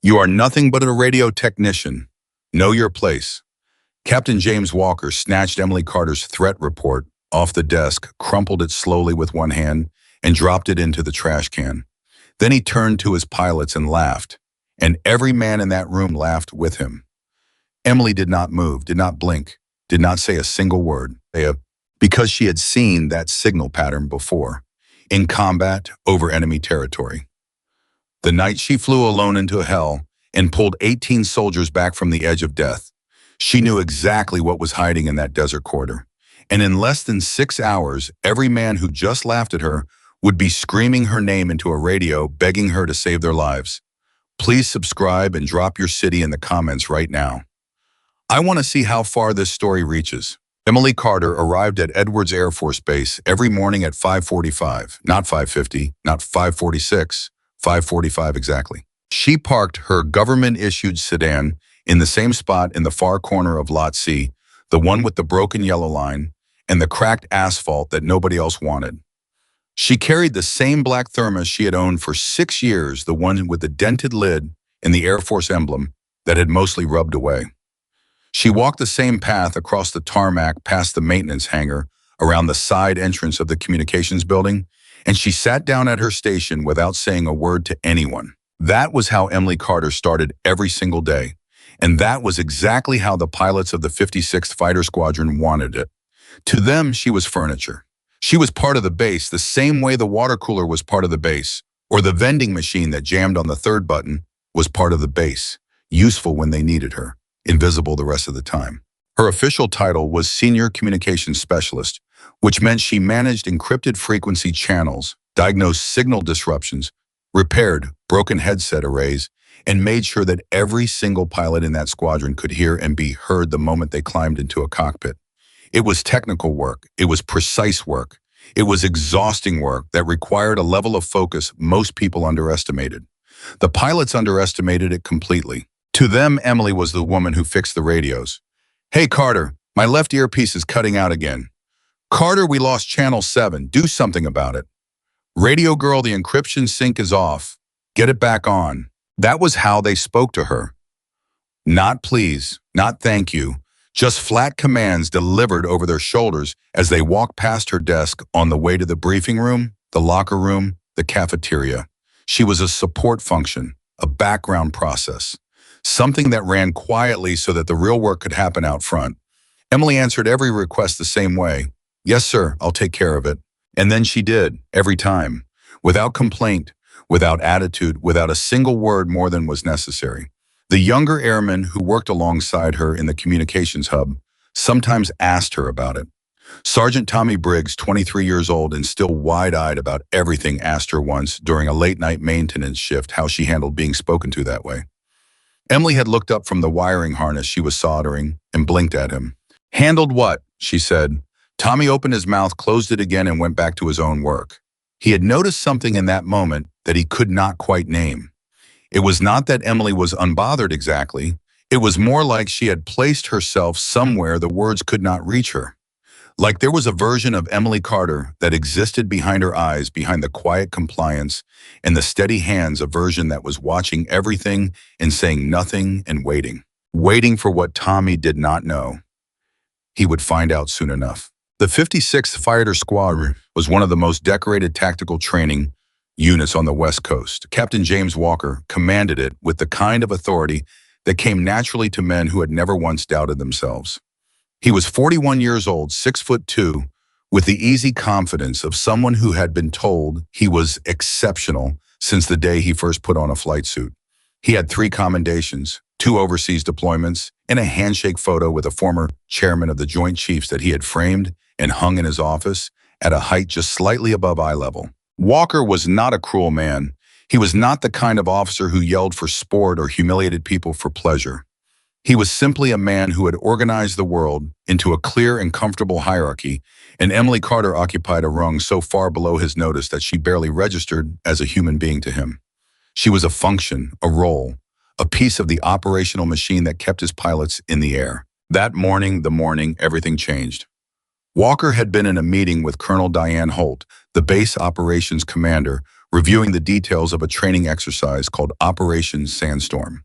You are nothing but a radio technician. Know your place. Captain James Walker snatched Emily Carter's threat report off the desk, crumpled it slowly with one hand, and dropped it into the trash can. Then he turned to his pilots and laughed, and every man in that room laughed with him. Emily did not move, did not blink, did not say a single word, because she had seen that signal pattern before, in combat over enemy territory. The night she flew alone into hell and pulled 18 soldiers back from the edge of death, she knew exactly what was hiding in that desert corridor. And in less than 6 hours, every man who just laughed at her would be screaming her name into a radio, begging her to save their lives. Please subscribe and drop your city in the comments right now. I want to see how far this story reaches. Emily Carter arrived at Edwards Air Force Base every morning at 5:45, not 5:50, not 5:46, 5:45 exactly. She parked her government-issued sedan in the same spot in the far corner of Lot C, the one with the broken yellow line and the cracked asphalt that nobody else wanted. She carried the same black thermos she had owned for 6 years, the one with the dented lid and the Air Force emblem that had mostly rubbed away. She walked the same path across the tarmac past the maintenance hangar, around the side entrance of the communications building, and she sat down at her station without saying a word to anyone. That was how Emily Carter started every single day, and that was exactly how the pilots of the 56th Fighter Squadron wanted it. To them, she was furniture. She was part of the base the same way the water cooler was part of the base, or the vending machine that jammed on the third button was part of the base, useful when they needed her, invisible the rest of the time. Her official title was Senior Communications Specialist, which meant she managed encrypted frequency channels, diagnosed signal disruptions, repaired broken headset arrays, and made sure that every single pilot in that squadron could hear and be heard the moment they climbed into a cockpit. It was technical work. It was precise work. It was exhausting work that required a level of focus most people underestimated. The pilots underestimated it completely. To them, Emily was the woman who fixed the radios. "Hey, Carter, my left earpiece is cutting out again." "Carter, we lost channel 7. Do something about it." "Radio girl, the encryption sync is off. Get it back on." That was how they spoke to her. Not please, not thank you, just flat commands delivered over their shoulders as they walked past her desk on the way to the briefing room, the locker room, the cafeteria. She was a support function, a background process, something that ran quietly so that the real work could happen out front. Emily answered every request the same way. "Yes, sir, I'll take care of it." And then she did, every time, without complaint, without attitude, without a single word more than was necessary. The younger airmen who worked alongside her in the communications hub sometimes asked her about it. Sergeant Tommy Briggs, 23 years old and still wide-eyed about everything, asked her once during a late-night maintenance shift how she handled being spoken to that way. Emily had looked up from the wiring harness she was soldering and blinked at him. "Handled what?" she said. Tommy opened his mouth, closed it again, and went back to his own work. He had noticed something in that moment that he could not quite name. It was not that Emily was unbothered exactly. It was more like she had placed herself somewhere the words could not reach her. Like there was a version of Emily Carter that existed behind her eyes, behind the quiet compliance and the steady hands, a version that was watching everything and saying nothing and waiting. Waiting for what Tommy did not know. He would find out soon enough. The 56th Fighter Squadron was one of the most decorated tactical training units on the West Coast. Captain James Walker commanded it with the kind of authority that came naturally to men who had never once doubted themselves. He was 41 years old, 6'2", with the easy confidence of someone who had been told he was exceptional since the day he first put on a flight suit. He had 3 commendations, 2 overseas deployments, and a handshake photo with a former chairman of the Joint Chiefs that he had framed and hung in his office at a height just slightly above eye level. Walker was not a cruel man. He was not the kind of officer who yelled for sport or humiliated people for pleasure. He was simply a man who had organized the world into a clear and comfortable hierarchy, and Emily Carter occupied a rung so far below his notice that she barely registered as a human being to him. She was a function, a role, a piece of the operational machine that kept his pilots in the air. That morning, everything changed. Walker had been in a meeting with Colonel Diane Holt, the base operations commander, reviewing the details of a training exercise called Operation Sandstorm.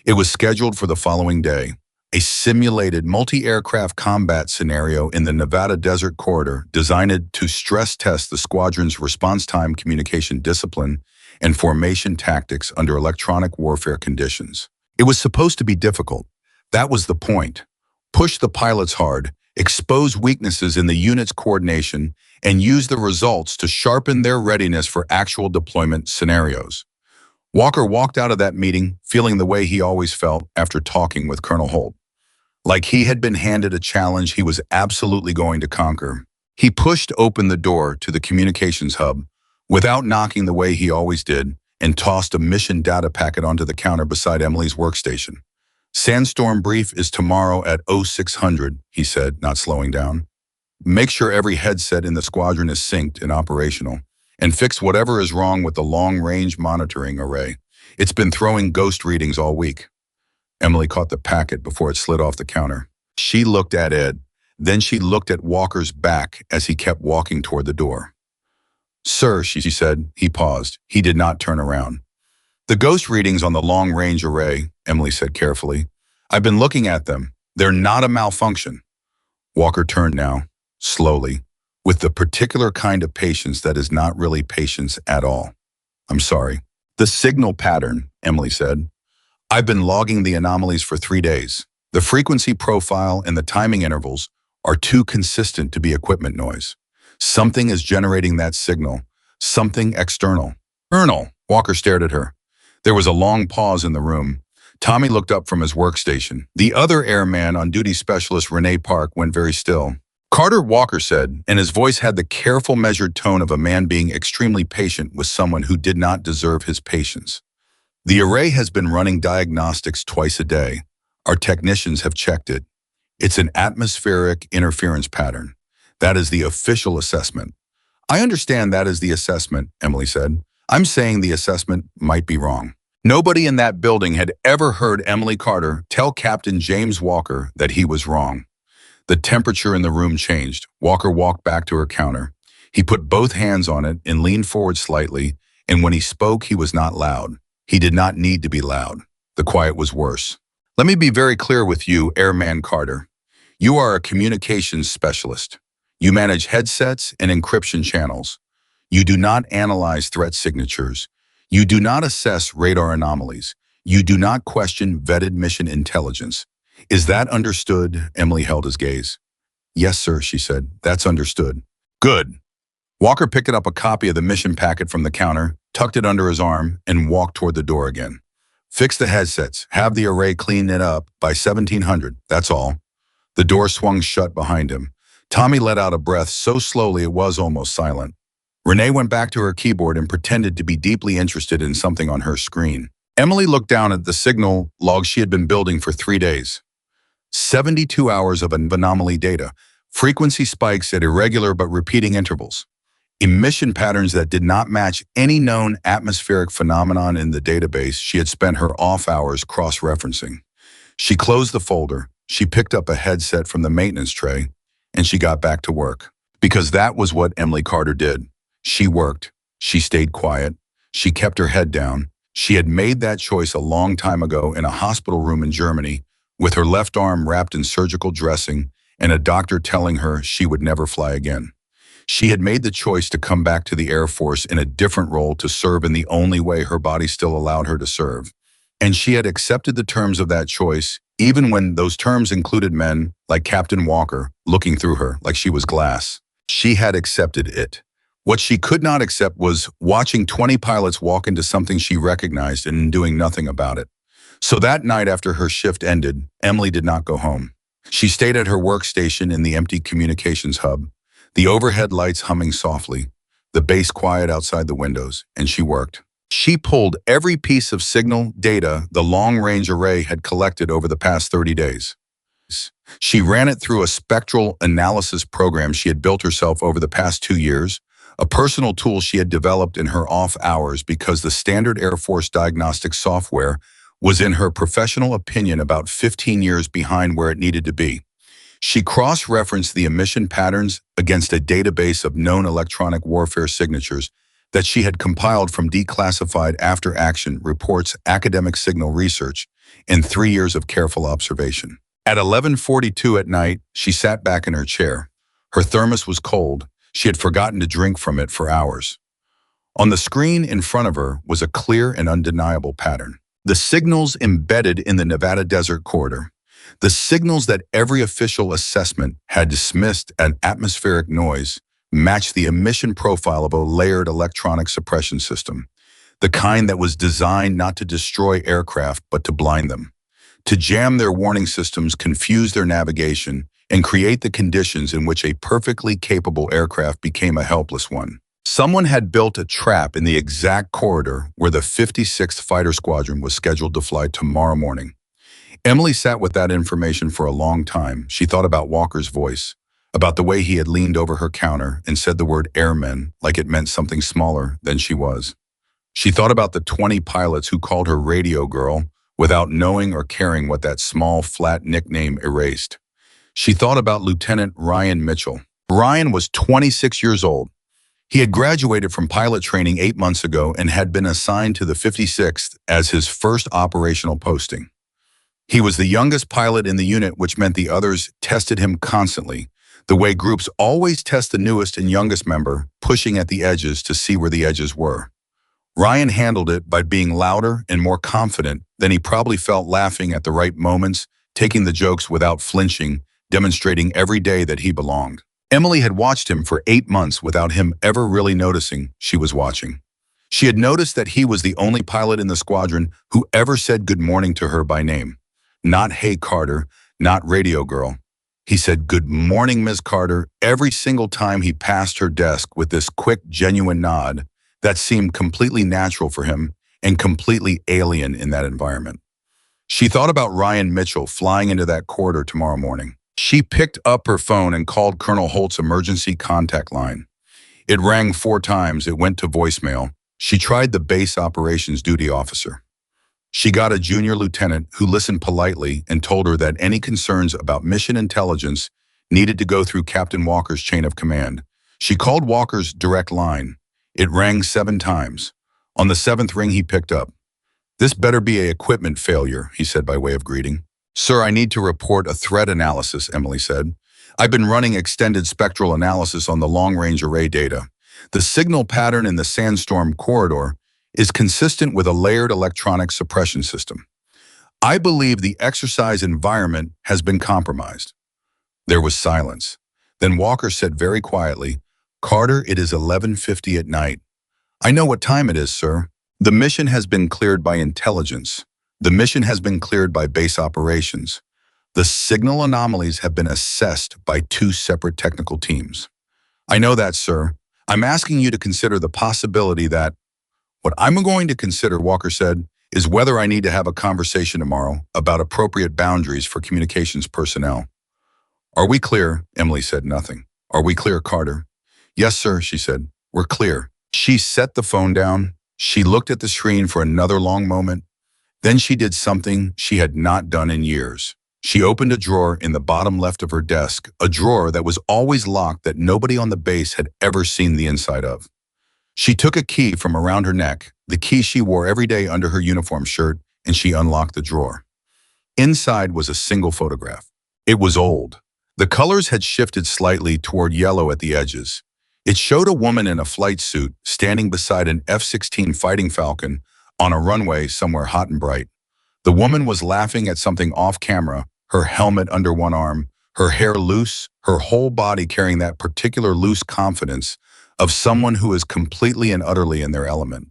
It was scheduled for the following day, a simulated multi-aircraft combat scenario in the Nevada Desert Corridor designed to stress test the squadron's response time communication discipline and formation tactics under electronic warfare conditions. It was supposed to be difficult. That was the point. Push the pilots hard, expose weaknesses in the unit's coordination, and use the results to sharpen their readiness for actual deployment scenarios. Walker walked out of that meeting feeling the way he always felt after talking with Colonel Holt. Like he had been handed a challenge he was absolutely going to conquer. He pushed open the door to the communications hub without knocking the way he always did and tossed a mission data packet onto the counter beside Emily's workstation. Sandstorm brief is tomorrow at 0600, he said, not slowing down. Make sure every headset in the squadron is synced and operational, and fix whatever is wrong with the long-range monitoring array. It's been throwing ghost readings all week. Emily caught the packet before it slid off the counter. She looked at Ed, then she looked at Walker's back as he kept walking toward the door. Sir, she said. He paused. He did not turn around. The ghost readings on the long-range array, Emily said carefully. I've been looking at them. They're not a malfunction. Walker turned now, slowly, with the particular kind of patience that is not really patience at all. I'm sorry. The signal pattern, Emily said. I've been logging the anomalies for 3 days. The frequency profile and the timing intervals are too consistent to be equipment noise. Something is generating that signal, something external. Colonel, Walker stared at her. There was a long pause in the room. Tommy looked up from his workstation. The other airman on duty, Specialist Renee Park, went very still. Carter, Walker said, and his voice had the careful, measured tone of a man being extremely patient with someone who did not deserve his patience. The array has been running diagnostics twice a day. Our technicians have checked it. It's an atmospheric interference pattern. That is the official assessment. I understand that is the assessment, Emily said. I'm saying the assessment might be wrong. Nobody in that building had ever heard Emily Carter tell Captain James Walker that he was wrong. The temperature in the room changed. Walker walked back to her counter. He put both hands on it and leaned forward slightly, and when he spoke, he was not loud. He did not need to be loud. The quiet was worse. Let me be very clear with you, Airman Carter. You are a communications specialist. You manage headsets and encryption channels. You do not analyze threat signatures. You do not assess radar anomalies. You do not question vetted mission intelligence. Is that understood? Emily held his gaze. Yes, sir, she said. That's understood. Good. Walker picked up a copy of the mission packet from the counter, tucked it under his arm, and walked toward the door again. Fix the headsets. Have the array clean it up by 1700. That's all. The door swung shut behind him. Tommy let out a breath so slowly it was almost silent. Renee went back to her keyboard and pretended to be deeply interested in something on her screen. Emily looked down at the signal log she had been building for 3 days. 72 hours of anomaly data, frequency spikes at irregular but repeating intervals, emission patterns that did not match any known atmospheric phenomenon in the database she had spent her off hours cross-referencing. She closed the folder, she picked up a headset from the maintenance tray, and she got back to work. Because that was what Emily Carter did. She worked. She stayed quiet. She kept her head down. She had made that choice a long time ago in a hospital room in Germany, with her left arm wrapped in surgical dressing and a doctor telling her she would never fly again. She had made the choice to come back to the Air Force in a different role to serve in the only way her body still allowed her to serve. And she had accepted the terms of that choice, even when those terms included men like Captain Walker looking through her like she was glass. She had accepted it. What she could not accept was watching 20 pilots walk into something she recognized and doing nothing about it. So that night after her shift ended, Emily did not go home. She stayed at her workstation in the empty communications hub, the overhead lights humming softly, the base quiet outside the windows, and she worked. She pulled every piece of signal data the long-range array had collected over the past 30 days. She ran it through a spectral analysis program she had built herself over the past 2 years, a personal tool she had developed in her off hours because the standard Air Force diagnostic software was, in her professional opinion, about 15 years behind where it needed to be. She cross-referenced the emission patterns against a database of known electronic warfare signatures that she had compiled from declassified after-action reports, academic signal research, and 3 years of careful observation. At 11:42 at night, she sat back in her chair. Her thermos was cold. She had forgotten to drink from it for hours. On the screen in front of her was a clear and undeniable pattern. The signals embedded in the Nevada Desert Corridor. The signals that every official assessment had dismissed as atmospheric noise matched the emission profile of a layered electronic suppression system, the kind that was designed not to destroy aircraft but to blind them, to jam their warning systems, confuse their navigation, and create the conditions in which a perfectly capable aircraft became a helpless one. Someone had built a trap in the exact corridor where the 56th Fighter Squadron was scheduled to fly tomorrow morning. Emily sat with that information for a long time. She thought about Walker's voice, about the way he had leaned over her counter and said the word airmen like it meant something smaller than she was. She thought about the 20 pilots who called her radio girl without knowing or caring what that small, flat nickname erased. She thought about Lieutenant Ryan Mitchell. Ryan was 26 years old. He had graduated from pilot training 8 months ago and had been assigned to the 56th as his first operational posting. He was the youngest pilot in the unit, which meant the others tested him constantly, the way groups always test the newest and youngest member, pushing at the edges to see where the edges were. Ryan handled it by being louder and more confident than he probably felt, laughing at the right moments, taking the jokes without flinching, demonstrating every day that he belonged. Emily had watched him for 8 months without him ever really noticing she was watching. She had noticed that he was the only pilot in the squadron who ever said good morning to her by name. Not "Hey Carter," not "Radio Girl." He said "Good morning, Ms. Carter" every single time he passed her desk, with this quick, genuine nod that seemed completely natural for him and completely alien in that environment. She thought about Ryan Mitchell flying into that corridor tomorrow morning. She picked up her phone and called Colonel Holt's emergency contact line. It rang 4 times. It went to voicemail. She tried the base operations duty officer. She got a junior lieutenant who listened politely and told her that any concerns about mission intelligence needed to go through Captain Walker's chain of command. She called Walker's direct line. It rang 7 times. On the 7th ring, he picked up. "This better be a equipment failure," he said by way of greeting. "Sir, I need to report a threat analysis," Emily said. "I've been running extended spectral analysis on the long-range array data. The signal pattern in the sandstorm corridor is consistent with a layered electronic suppression system. I believe the exercise environment has been compromised." There was silence. Then Walker said very quietly, "Carter, it is 11:50 at night." "I know what time it is, sir." "The mission has been cleared by intelligence. The mission has been cleared by base operations. The signal anomalies have been assessed by 2 separate technical teams." "I know that, sir. I'm asking you to consider the possibility that—" "What I'm going to consider," Walker said, "is whether I need to have a conversation tomorrow about appropriate boundaries for communications personnel." "Are we clear?" Emily said nothing. "Are we clear, Carter?" "Yes, sir," she said. "We're clear." She set the phone down. She looked at the screen for another long moment. Then she did something she had not done in years. She opened a drawer in the bottom left of her desk, a drawer that was always locked that nobody on the base had ever seen the inside of. She took a key from around her neck, the key she wore every day under her uniform shirt, and she unlocked the drawer. Inside was a single photograph. It was old. The colors had shifted slightly toward yellow at the edges. It showed a woman in a flight suit standing beside an F-16 Fighting Falcon on a runway somewhere hot and bright. The woman was laughing at something off camera, her helmet under one arm, her hair loose, her whole body carrying that particular loose confidence of someone who is completely and utterly in their element.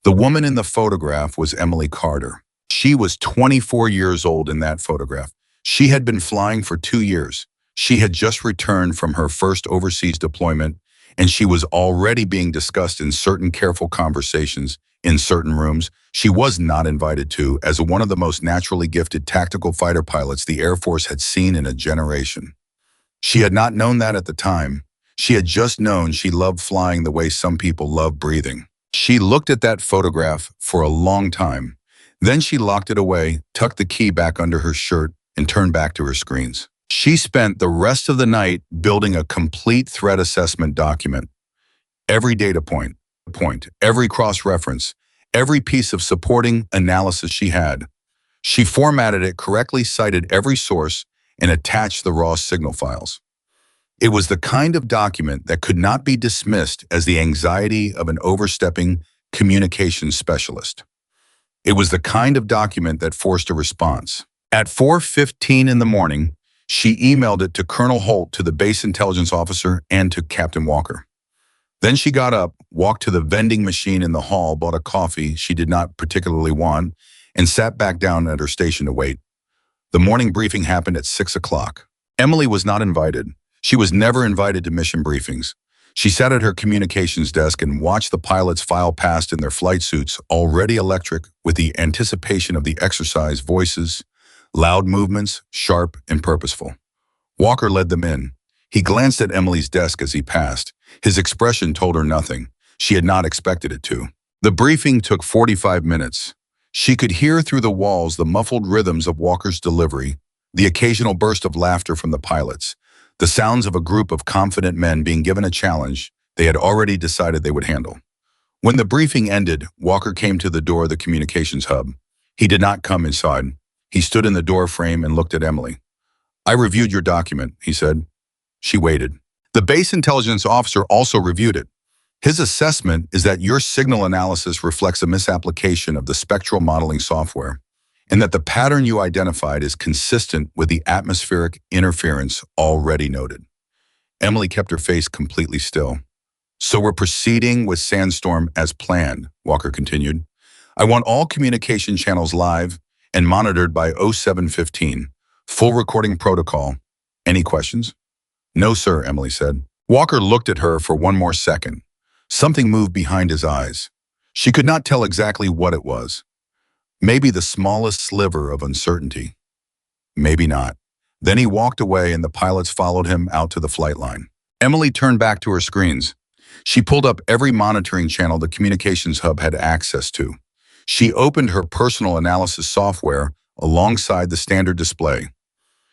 The woman in the photograph was Emily Carter. She was 24 years old in that photograph. She had been flying for 2 years. She had just returned from her first overseas deployment, and she was already being discussed in certain careful conversations in certain rooms she was not invited to, as one of the most naturally gifted tactical fighter pilots the Air Force had seen in a generation. She had not known that at the time. She had just known she loved flying the way some people love breathing. She looked at that photograph for a long time. Then she locked it away, tucked the key back under her shirt, and turned back to her screens. She spent the rest of the night building a complete threat assessment document. Every data point, point, every cross-reference, every piece of supporting analysis she had. She formatted it correctly, cited every source, and attached the raw signal files. It was the kind of document that could not be dismissed as the anxiety of an overstepping communications specialist. It was the kind of document that forced a response. At 4:15 in the morning, she emailed it to Colonel Holt, to the base intelligence officer, and to Captain Walker. Then she got up, walked to the vending machine in the hall, bought a coffee she did not particularly want, and sat back down at her station to wait. The morning briefing happened at 6 o'clock. Emily was not invited. She was never invited to mission briefings. She sat at her communications desk and watched the pilots file past in their flight suits, already electric with the anticipation of the exercise, voices, loud movements, sharp and purposeful. Walker led them in. He glanced at Emily's desk as he passed. His expression told her nothing. She had not expected it to. The briefing took 45 minutes. She could hear through the walls the muffled rhythms of Walker's delivery, the occasional burst of laughter from the pilots, the sounds of a group of confident men being given a challenge they had already decided they would handle. When the briefing ended, Walker came to the door of the communications hub. He did not come inside. He stood in the door frame and looked at Emily. "I reviewed your document," he said. She waited. The base intelligence officer also reviewed it. His assessment is that your signal analysis reflects a misapplication of the spectral modeling software, and that the pattern you identified is consistent with the atmospheric interference already noted. Emily kept her face completely still. "So we're proceeding with Sandstorm as planned," Walker continued. "I want all communication channels live and monitored by 0715. Full recording protocol. Any questions?" "No, sir," Emily said. Walker looked at her for one more second. Something moved behind his eyes. She could not tell exactly what it was. Maybe the smallest sliver of uncertainty. Maybe not. Then he walked away and the pilots followed him out to the flight line. Emily turned back to her screens. She pulled up every monitoring channel the communications hub had access to. She opened her personal analysis software alongside the standard display.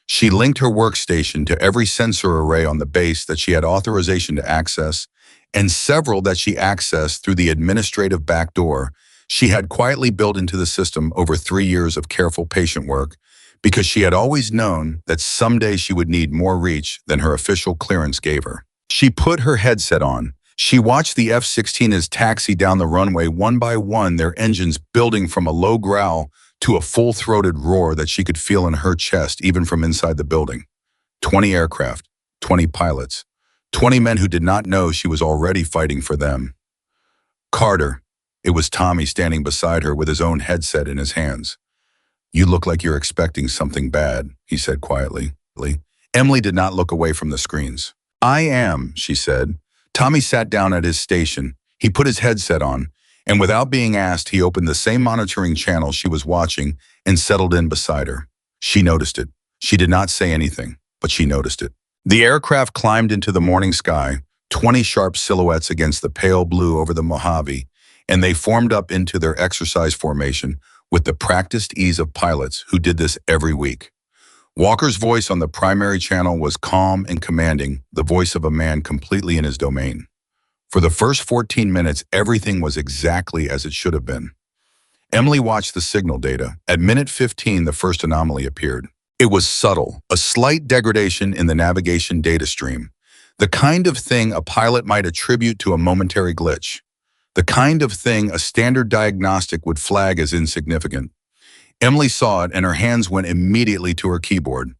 She linked her workstation to every sensor array on the base that she had authorization to access, and several that she accessed through the administrative backdoor she had quietly built into the system over 3 years of careful patient work, because she had always known that someday she would need more reach than her official clearance gave her. She put her headset on. She watched the F-16s taxi down the runway one by one, their engines building from a low growl to a full-throated roar that she could feel in her chest even from inside the building. 20 aircraft, 20 pilots, 20 men who did not know she was already fighting for them. "Carter," it was Tommy standing beside her with his own headset in his hands. "You look like you're expecting something bad," he said quietly. Emily did not look away from the screens. "I am," she said. Tommy sat down at his station. He put his headset on, and without being asked, he opened the same monitoring channel she was watching and settled in beside her. She noticed it. She did not say anything, but she noticed it. The aircraft climbed into the morning sky, 20 sharp silhouettes against the pale blue over the Mojave, and they formed up into their exercise formation with the practiced ease of pilots who did this every week. Walker's voice on the primary channel was calm and commanding, the voice of a man completely in his domain. For the first 14 minutes, everything was exactly as it should have been. Emily watched the signal data. At minute 15, the first anomaly appeared. It was subtle, a slight degradation in the navigation data stream, the kind of thing a pilot might attribute to a momentary glitch, the kind of thing a standard diagnostic would flag as insignificant. Emily saw it and her hands went immediately to her keyboard.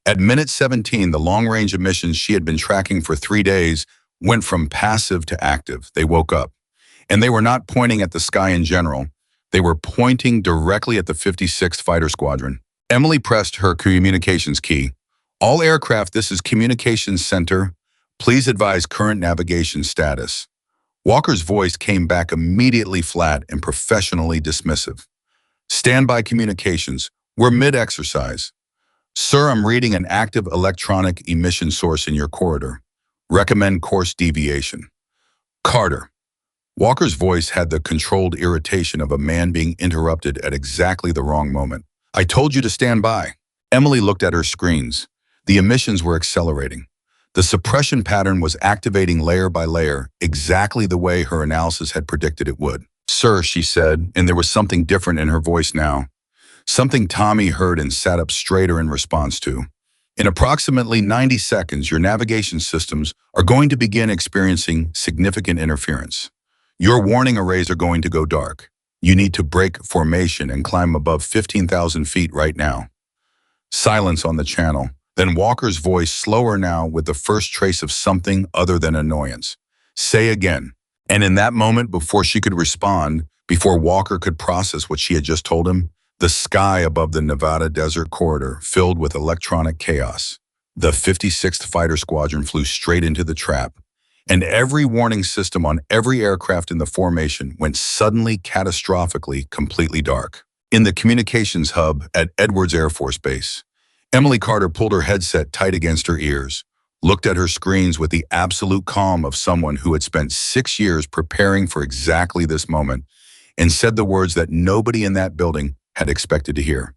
At minute 17, the long-range emissions she had been tracking for 3 days went from passive to active. They woke up. And they were not pointing at the sky in general. They were pointing directly at the 56th Fighter Squadron. Emily pressed her communications key. "All aircraft, this is Communications Center. Please advise current navigation status." Walker's voice came back immediately flat and professionally dismissive. "Standby communications. We're mid-exercise. Sir, I'm reading an active electronic emission source in your corridor. Recommend course deviation." "Carter." Walker's voice had the controlled irritation of a man being interrupted at exactly the wrong moment. "I told you to stand by." Emily looked at her screens. The emissions were accelerating. The suppression pattern was activating layer by layer, exactly the way her analysis had predicted it would. "Sir," she said, and there was something different in her voice now. Something Tommy heard and sat up straighter in response to. "In approximately 90 seconds, your navigation systems are going to begin experiencing significant interference. Your warning arrays are going to go dark. You need to break formation and climb above 15,000 feet right now." Silence on the channel. Then Walker's voice, slower now with the first trace of something other than annoyance. "Say again." And in that moment, before she could respond, before Walker could process what she had just told him, the sky above the Nevada desert corridor filled with electronic chaos. The 56th Fighter Squadron flew straight into the trap, and every warning system on every aircraft in the formation went suddenly, catastrophically, completely dark. In the communications hub at Edwards Air Force Base, Emily Carter pulled her headset tight against her ears, looked at her screens with the absolute calm of someone who had spent 6 years preparing for exactly this moment, and said the words that nobody in that building had expected to hear.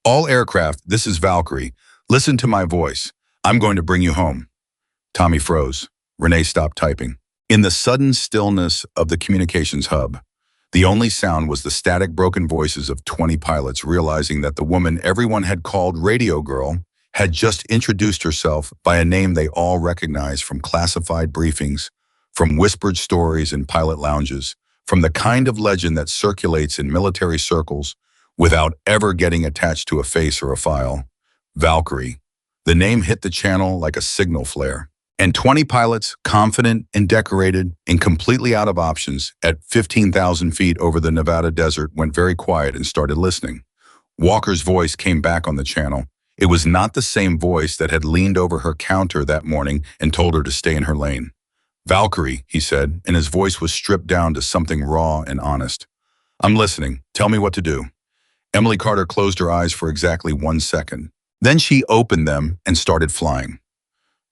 "All aircraft, this is Valkyrie. Listen to my voice. I'm going to bring you home." Tommy froze. Renee stopped typing. In the sudden stillness of the communications hub, the only sound was the static, broken voices of 20 pilots realizing that the woman everyone had called Radio Girl had just introduced herself by a name they all recognized from classified briefings, from whispered stories in pilot lounges, from the kind of legend that circulates in military circles without ever getting attached to a face or a file. Valkyrie. The name hit the channel like a signal flare. And 20 pilots, confident and decorated and completely out of options, at 15,000 feet over the Nevada desert, went very quiet and started listening. Walker's voice came back on the channel. It was not the same voice that had leaned over her counter that morning and told her to stay in her lane. "Valkyrie," he said, and his voice was stripped down to something raw and honest. "I'm listening. Tell me what to do." Emily Carter closed her eyes for exactly 1 second. Then she opened them and started flying.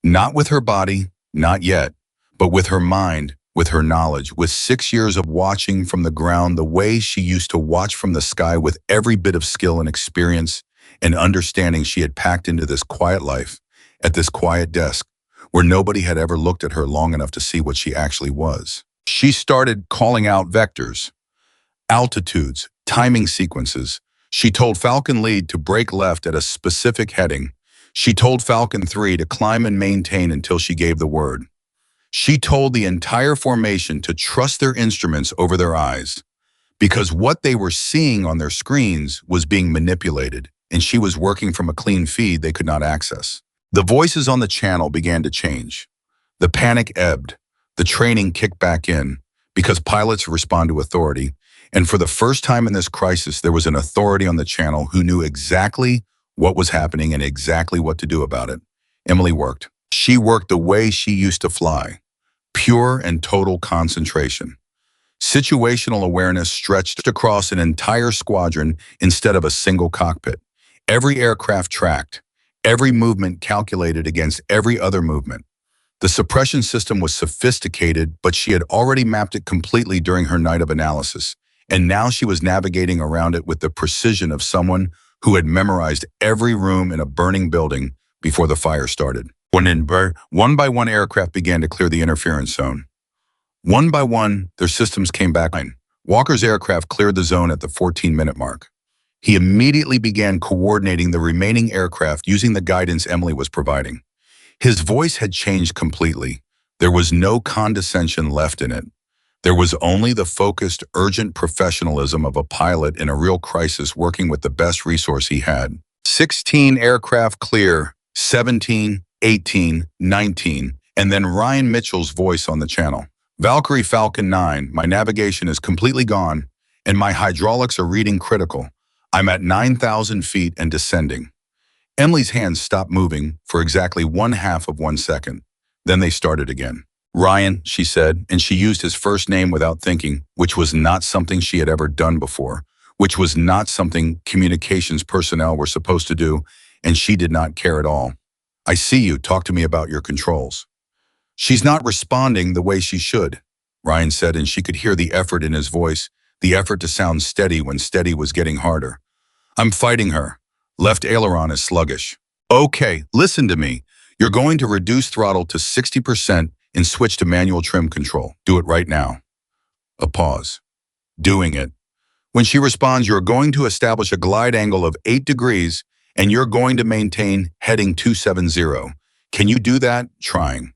Not with her body, not yet, but with her mind, with her knowledge, with 6 years of watching from the ground the way she used to watch from the sky, with every bit of skill and experience and understanding she had packed into this quiet life, at this quiet desk, where nobody had ever looked at her long enough to see what she actually was. She started calling out vectors, altitudes, timing sequences. She told Falcon Lead to break left at a specific heading. She told Falcon 3 to climb and maintain until she gave the word. She told the entire formation to trust their instruments over their eyes, because what they were seeing on their screens was being manipulated, and she was working from a clean feed they could not access. The voices on the channel began to change. The panic ebbed. The training kicked back in, because pilots respond to authority, and for the first time in this crisis, there was an authority on the channel who knew exactly what was happening and exactly what to do about it. Emily worked. She worked the way she used to fly. Pure and total concentration. Situational awareness stretched across an entire squadron instead of a single cockpit. Every aircraft tracked. Every movement calculated against every other movement. The suppression system was sophisticated, but she had already mapped it completely during her night of analysis, and now she was navigating around it with the precision of someone who had memorized every room in a burning building before the fire started. One by one, aircraft began to clear the interference zone. One by one, their systems came back in. Walker's aircraft cleared the zone at the 14-minute mark. He immediately began coordinating the remaining aircraft using the guidance Emily was providing. His voice had changed completely. There was no condescension left in it. There was only the focused, urgent professionalism of a pilot in a real crisis working with the best resource he had. 16 aircraft clear, 17, 18, 19, and then Ryan Mitchell's voice on the channel. "Valkyrie Falcon 9, my navigation is completely gone, and my hydraulics are reading critical. I'm at 9,000 feet and descending." Emily's hands stopped moving for exactly 1/2 of 1 second. Then they started again. "Ryan," she said, and she used his first name without thinking, which was not something she had ever done before, which was not something communications personnel were supposed to do, and she did not care at all. "I see you. Talk to me about your controls." "She's not responding the way she should," Ryan said, and she could hear the effort in his voice, the effort to sound steady when steady was getting harder. "I'm fighting her. Left aileron is sluggish." "Okay, listen to me. You're going to reduce throttle to 60% and switch to manual trim control. Do it right now. A pause. Doing it. When she responds, you're going to establish a glide angle of 8 degrees and you're going to maintain heading 270. Can you do that? Trying.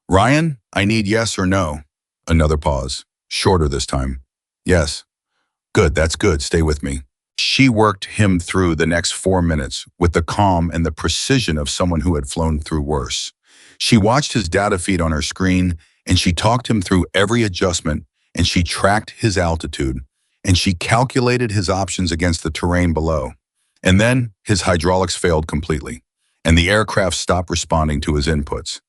Ryan, I need yes or no. Another pause. Shorter this time. Yes. Good, that's good. Stay with me. She worked him through the next 4 minutes with the calm and the precision of someone who had flown through worse. She watched his data feed on her screen and she talked him through every adjustment and she tracked his altitude and she calculated his options against the terrain below. And then his hydraulics failed completely and the aircraft stopped responding to his inputs.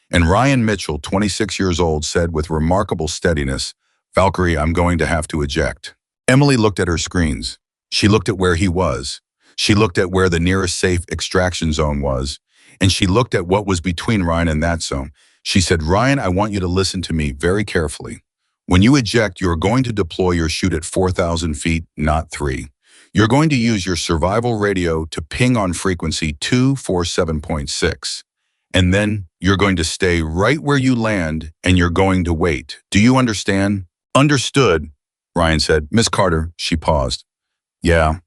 And Ryan Mitchell, 26 years old, said with remarkable steadiness, "Valkyrie, I'm going to have to eject." Emily looked at her screens. She looked at where he was. She looked at where the nearest safe extraction zone was. And she looked at what was between Ryan and that zone. She said, "Ryan, I want you to listen to me very carefully. When you eject, you're going to deploy your chute at 4,000 feet, not 3. You're going to use your survival radio to ping on frequency 247.6. And then you're going to stay right where you land and you're going to wait. Do you understand?" "Understood," Ryan said. "Miss Carter," she paused. "Yeah,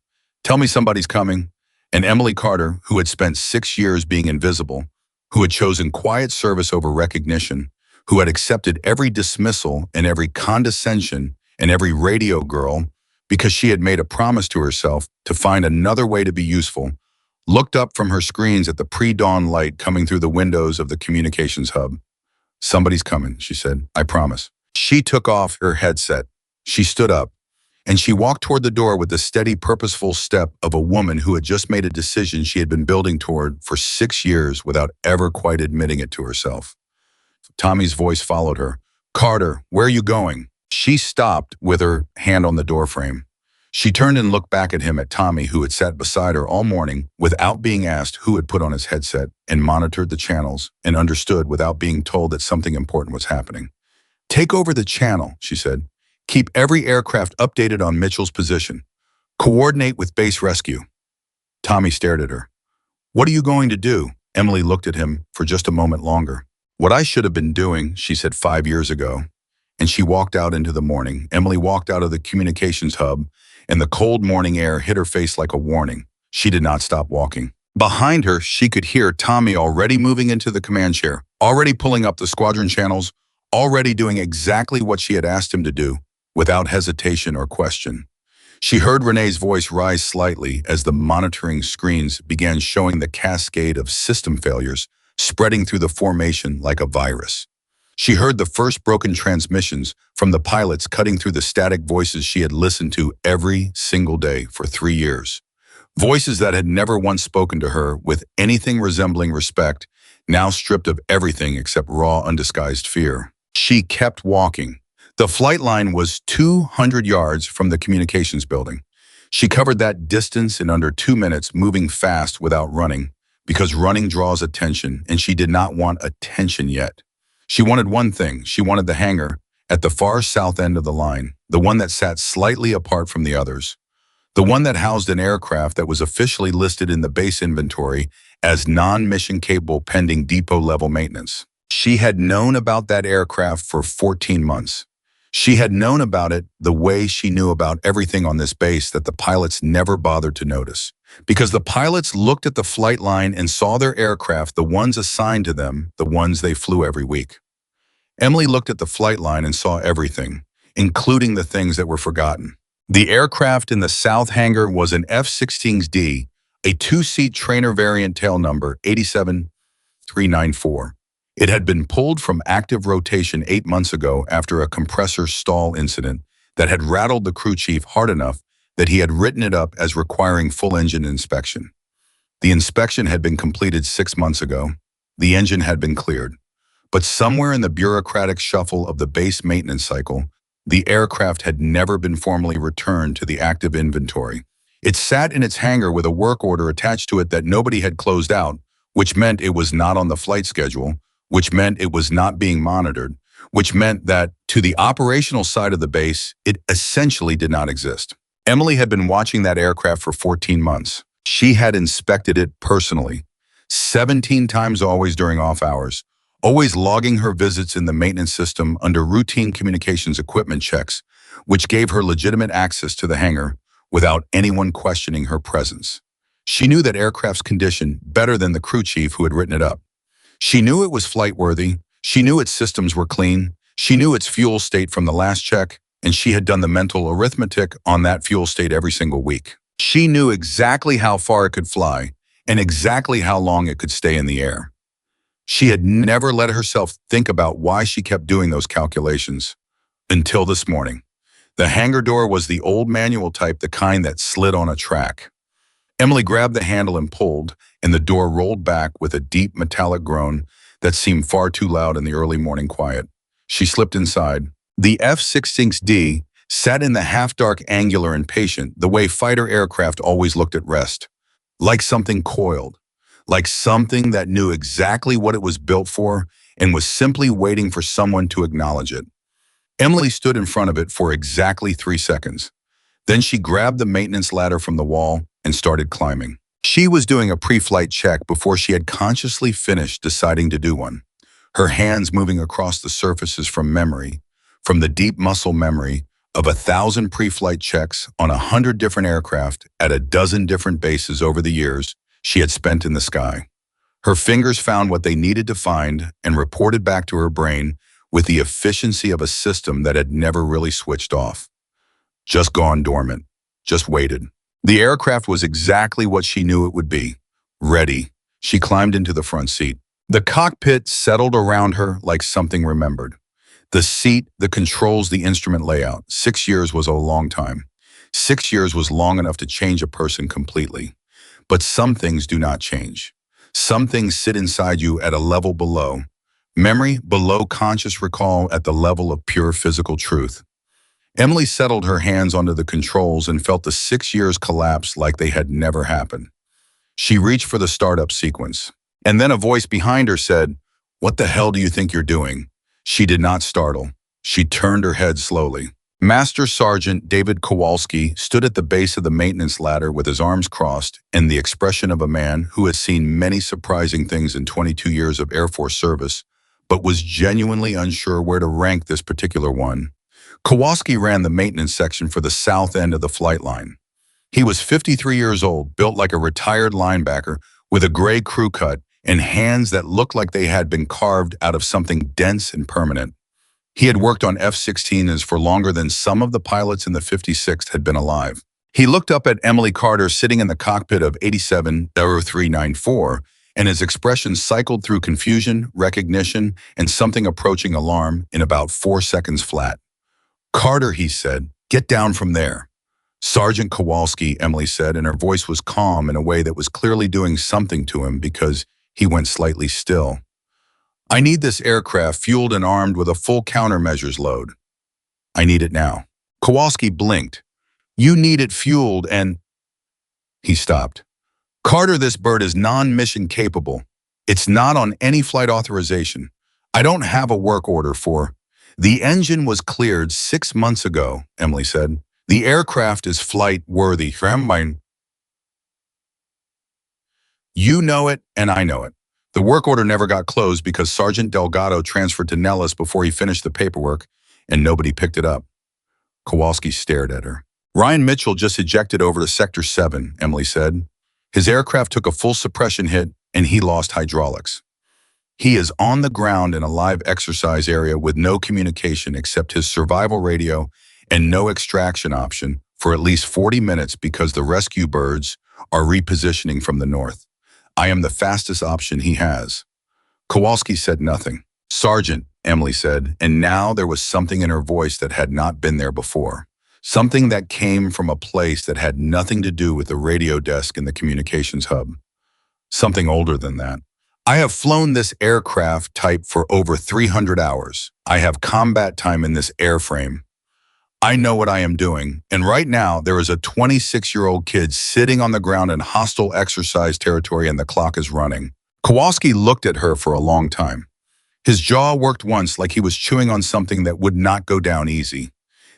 tell me somebody's coming." And Emily Carter, who had spent 6 years being invisible, who had chosen quiet service over recognition, who had accepted every dismissal and every condescension and every radio girl because she had made a promise to herself to find another way to be useful, looked up from her screens at the pre-dawn light coming through the windows of the communications hub. "Somebody's coming," she said. "I promise." She took off her headset. She stood up. And she walked toward the door with the steady, purposeful step of a woman who had just made a decision she had been building toward for 6 years without ever quite admitting it to herself. Tommy's voice followed her. "Carter, where are you going?" She stopped with her hand on the doorframe. She turned and looked back at him, at Tommy, who had sat beside her all morning without being asked who had put on his headset and monitored the channels and understood without being told that something important was happening. "Take over the channel," she said. "Keep every aircraft updated on Mitchell's position. Coordinate with base rescue." Tommy stared at her. "What are you going to do?" Emily looked at him for just a moment longer. "What I should have been doing," she said 5 years ago. And she walked out into the morning. Emily walked out of the communications hub, and the cold morning air hit her face like a warning. She did not stop walking. Behind her, she could hear Tommy already moving into the command chair, already pulling up the squadron channels, already doing exactly what she had asked him to do, without hesitation or question. She heard Renee's voice rise slightly as the monitoring screens began showing the cascade of system failures spreading through the formation like a virus. She heard the first broken transmissions from the pilots cutting through the static voices she had listened to every single day for 3 years. Voices that had never once spoken to her with anything resembling respect, now stripped of everything except raw, undisguised fear. She kept walking. The flight line was 200 yards from the communications building. She covered that distance in under 2 minutes, moving fast without running, because running draws attention, and she did not want attention yet. She wanted one thing. She wanted the hangar at the far south end of the line, the one that sat slightly apart from the others, the one that housed an aircraft that was officially listed in the base inventory as non-mission capable pending depot-level maintenance. She had known about that aircraft for 14 months. She had known about it the way she knew about everything on this base that the pilots never bothered to notice. Because the pilots looked at the flight line and saw their aircraft, the ones assigned to them, the ones they flew every week. Emily looked at the flight line and saw everything, including the things that were forgotten. The aircraft in the south hangar was an F-16D, a 2-seat trainer variant, tail number 87394. It had been pulled from active rotation 8 months ago after a compressor stall incident that had rattled the crew chief hard enough that he had written it up as requiring full engine inspection. The inspection had been completed 6 months ago. The engine had been cleared. But somewhere in the bureaucratic shuffle of the base maintenance cycle, the aircraft had never been formally returned to the active inventory. It sat in its hangar with a work order attached to it that nobody had closed out, which meant it was not on the flight schedule, which meant it was not being monitored, which meant that, to the operational side of the base, it essentially did not exist. Emily had been watching that aircraft for 14 months. She had inspected it personally. 17 times always during off hours, always logging her visits in the maintenance system under routine communications equipment checks, which gave her legitimate access to the hangar without anyone questioning her presence. She knew that aircraft's condition better than the crew chief who had written it up. She knew it was flight-worthy, she knew its systems were clean, she knew its fuel state from the last check, and she had done the mental arithmetic on that fuel state every single week. She knew exactly how far it could fly and exactly how long it could stay in the air. She had never let herself think about why she kept doing those calculations until this morning. The hangar door was the old manual type, the kind that slid on a track. Emily grabbed the handle and pulled, and the door rolled back with a deep metallic groan that seemed far too loud in the early morning quiet. She slipped inside. The F-16D sat in the half-dark, angular, and patient, the way fighter aircraft always looked at rest. Like something coiled. Like something that knew exactly what it was built for and was simply waiting for someone to acknowledge it. Emily stood in front of it for exactly 3 seconds. Then she grabbed the maintenance ladder from the wall and started climbing. She was doing a pre-flight check before she had consciously finished deciding to do one. Her hands moving across the surfaces from memory, from the deep muscle memory of 1,000 pre-flight checks on 100 different aircraft at a dozen different bases over the years she had spent in the sky. Her fingers found what they needed to find and reported back to her brain with the efficiency of a system that had never really switched off. Just gone dormant, just waited. The aircraft was exactly what she knew it would be. Ready. She climbed into the front seat. The cockpit settled around her like something remembered. The seat, the controls, the instrument layout. 6 years was a long time. 6 years was long enough to change a person completely. But some things do not change. Some things sit inside you at a level below. Memory, below conscious recall, at the level of pure physical truth. Emily settled her hands onto the controls and felt the 6 years collapse like they had never happened. She reached for the startup sequence. And then a voice behind her said, "What the hell do you think you're doing?" She did not startle. She turned her head slowly. Master Sergeant David Kowalski stood at the base of the maintenance ladder with his arms crossed and the expression of a man who had seen many surprising things in 22 years of Air Force service, but was genuinely unsure where to rank this particular one. Kowalski ran the maintenance section for the south end of the flight line. He was 53 years old, built like a retired linebacker, with a gray crew cut and hands that looked like they had been carved out of something dense and permanent. He had worked on F-16s for longer than some of the pilots in the 56th had been alive. He looked up at Emily Carter sitting in the cockpit of 87-0394, and his expression cycled through confusion, recognition, and something approaching alarm in about 4 seconds flat. "Carter," he said, "get down from there." "Sergeant Kowalski," Emily said, and her voice was calm in a way that was clearly doing something to him because he went slightly still. "I need this aircraft fueled and armed with a full countermeasures load. I need it now." Kowalski blinked. "You need it fueled and—" He stopped. "Carter, this bird is non-mission capable. It's not on any flight authorization. I don't have a work order for—" "The engine was cleared 6 months ago," Emily said. "The aircraft is flight-worthy. You know it, and I know it. The work order never got closed because Sergeant Delgado transferred to Nellis before he finished the paperwork, and nobody picked it up." Kowalski stared at her. "Ryan Mitchell just ejected over to Sector 7, Emily said. "His aircraft took a full suppression hit, and he lost hydraulics. He is on the ground in a live exercise area with no communication except his survival radio and no extraction option for at least 40 minutes because the rescue birds are repositioning from the north. I am the fastest option he has." Kowalski said nothing. "Sergeant," Emily said, and now there was something in her voice that had not been there before. Something that came from a place that had nothing to do with the radio desk in the communications hub. Something older than that. "I have flown this aircraft type for over 300 hours. I have combat time in this airframe. I know what I am doing, and right now there is a 26-year-old kid sitting on the ground in hostile exercise territory and the clock is running." Kowalski looked at her for a long time. His jaw worked once like he was chewing on something that would not go down easy.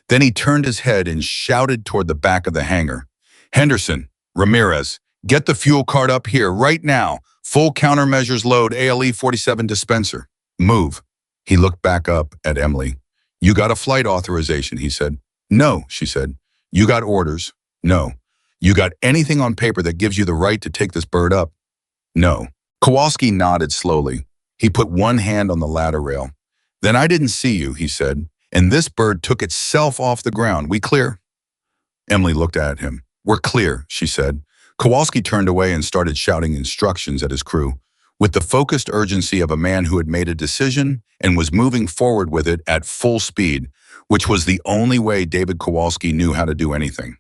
Then he turned his head and shouted toward the back of the hangar. "Henderson, Ramirez, Get the fuel card up here, right now. Full countermeasures load ALE-47 dispenser. Move. He looked back up at Emily. You got a flight authorization, he said. No, she said. You got orders? No. You got anything on paper that gives you the right to take this bird up? No. Kowalski nodded slowly. He put one hand on the ladder rail. Then I didn't see you, he said, and this bird took itself off the ground. We clear? Emily looked at him. We're clear, she said. Kowalski turned away and started shouting instructions at his crew, with the focused urgency of a man who had made a decision and was moving forward with it at full speed, which was the only way David Kowalski knew how to do anything.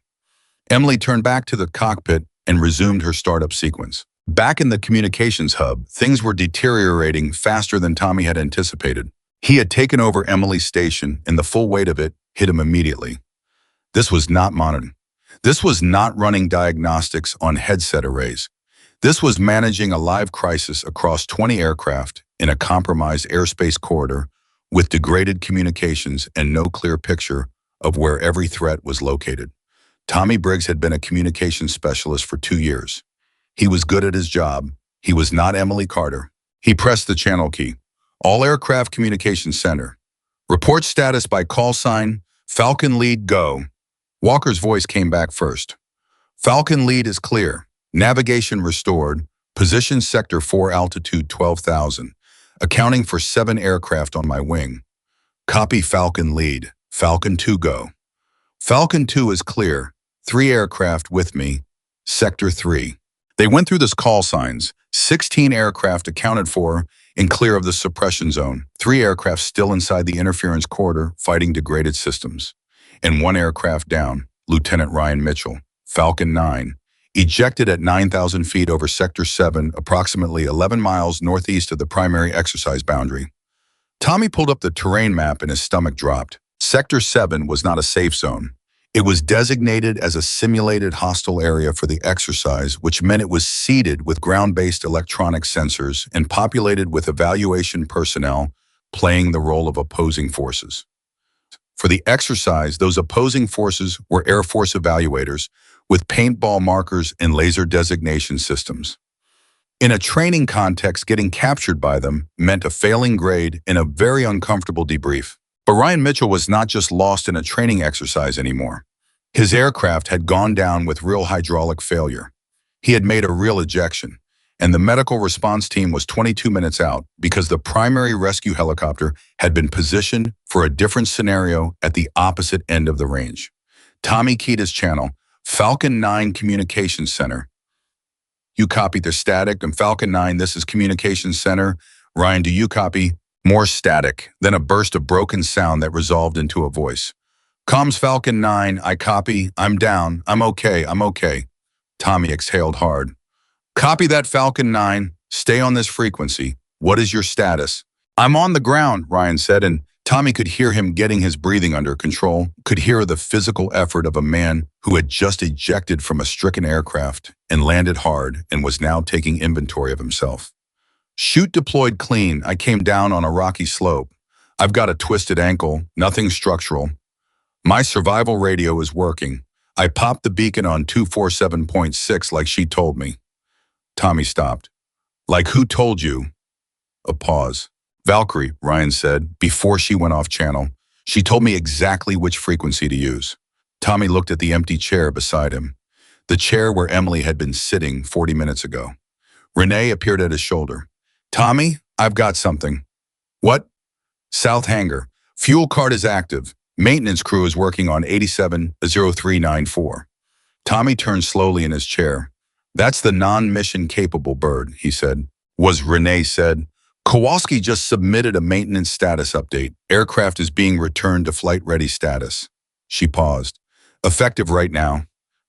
Emily turned back to the cockpit and resumed her startup sequence. Back in the communications hub, things were deteriorating faster than Tommy had anticipated. He had taken over Emily's station, and the full weight of it hit him immediately. This was not monitoring. This was not running diagnostics on headset arrays. This was managing a live crisis across 20 aircraft in a compromised airspace corridor with degraded communications and no clear picture of where every threat was located. Tommy Briggs had been a communications specialist for 2 years. He was good at his job. He was not Emily Carter. He pressed the channel key. All aircraft communications center. Report status by call sign, Falcon lead go. Walker's voice came back first. Falcon lead is clear. Navigation restored. Position sector 4 altitude 12,000. Accounting for 7 aircraft on my wing. Copy Falcon lead. Falcon 2 go. Falcon 2 is clear. 3 aircraft with me. Sector 3. They went through this call signs. 16 aircraft accounted for and clear of the suppression zone. 3 aircraft still inside the interference corridor fighting degraded systems. And 1 aircraft down, Lieutenant Ryan Mitchell, Falcon 9, ejected at 9,000 feet over Sector 7, approximately 11 miles northeast of the primary exercise boundary. Tommy pulled up the terrain map and his stomach dropped. Sector 7 was not a safe zone. It was designated as a simulated hostile area for the exercise, which meant it was seeded with ground-based electronic sensors and populated with evaluation personnel playing the role of opposing forces. For the exercise, those opposing forces were Air Force evaluators with paintball markers and laser designation systems. In a training context, getting captured by them meant a failing grade and a very uncomfortable debrief. But Ryan Mitchell was not just lost in a training exercise anymore. His aircraft had gone down with real hydraulic failure. He had made a real ejection, and the medical response team was 22 minutes out because the primary rescue helicopter had been positioned for a different scenario at the opposite end of the range. Tommy keyed his channel, Falcon 9 Communications Center. You copied the static, and Falcon 9, this is Communications Center. Ryan, do you copy? More static, then a burst of broken sound that resolved into a voice. Comms Falcon 9, I copy. I'm down. I'm okay. Tommy exhaled hard. Copy that, Falcon 9. Stay on this frequency. What is your status? I'm on the ground, Ryan said, and Tommy could hear him getting his breathing under control, could hear the physical effort of a man who had just ejected from a stricken aircraft and landed hard and was now taking inventory of himself. Chute deployed clean. I came down on a rocky slope. I've got a twisted ankle, nothing structural. My survival radio is working. I popped the beacon on 247.6 like she told me. Tommy stopped. Like who told you? A pause. Valkyrie, Ryan said, before she went off channel. She told me exactly which frequency to use. Tommy looked at the empty chair beside him, the chair where Emily had been sitting 40 minutes ago. Renee appeared at his shoulder. Tommy, I've got something. What? South hangar. Fuel card is active. Maintenance crew is working on 870394. Tommy turned slowly in his chair. That's the non-mission capable bird, he said. Renee said. Kowalski just submitted a maintenance status update. Aircraft is being returned to flight-ready status. She paused. Effective right now.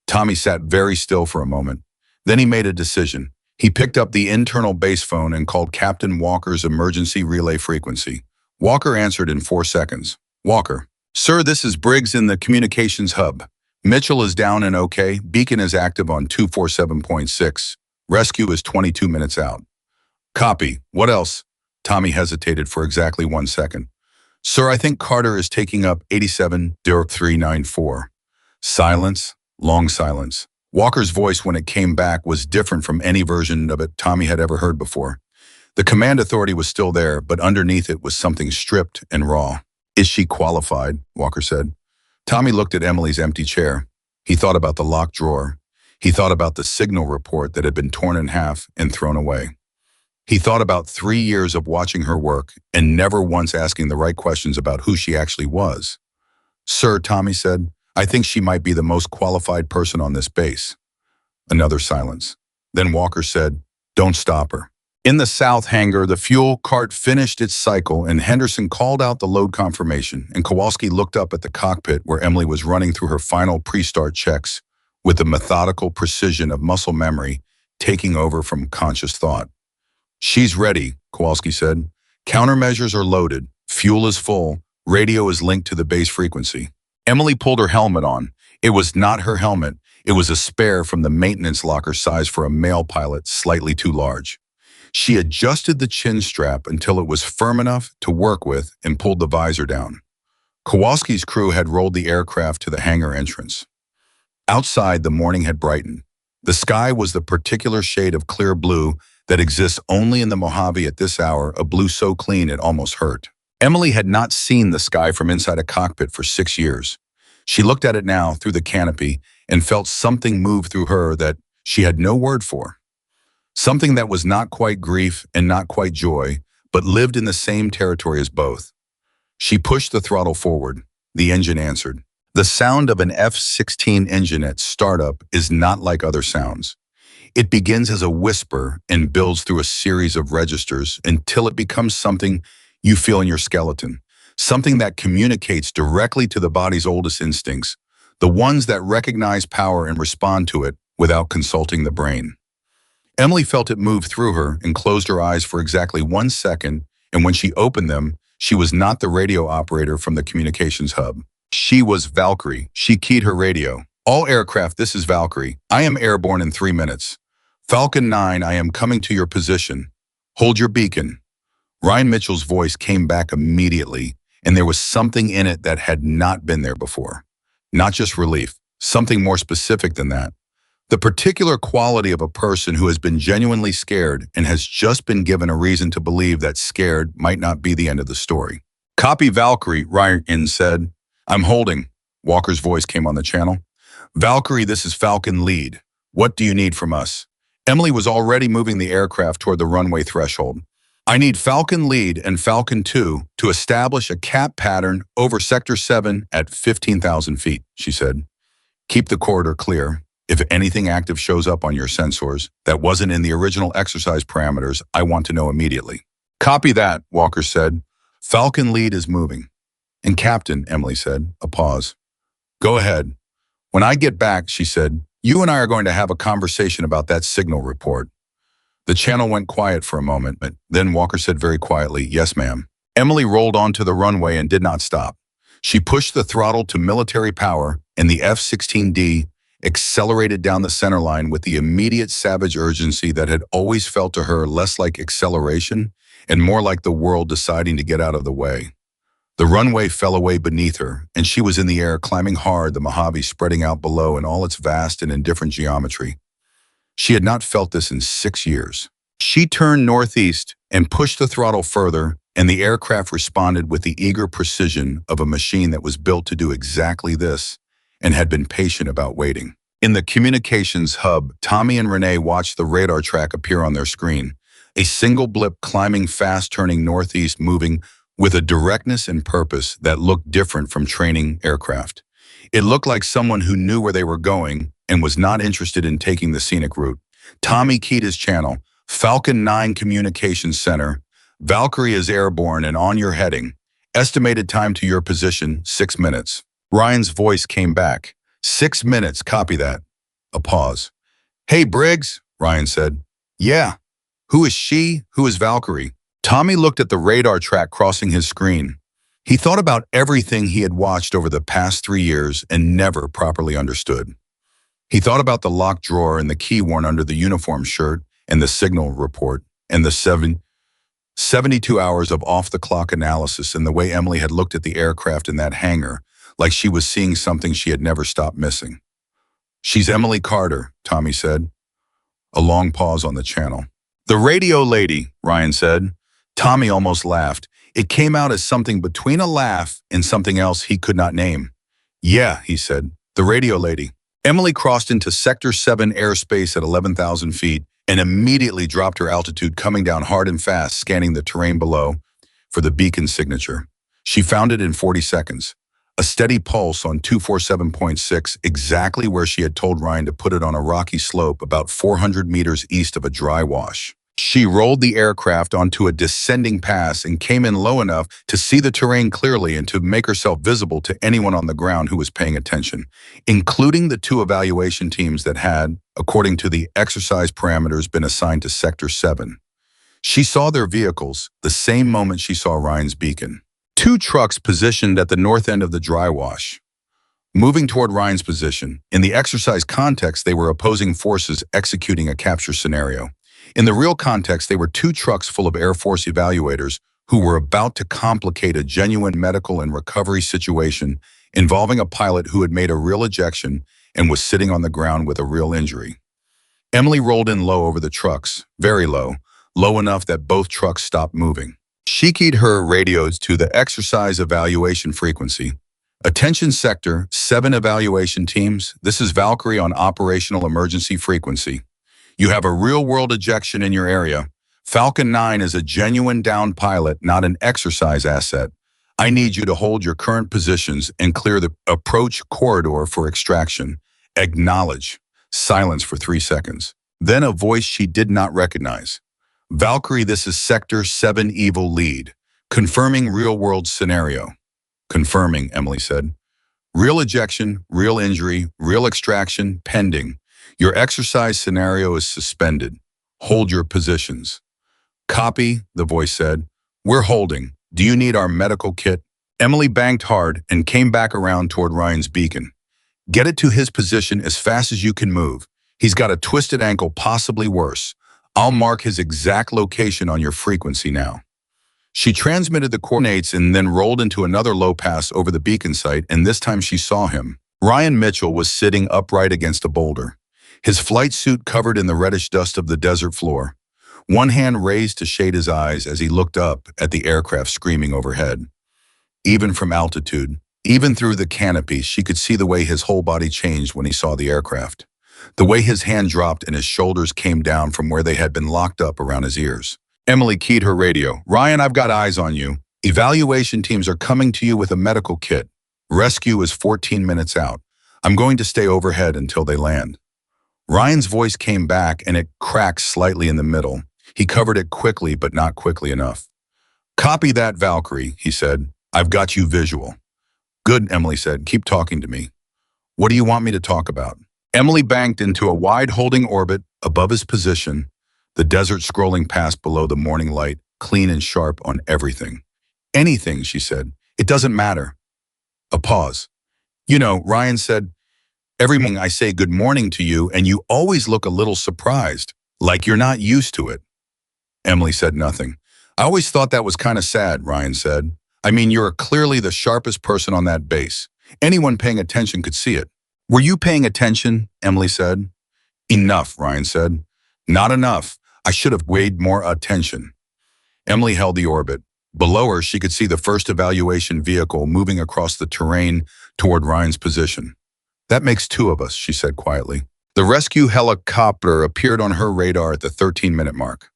Tommy sat very still for a moment. Then he made a decision. He picked up the internal base phone and called Captain Walker's emergency relay frequency. Walker answered in 4 seconds. Walker. Sir, this is Briggs in the communications hub. Mitchell is down and okay. Beacon is active on 247.6. Rescue is 22 minutes out. Copy. What else? Tommy hesitated for exactly 1 second. Sir, I think Carter is taking up 870394. Silence. Long silence. Walker's voice when it came back was different from any version of it Tommy had ever heard before. The command authority was still there, but underneath it was something stripped and raw. Is she qualified? Walker said. Tommy looked at Emily's empty chair. He thought about the locked drawer. He thought about the signal report that had been torn in half and thrown away. He thought about 3 years of watching her work and never once asking the right questions about who she actually was. Sir, Tommy said, I think she might be the most qualified person on this base. Another silence. Then Walker said, don't stop her. In the south hangar, the fuel cart finished its cycle and Henderson called out the load confirmation, and Kowalski looked up at the cockpit where Emily was running through her final pre-start checks with the methodical precision of muscle memory taking over from conscious thought. She's ready, Kowalski said. Countermeasures are loaded. Fuel is full. Radio is linked to the base frequency. Emily pulled her helmet on. It was not her helmet. It was a spare from the maintenance locker size for a male pilot, slightly too large. She adjusted the chin strap until it was firm enough to work with and pulled the visor down. Kowalski's crew had rolled the aircraft to the hangar entrance. Outside, the morning had brightened. The sky was the particular shade of clear blue that exists only in the Mojave at this hour, a blue so clean it almost hurt. Emily had not seen the sky from inside a cockpit for 6 years. She looked at it now through the canopy and felt something move through her that she had no word for. Something that was not quite grief and not quite joy, but lived in the same territory as both. She pushed the throttle forward. The engine answered. The sound of an F-16 engine at startup is not like other sounds. It begins as a whisper and builds through a series of registers until it becomes something you feel in your skeleton, something that communicates directly to the body's oldest instincts, the ones that recognize power and respond to it without consulting the brain. Emily felt it move through her and closed her eyes for exactly 1 second, and when she opened them, she was not the radio operator from the communications hub. She was Valkyrie. She keyed her radio. All aircraft, this is Valkyrie. I am airborne in 3 minutes. Falcon 9, I am coming to your position. Hold your beacon. Ryan Mitchell's voice came back immediately, and there was something in it that had not been there before. Not just relief, something more specific than that. The particular quality of a person who has been genuinely scared and has just been given a reason to believe that scared might not be the end of the story. Copy Valkyrie, Ryan said. I'm holding. Walker's voice came on the channel. Valkyrie, this is Falcon Lead. What do you need from us? Emily was already moving the aircraft toward the runway threshold. I need Falcon Lead and Falcon 2 to establish a cap pattern over Sector 7 at 15,000 feet, she said. Keep the corridor clear. If anything active shows up on your sensors that wasn't in the original exercise parameters, I want to know immediately. Copy that, Walker said. Falcon Lead is moving. And Captain, Emily said, a pause. Go ahead. When I get back, she said, you and I are going to have a conversation about that signal report. The channel went quiet for a moment, but then Walker said very quietly, yes, ma'am. Emily rolled onto the runway and did not stop. She pushed the throttle to military power, and the F-16D accelerated down the center line with the immediate savage urgency that had always felt to her less like acceleration and more like the world deciding to get out of the way. The runway fell away beneath her, and she was in the air climbing hard, the Mojave spreading out below in all its vast and indifferent geometry. She had not felt this in 6 years. She turned northeast and pushed the throttle further, and the aircraft responded with the eager precision of a machine that was built to do exactly this and had been patient about waiting. In the communications hub, Tommy and Renee watched the radar track appear on their screen, a single blip climbing fast, turning northeast, moving with a directness and purpose that looked different from training aircraft. It looked like someone who knew where they were going and was not interested in taking the scenic route. Tommy keyed his channel. Falcon 9 Communications Center. Valkyrie is airborne and on your heading. Estimated time to your position, 6 minutes. Ryan's voice came back. 6 minutes, copy that. A pause. Hey, Briggs, Ryan said. Yeah. Who is she? Who is Valkyrie? Tommy looked at the radar track crossing his screen. He thought about everything he had watched over the past 3 years and never properly understood. He thought about the locked drawer and the key worn under the uniform shirt and the signal report and the 72 hours of off-the-clock analysis and the way Emily had looked at the aircraft in that hangar like she was seeing something she had never stopped missing. She's Emily Carter, Tommy said. A long pause on the channel. The radio lady, Ryan said. Tommy almost laughed. It came out as something between a laugh and something else he could not name. Yeah, he said. The radio lady. Emily crossed into Sector 7 airspace at 11,000 feet and immediately dropped her altitude, coming down hard and fast, scanning the terrain below for the beacon signature. She found it in 40 seconds. A steady pulse on 247.6, exactly where she had told Ryan to put it, on a rocky slope about 400 meters east of a dry wash. She rolled the aircraft onto a descending pass and came in low enough to see the terrain clearly and to make herself visible to anyone on the ground who was paying attention, including the two evaluation teams that had, according to the exercise parameters, been assigned to Sector 7. She saw their vehicles the same moment she saw Ryan's beacon. Two trucks positioned at the north end of the dry wash, moving toward Ryan's position. In the exercise context, they were opposing forces executing a capture scenario. In the real context, they were two trucks full of Air Force evaluators who were about to complicate a genuine medical and recovery situation involving a pilot who had made a real ejection and was sitting on the ground with a real injury. Emily rolled in low over the trucks, very low, low enough that both trucks stopped moving. She keyed her radios to the exercise evaluation frequency. Attention Sector 7 evaluation teams, this is Valkyrie on operational emergency frequency. You have a real-world ejection in your area. Falcon 9 is a genuine downed pilot, not an exercise asset. I need you to hold your current positions and clear the approach corridor for extraction. Acknowledge. Silence for 3 seconds. Then a voice she did not recognize. Valkyrie, this is Sector 7 Evil Lead. Confirming real-world scenario. Confirming, Emily said. Real ejection, real injury, real extraction, pending. Your exercise scenario is suspended. Hold your positions. Copy, the voice said. We're holding. Do you need our medical kit? Emily banked hard and came back around toward Ryan's beacon. Get it to his position as fast as you can move. He's got a twisted ankle, possibly worse. I'll mark his exact location on your frequency now. She transmitted the coordinates and then rolled into another low pass over the beacon site, and this time she saw him. Ryan Mitchell was sitting upright against a boulder, his flight suit covered in the reddish dust of the desert floor. One hand raised to shade his eyes as he looked up at the aircraft screaming overhead. Even from altitude, even through the canopy, she could see the way his whole body changed when he saw the aircraft. The way his hand dropped and his shoulders came down from where they had been locked up around his ears. Emily keyed her radio. Ryan, I've got eyes on you. Evaluation teams are coming to you with a medical kit. Rescue is 14 minutes out. I'm going to stay overhead until they land. Ryan's voice came back and it cracked slightly in the middle. He covered it quickly, but not quickly enough. Copy that, Valkyrie, he said. I've got you visual. Good, Emily said. Keep talking to me. What do you want me to talk about? Emily banked into a wide holding orbit above his position, the desert scrolling past below the morning light, clean and sharp on everything. Anything, she said. It doesn't matter. A pause. You know, Ryan said, every morning I say good morning to you and you always look a little surprised, like you're not used to it. Emily said nothing. I always thought that was kind of sad, Ryan said. I mean, you're clearly the sharpest person on that base. Anyone paying attention could see it. Were you paying attention? Emily said. Enough, Ryan said. Not enough. I should have paid more attention. Emily held the orbit. Below her, she could see the first evaluation vehicle moving across the terrain toward Ryan's position. That makes 2 of us, she said quietly. The rescue helicopter appeared on her radar at the 13-minute mark.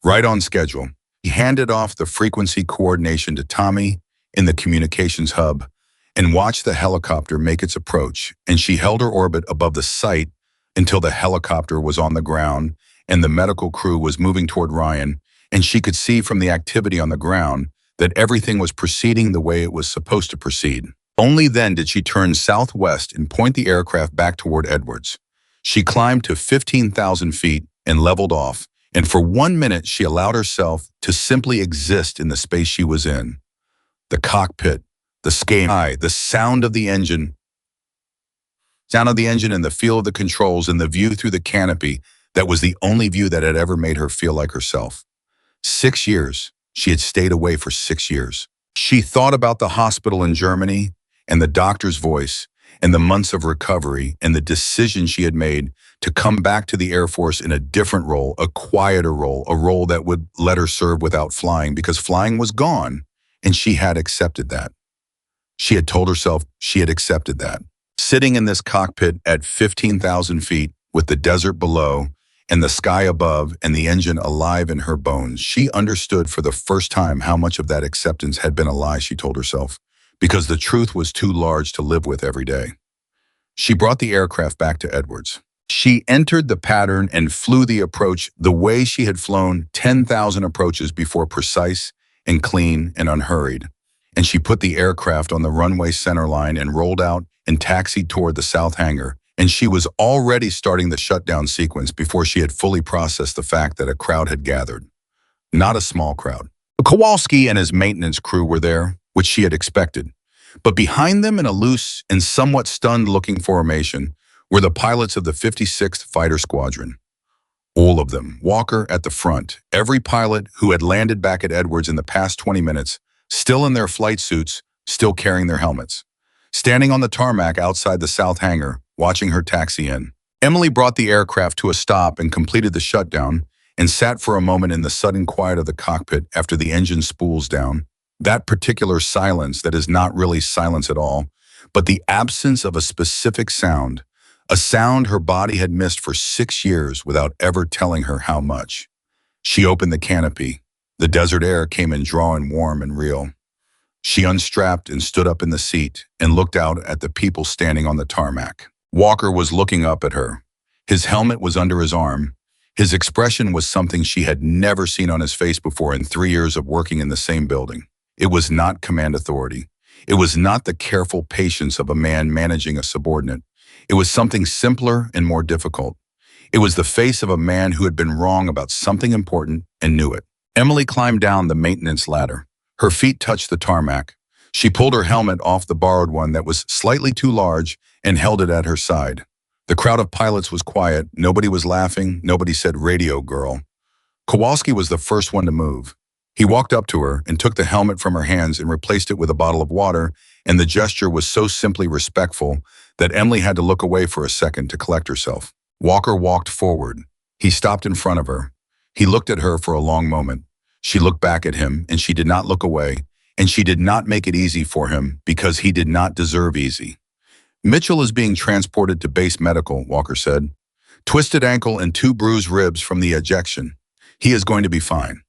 Right on schedule. He handed off the frequency coordination to Tommy in the communications hub and watched the helicopter make its approach, and she held her orbit above the site until the helicopter was on the ground and the medical crew was moving toward Ryan, and she could see from the activity on the ground that everything was proceeding the way it was supposed to proceed. Only then did she turn southwest and point the aircraft back toward Edwards. She climbed to 15,000 feet and leveled off, and for 1 minute she allowed herself to simply exist in the space she was in. The cockpit, the sky, the sound of the engine and the feel of the controls and the view through the canopy, that was the only view that had ever made her feel like herself. 6 years. She had stayed away for 6 years. She thought about the hospital in Germany and the doctor's voice and the months of recovery and the decision she had made to come back to the Air Force in a different role, a quieter role, a role that would let her serve without flying because flying was gone, and she had accepted that. She had told herself she had accepted that. Sitting in this cockpit at 15,000 feet with the desert below and the sky above and the engine alive in her bones, she understood for the first time how much of that acceptance had been a lie, she told herself, because the truth was too large to live with every day. She brought the aircraft back to Edwards. She entered the pattern and flew the approach the way she had flown 10,000 approaches before, precise and clean and unhurried. And she put the aircraft on the runway center line and rolled out and taxied toward the south hangar. And she was already starting the shutdown sequence before she had fully processed the fact that a crowd had gathered. Not a small crowd. Kowalski and his maintenance crew were there, which she had expected. But behind them in a loose and somewhat stunned-looking formation were the pilots of the 56th Fighter Squadron. All of them, Walker at the front, every pilot who had landed back at Edwards in the past 20 minutes, still in their flight suits, still carrying their helmets. Standing on the tarmac outside the south hangar, watching her taxi in. Emily brought the aircraft to a stop and completed the shutdown and sat for a moment in the sudden quiet of the cockpit after the engine spools down. That particular silence that is not really silence at all, but the absence of a specific sound, a sound her body had missed for 6 years without ever telling her how much. She opened the canopy. The desert air came in drawing warm and real. She unstrapped and stood up in the seat and looked out at the people standing on the tarmac. Walker was looking up at her. His helmet was under his arm. His expression was something she had never seen on his face before in 3 years of working in the same building. It was not command authority. It was not the careful patience of a man managing a subordinate. It was something simpler and more difficult. It was the face of a man who had been wrong about something important and knew it. Emily climbed down the maintenance ladder. Her feet touched the tarmac. She pulled her helmet off the borrowed one that was slightly too large and held it at her side. The crowd of pilots was quiet. Nobody was laughing. Nobody said, "Radio girl." Kowalski was the first one to move. He walked up to her and took the helmet from her hands and replaced it with a bottle of water, and the gesture was so simply respectful that Emily had to look away for a second to collect herself. Walker walked forward. He stopped in front of her. He looked at her for a long moment. She looked back at him, and she did not look away, and she did not make it easy for him because he did not deserve easy. "Mitchell is being transported to base medical," Walker said. "Twisted ankle and 2 bruised ribs from the ejection. He is going to be fine."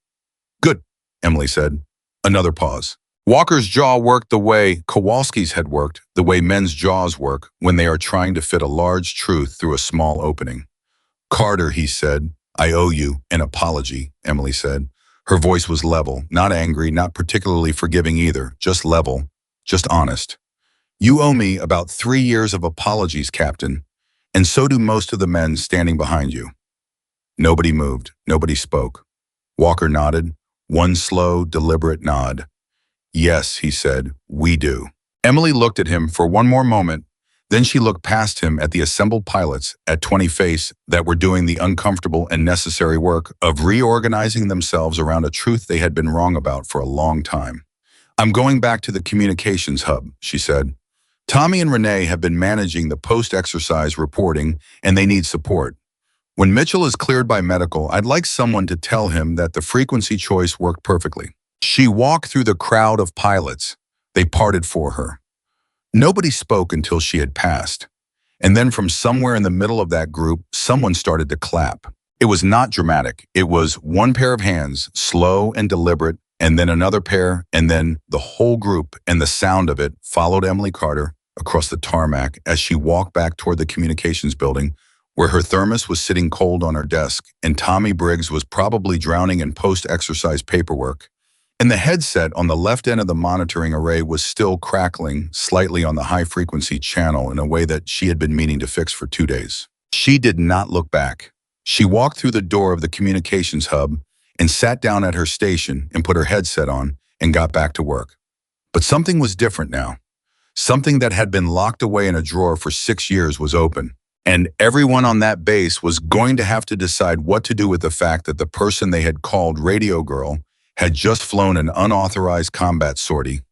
"Good," Emily said. Another pause. Walker's jaw worked the way Kowalski's had worked, the way men's jaws work when they are trying to fit a large truth through a small opening. "Carter," he said. "I owe you an apology," Emily said. Her voice was level, not angry, not particularly forgiving either, just level, just honest. "You owe me about 3 years of apologies, Captain, and so do most of the men standing behind you." Nobody moved. Nobody spoke. Walker nodded, one slow, deliberate nod. "Yes," he said, "we do." Emily looked at him for one more moment. Then she looked past him at the assembled pilots at 20 face that were doing the uncomfortable and necessary work of reorganizing themselves around a truth they had been wrong about for a long time. "I'm going back to the communications hub," she said. "Tommy and Renee have been managing the post-exercise reporting, and they need support. When Mitchell is cleared by medical, I'd like someone to tell him that the frequency choice worked perfectly." She walked through the crowd of pilots. They parted for her. Nobody spoke until she had passed. And then from somewhere in the middle of that group, someone started to clap. It was not dramatic. It was one pair of hands, slow and deliberate, and then another pair, and then the whole group, and the sound of it followed Emily Carter across the tarmac as she walked back toward the communications building, where her thermos was sitting cold on her desk, and Tommy Briggs was probably drowning in post-exercise paperwork. And the headset on the left end of the monitoring array was still crackling slightly on the high-frequency channel in a way that she had been meaning to fix for 2 days. She did not look back. She walked through the door of the communications hub and sat down at her station and put her headset on and got back to work. But something was different now. Something that had been locked away in a drawer for 6 years was open. And everyone on that base was going to have to decide what to do with the fact that the person they had called Radio Girl had just flown an unauthorized combat sortie.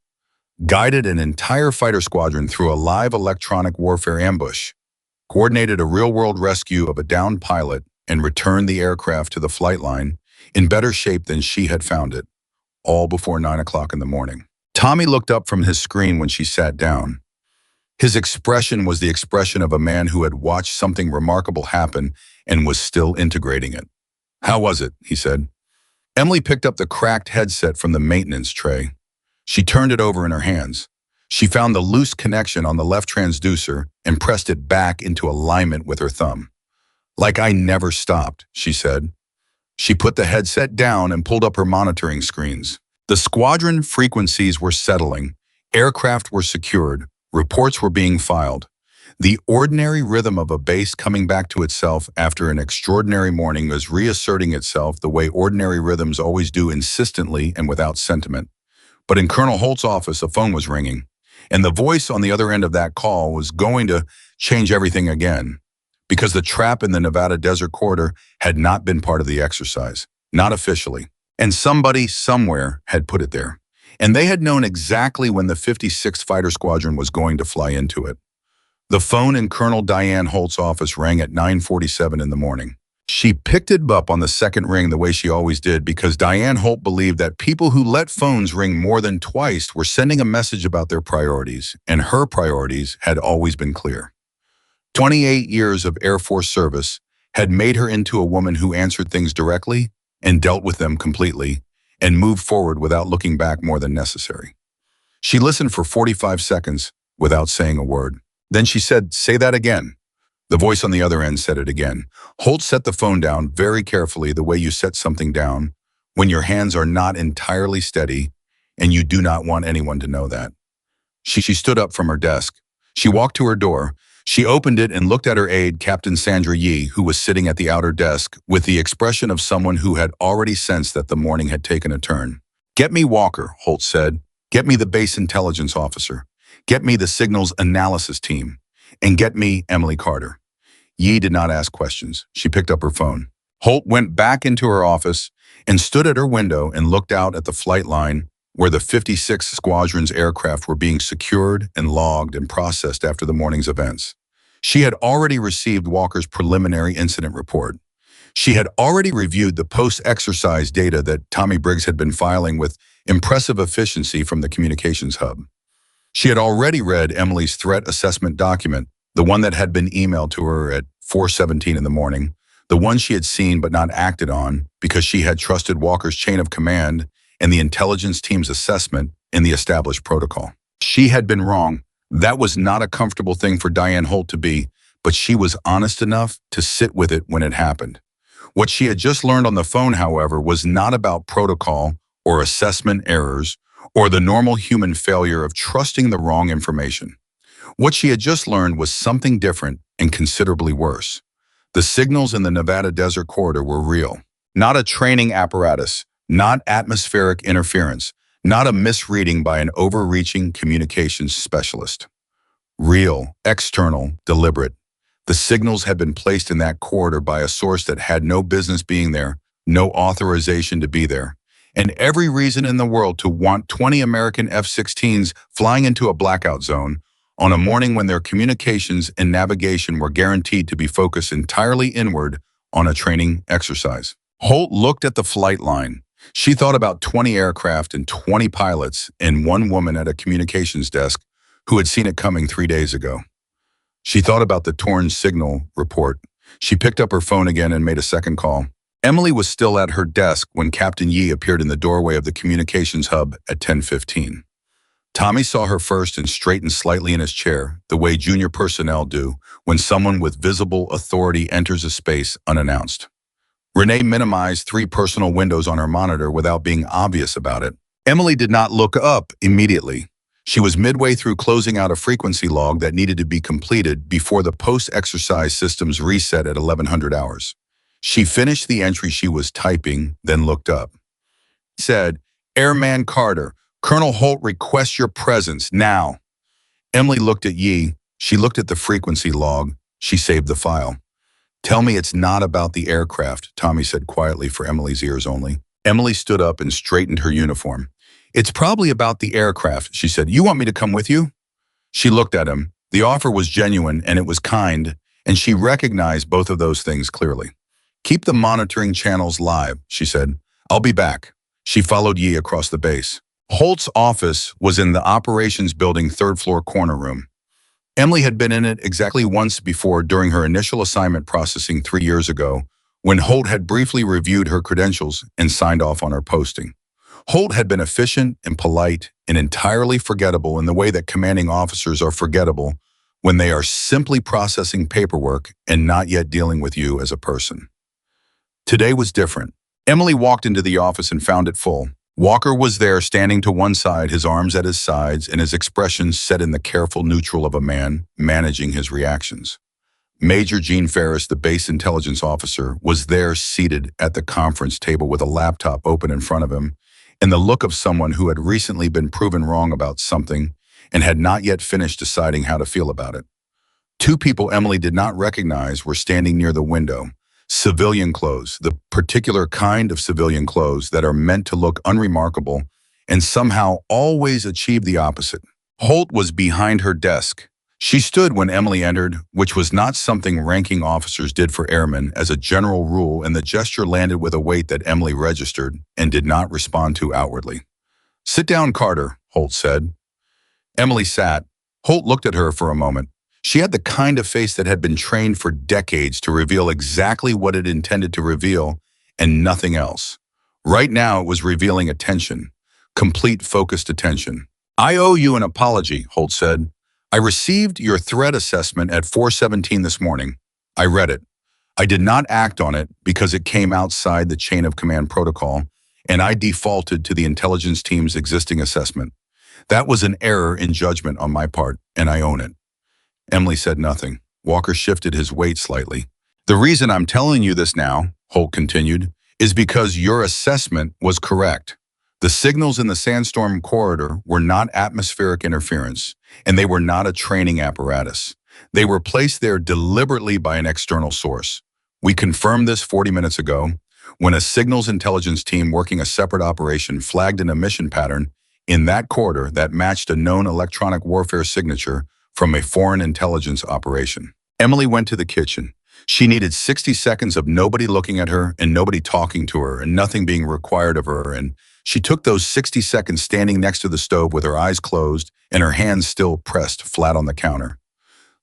guided an entire fighter squadron through a live electronic warfare ambush, coordinated a real-world rescue of a downed pilot, and returned the aircraft to the flight line in better shape than she had found it, all before 9 o'clock in the morning. Tommy looked up from his screen when she sat down. His expression was the expression of a man who had watched something remarkable happen and was still integrating it. "How was it?" he said. Emily picked up the cracked headset from the maintenance tray. She turned it over in her hands. She found the loose connection on the left transducer and pressed it back into alignment with her thumb. "Like I never stopped," she said. She put the headset down and pulled up her monitoring screens. The squadron frequencies were settling. Aircraft were secured. Reports were being filed. The ordinary rhythm of a base coming back to itself after an extraordinary morning was reasserting itself the way ordinary rhythms always do, insistently and without sentiment. But in Colonel Holt's office, a phone was ringing, and the voice on the other end of that call was going to change everything again, because the trap in the Nevada Desert Corridor had not been part of the exercise, not officially, and somebody somewhere had put it there. And they had known exactly when the 56th Fighter Squadron was going to fly into it. The phone in Colonel Diane Holt's office rang at 9:47 in the morning. She picked it up on the second ring the way she always did, because Diane Holt believed that people who let phones ring more than twice were sending a message about their priorities, and her priorities had always been clear. 28 years of Air Force service had made her into a woman who answered things directly and dealt with them completely and moved forward without looking back more than necessary. She listened for 45 seconds without saying a word. Then she said, "Say that again." The voice on the other end said it again. Holt set the phone down very carefully, the way you set something down when your hands are not entirely steady and you do not want anyone to know that. She stood up from her desk. She walked to her door. She opened it and looked at her aide, Captain Sandra Yee, who was sitting at the outer desk with the expression of someone who had already sensed that the morning had taken a turn. "Get me Walker," Holt said. "Get me the base intelligence officer. Get me the signals analysis team. And get me Emily Carter." Yee did not ask questions. She picked up her phone. Holt went back into her office and stood at her window and looked out at the flight line where the 56th Squadron's aircraft were being secured and logged and processed after the morning's events. She had already received Walker's preliminary incident report. She had already reviewed the post-exercise data that Tommy Briggs had been filing with impressive efficiency from the communications hub. She had already read Emily's threat assessment document, the one that had been emailed to her at 4:17 in the morning, the one she had seen but not acted on because she had trusted Walker's chain of command and the intelligence team's assessment in the established protocol. She had been wrong. That was not a comfortable thing for Diane Holt to be, but she was honest enough to sit with it when it happened. What she had just learned on the phone, however, was not about protocol or assessment errors or the normal human failure of trusting the wrong information. What she had just learned was something different and considerably worse. The signals in the Nevada Desert Corridor were real. Not a training apparatus, not atmospheric interference, not a misreading by an overreaching communications specialist. Real, external, deliberate. The signals had been placed in that corridor by a source that had no business being there, no authorization to be there, and every reason in the world to want 20 American F-16s flying into a blackout zone on a morning when their communications and navigation were guaranteed to be focused entirely inward on a training exercise. Holt looked at the flight line. She thought about 20 aircraft and 20 pilots and one woman at a communications desk who had seen it coming 3 days ago. She thought about the torn signal report. She picked up her phone again and made a second call. Emily was still at her desk when Captain Yee appeared in the doorway of the communications hub at 10:15. Tommy saw her first and straightened slightly in his chair, the way junior personnel do when someone with visible authority enters a space unannounced. Renee minimized 3 personal windows on her monitor without being obvious about it. Emily did not look up immediately. She was midway through closing out a frequency log that needed to be completed before the post-exercise systems reset at 1100 hours. She finished the entry she was typing, then looked up. It said, "Airman Carter, Colonel Holt requests your presence now." Emily looked at Yee. She looked at the frequency log. She saved the file. "Tell me it's not about the aircraft," Tommy said quietly for Emily's ears only. Emily stood up and straightened her uniform. It's probably about the aircraft, she said. You want me to come with you? She looked at him. The offer was genuine and it was kind, and she recognized both of those things clearly. Keep the monitoring channels live, she said. I'll be back. She followed Yi across the base. Holt's office was in the operations building third-floor corner room. Emily had been in it exactly once before during her initial assignment processing 3 years ago, when Holt had briefly reviewed her credentials and signed off on her posting. Holt had been efficient and polite and entirely forgettable in the way that commanding officers are forgettable when they are simply processing paperwork and not yet dealing with you as a person. Today was different. Emily walked into the office and found it full. Walker was there, standing to one side, his arms at his sides and his expression set in the careful neutral of a man managing his reactions. Major Gene Ferris, the base intelligence officer, was there seated at the conference table with a laptop open in front of him and the look of someone who had recently been proven wrong about something and had not yet finished deciding how to feel about it. Two people Emily did not recognize were standing near the window. Civilian clothes, the particular kind of civilian clothes that are meant to look unremarkable and somehow always achieve the opposite. Holt was behind her desk. She stood when Emily entered, which was not something ranking officers did for airmen as a general rule, and the gesture landed with a weight that Emily registered and did not respond to outwardly. Sit down, Carter, Holt said. Emily sat. Holt looked at her for a moment. She had the kind of face that had been trained for decades to reveal exactly what it intended to reveal and nothing else. Right now it was revealing attention, complete focused attention. I owe you an apology, Holt said. I received your threat assessment at 4:17 this morning. I read it. I did not act on it because it came outside the chain of command protocol, and I defaulted to the intelligence team's existing assessment. That was an error in judgment on my part, and I own it. Emily said nothing. Walker shifted his weight slightly. The reason I'm telling you this now, Holt continued, is because your assessment was correct. The signals in the sandstorm corridor were not atmospheric interference, and they were not a training apparatus. They were placed there deliberately by an external source. We confirmed this 40 minutes ago when a signals intelligence team working a separate operation flagged an emission pattern in that corridor that matched a known electronic warfare signature from a foreign intelligence operation. Emily went to the kitchen. She needed 60 seconds of nobody looking at her and nobody talking to her and nothing being required of her, and she took those 60 seconds standing next to the stove with her eyes closed and her hands still pressed flat on the counter,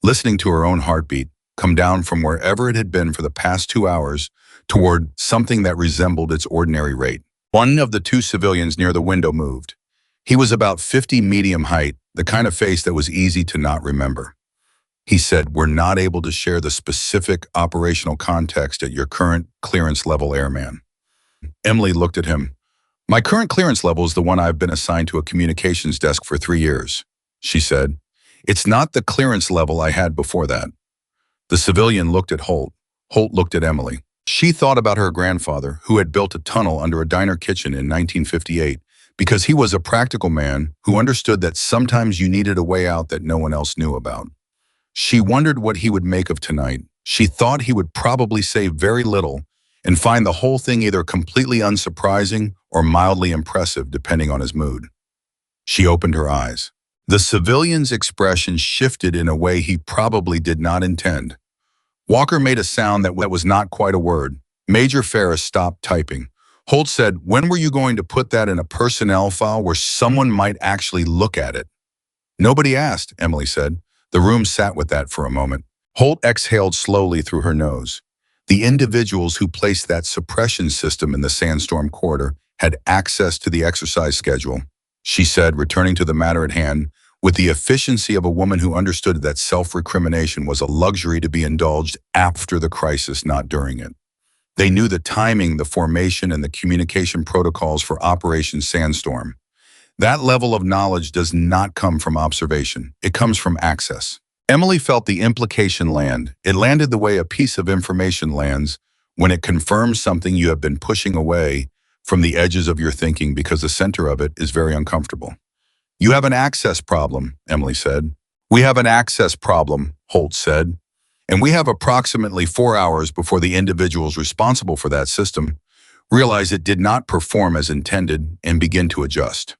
listening to her own heartbeat come down from wherever it had been for the past 2 hours toward something that resembled its ordinary rate. One of the two civilians near the window moved. He was about 50 medium height, the kind of face that was easy to not remember. He said, "We're not able to share the specific operational context at your current clearance level, airman." Emily looked at him. "My current clearance level is the one I've been assigned to a communications desk for 3 years," she said. "It's not the clearance level I had before that." The civilian looked at Holt. Holt looked at Emily. She thought about her grandfather, who had built a tunnel under a diner kitchen in 1958, because he was a practical man who understood that sometimes you needed a way out that no one else knew about. She wondered what he would make of tonight. She thought he would probably say very little and find the whole thing either completely unsurprising or mildly impressive, depending on his mood. She opened her eyes. The civilian's expression shifted in a way he probably did not intend. Walker made a sound that was not quite a word. Major Ferris stopped typing. Holt said, "When were you going to put that in a personnel file where someone might actually look at it?" "Nobody asked," Emily said. The room sat with that for a moment. Holt exhaled slowly through her nose. The individuals who placed that suppression system in the sandstorm corridor had access to the exercise schedule, she said, returning to the matter at hand, with the efficiency of a woman who understood that self-recrimination was a luxury to be indulged after the crisis, not during it. They knew the timing, the formation, and the communication protocols for Operation Sandstorm. That level of knowledge does not come from observation. It comes from access. Emily felt the implication land. It landed the way a piece of information lands when it confirms something you have been pushing away from the edges of your thinking because the center of it is very uncomfortable. "You have an access problem," Emily said. "We have an access problem," Holt said. "And we have approximately 4 hours before the individuals responsible for that system realize it did not perform as intended and begin to adjust.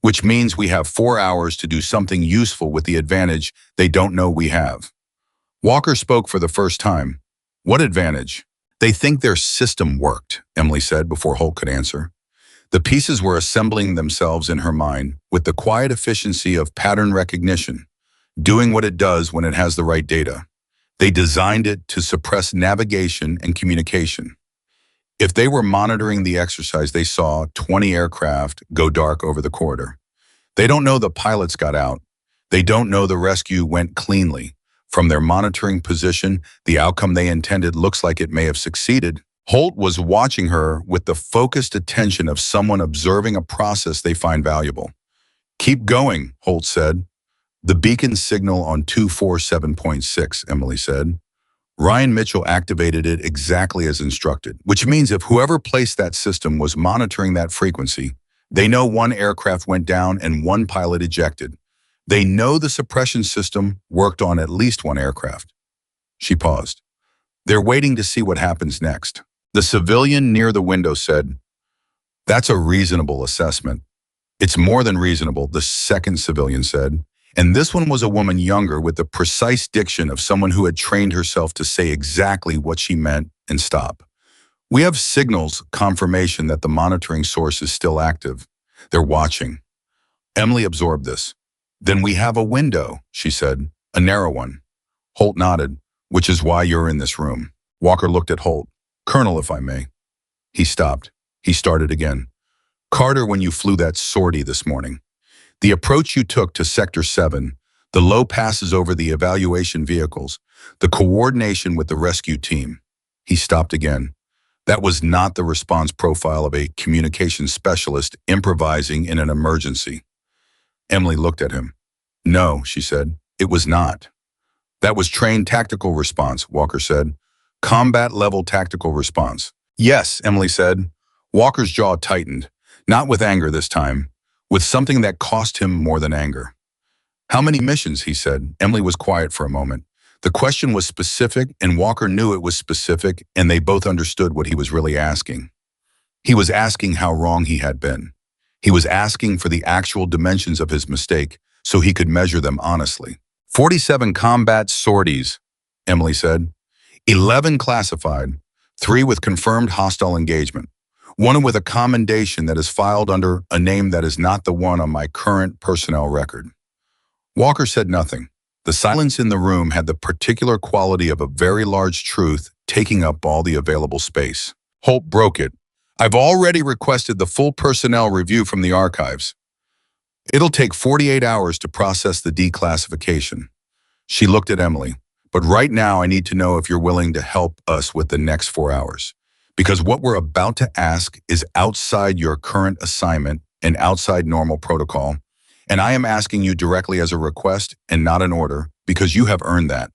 which means we have 4 hours to do something useful with the advantage they don't know we have. Walker spoke for the first time. What advantage? They think their system worked, Emily said before Holt could answer. The pieces were assembling themselves in her mind with the quiet efficiency of pattern recognition, doing what it does when it has the right data. They designed it to suppress navigation and communication. If they were monitoring the exercise, they saw 20 aircraft go dark over the corridor. They don't know the pilots got out. They don't know the rescue went cleanly. From their monitoring position, the outcome they intended looks like it may have succeeded. Holt was watching her with the focused attention of someone observing a process they find valuable. Keep going, Holt said. The beacon signal on 247.6, Emily said. Ryan Mitchell activated it exactly as instructed, which means if whoever placed that system was monitoring that frequency, they know one aircraft went down and one pilot ejected. They know the suppression system worked on at least one aircraft. She paused. They're waiting to see what happens next. The civilian near the window said, "That's a reasonable assessment." "It's more than reasonable," the second civilian said. And this one was a woman younger with the precise diction of someone who had trained herself to say exactly what she meant and stop. "We have signals, confirmation that the monitoring source is still active. They're watching." Emily absorbed this. "Then we have a window," she said, "a narrow one." Holt nodded, "Which is why you're in this room." Walker looked at Holt. "Colonel, if I may." He stopped. He started again. "Carter, when you flew that sortie this morning, the approach you took to Sector 7, the low passes over the evaluation vehicles, the coordination with the rescue team." He stopped again. "That was not the response profile of a communications specialist improvising in an emergency." Emily looked at him. "No," she said, "it was not." "That was trained tactical response," Walker said. "Combat-level tactical response." "Yes," Emily said. Walker's jaw tightened, not with anger this time, with something that cost him more than anger. "How many missions?" he said. Emily was quiet for a moment. The question was specific, and Walker knew it was specific, and they both understood what he was really asking. He was asking how wrong he had been. He was asking for the actual dimensions of his mistake so he could measure them honestly. 47 combat sorties, Emily said. 11 classified, 3 with confirmed hostile engagement. 1 with a commendation that is filed under a name that is not the one on my current personnel record. Walker said nothing. The silence in the room had the particular quality of a very large truth taking up all the available space. Holt broke it. "I've already requested the full personnel review from the archives. It'll take 48 hours to process the declassification." She looked at Emily. "But right now I need to know if you're willing to help us with the next 4 hours. Because what we're about to ask is outside your current assignment and outside normal protocol. And I am asking you directly as a request and not an order, because you have earned that."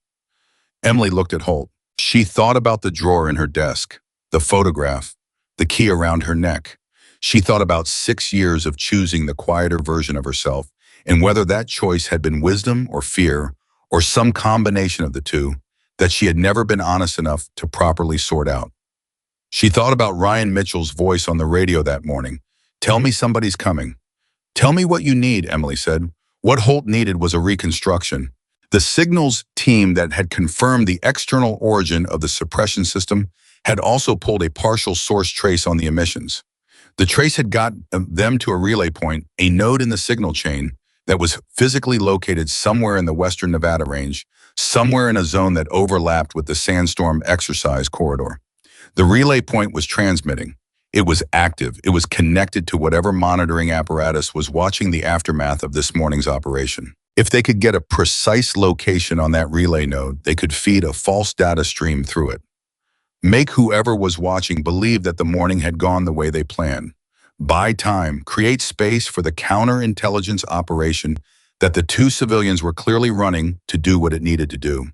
Emily looked at Holt. She thought about the drawer in her desk, the photograph, the key around her neck. She thought about 6 years of choosing the quieter version of herself, and whether that choice had been wisdom or fear, or some combination of the two, that she had never been honest enough to properly sort out. She thought about Ryan Mitchell's voice on the radio that morning. "Tell me somebody's coming." "Tell me what you need," Emily said. What Holt needed was a reconstruction. The signals team that had confirmed the external origin of the suppression system had also pulled a partial source trace on the emissions. The trace had got them to a relay point, a node in the signal chain that was physically located somewhere in the western Nevada range, somewhere in a zone that overlapped with the Sandstorm exercise corridor. The relay point was transmitting. It was active. It was connected to whatever monitoring apparatus was watching the aftermath of this morning's operation. If they could get a precise location on that relay node, they could feed a false data stream through it. Make whoever was watching believe that the morning had gone the way they planned. Buy time, create space for the counterintelligence operation that the 2 civilians were clearly running to do what it needed to do.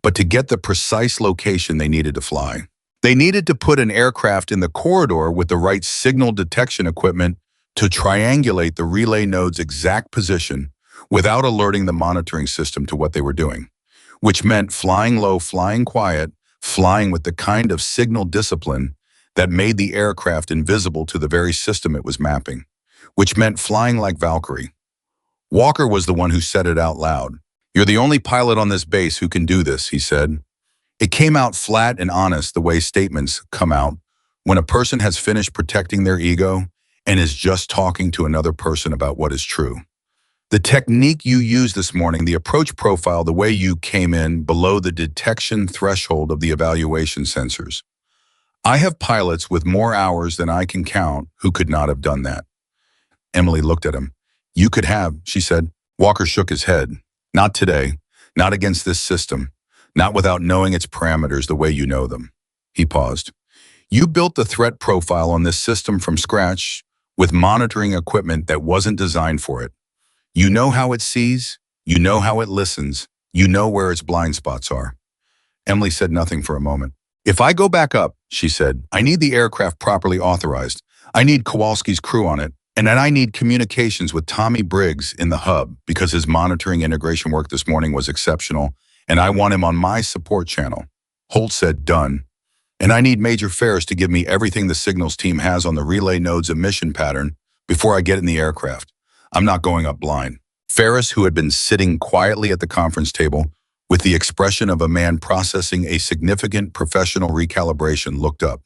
But to get the precise location they needed to fly. They needed to put an aircraft in the corridor with the right signal detection equipment to triangulate the relay node's exact position without alerting the monitoring system to what they were doing, which meant flying low, flying quiet, flying with the kind of signal discipline that made the aircraft invisible to the very system it was mapping. which meant flying like Valkyrie. Walker was the one who said it out loud. "You're the only pilot on this base who can do this," he said. It came out flat and honest the way statements come out when a person has finished protecting their ego and is just talking to another person about what is true. "The technique you used this morning, the approach profile, the way you came in below the detection threshold of the evaluation sensors. I have pilots with more hours than I can count who could not have done that." Emily looked at him. "You could have," she said. Walker shook his head. "Not today. Not against this system. Not without knowing its parameters the way you know them." He paused. "You built the threat profile on this system from scratch with monitoring equipment that wasn't designed for it. You know how it sees. You know how it listens. You know where its blind spots are." Emily said nothing for a moment. "If I go back up," she said, "I need the aircraft properly authorized. I need Kowalski's crew on it. And then I need communications with Tommy Briggs in the hub because his monitoring integration work this morning was exceptional, and I want him on my support channel." Holt said, "Done. And I need Major Ferris to give me everything the signals team has on the relay node's emission pattern before I get in the aircraft. I'm not going up blind." Ferris, who had been sitting quietly at the conference table with the expression of a man processing a significant professional recalibration, looked up.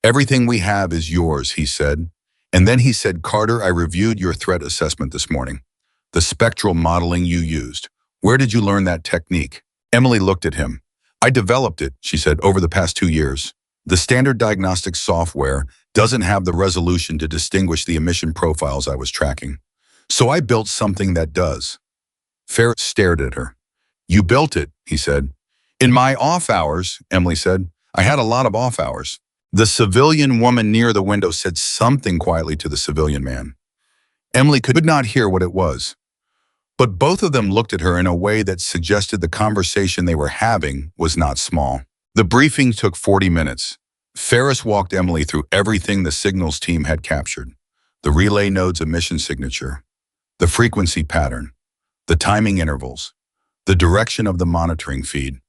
"Everything we have is yours," he said. And then he said, "Carter, I reviewed your threat assessment this morning. The spectral modeling you used. Where did you learn that technique?" Emily looked at him. "I developed it," she said, "over the past 2 years. The standard diagnostic software doesn't have the resolution to distinguish the emission profiles I was tracking. So I built something that does." Ferris stared at her. "You built it," he said. "In my off hours," Emily said. "I had a lot of off hours." The civilian woman near the window said something quietly to the civilian man. Emily could not hear what it was, but both of them looked at her in a way that suggested the conversation they were having was not small. The briefing took 40 minutes. Ferris walked Emily through everything the signals team had captured: the relay node's emission signature, the frequency pattern, the timing intervals, the direction of the monitoring feed.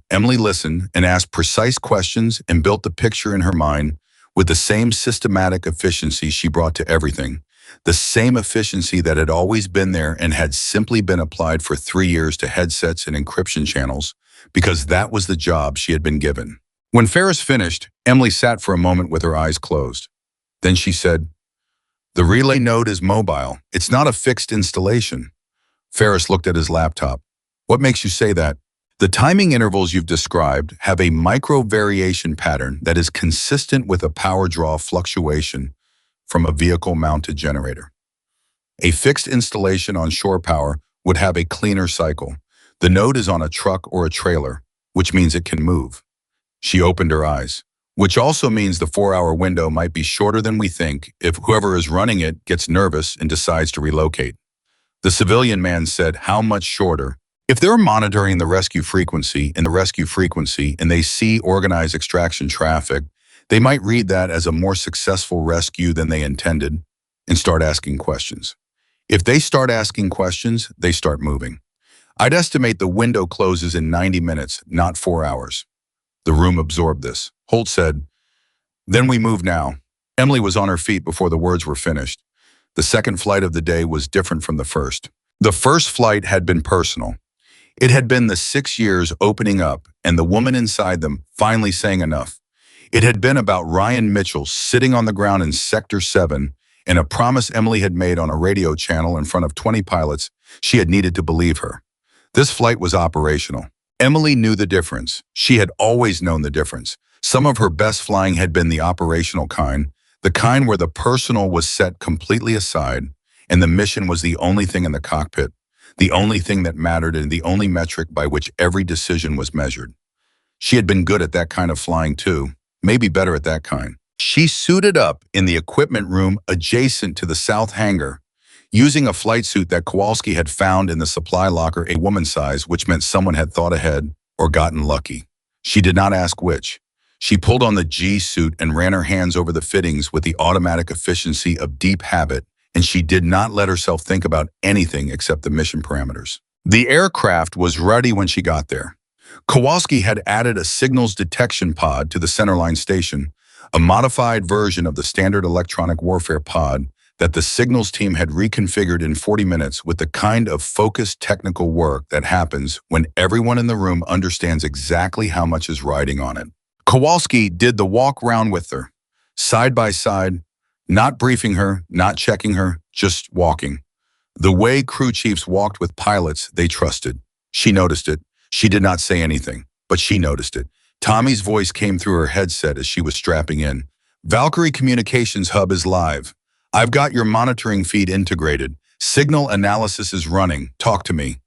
Emily listened and asked precise questions and built the picture in her mind with the same systematic efficiency she brought to everything, the same efficiency that had always been there and had simply been applied for 3 years to headsets and encryption channels, because that was the job she had been given. When Ferris finished, Emily sat for a moment with her eyes closed. Then she said, "The relay node is mobile. It's not a fixed installation." Ferris looked at his laptop. "What makes you say that?" "The timing intervals you've described have a micro-variation pattern that is consistent with a power draw fluctuation from a vehicle-mounted generator. A fixed installation on shore power would have a cleaner cycle. The node is on a truck or a trailer, which means it can move." She opened her eyes. "Which also means the 4-hour window might be shorter than we think if whoever is running it gets nervous and decides to relocate." The civilian man said, "How much shorter?" "If they're monitoring the rescue frequency and they see organized extraction traffic, they might read that as a more successful rescue than they intended and start asking questions. If they start asking questions, they start moving. I'd estimate the window closes in 90 minutes, not 4 hours." The room absorbed this. Holt said, "Then we move now." Emily was on her feet before the words were finished. The second flight of the day was different from the first. The first flight had been personal. It had been the 6 years opening up and the woman inside them finally saying enough. It had been about Ryan Mitchell sitting on the ground in Sector 7 and a promise Emily had made on a radio channel in front of 20 pilots. She had needed to believe her. This flight was operational. Emily knew the difference. She had always known the difference. Some of her best flying had been the operational kind, the kind where the personal was set completely aside and the mission was the only thing in the cockpit, the only thing that mattered and the only metric by which every decision was measured. She had been good at that kind of flying too, maybe better at that kind. She suited up in the equipment room adjacent to the south hangar, using a flight suit that Kowalski had found in the supply locker, a woman's size, which meant someone had thought ahead or gotten lucky. She did not ask which. She pulled on the G suit and ran her hands over the fittings with the automatic efficiency of deep habit, and she did not let herself think about anything except the mission parameters. The aircraft was ready when she got there. Kowalski had added a signals detection pod to the centerline station, a modified version of the standard electronic warfare pod that the signals team had reconfigured in 40 minutes with the kind of focused technical work that happens when everyone in the room understands exactly how much is riding on it. Kowalski did the walk round with her, side by side, not briefing her, not checking her, just walking. The way crew chiefs walked with pilots they trusted. She noticed it. She did not say anything, but she noticed it. Tommy's voice came through her headset as she was strapping in. Valkyrie Communications Hub is live. I've got your monitoring feed integrated. Signal analysis is running. Talk to me.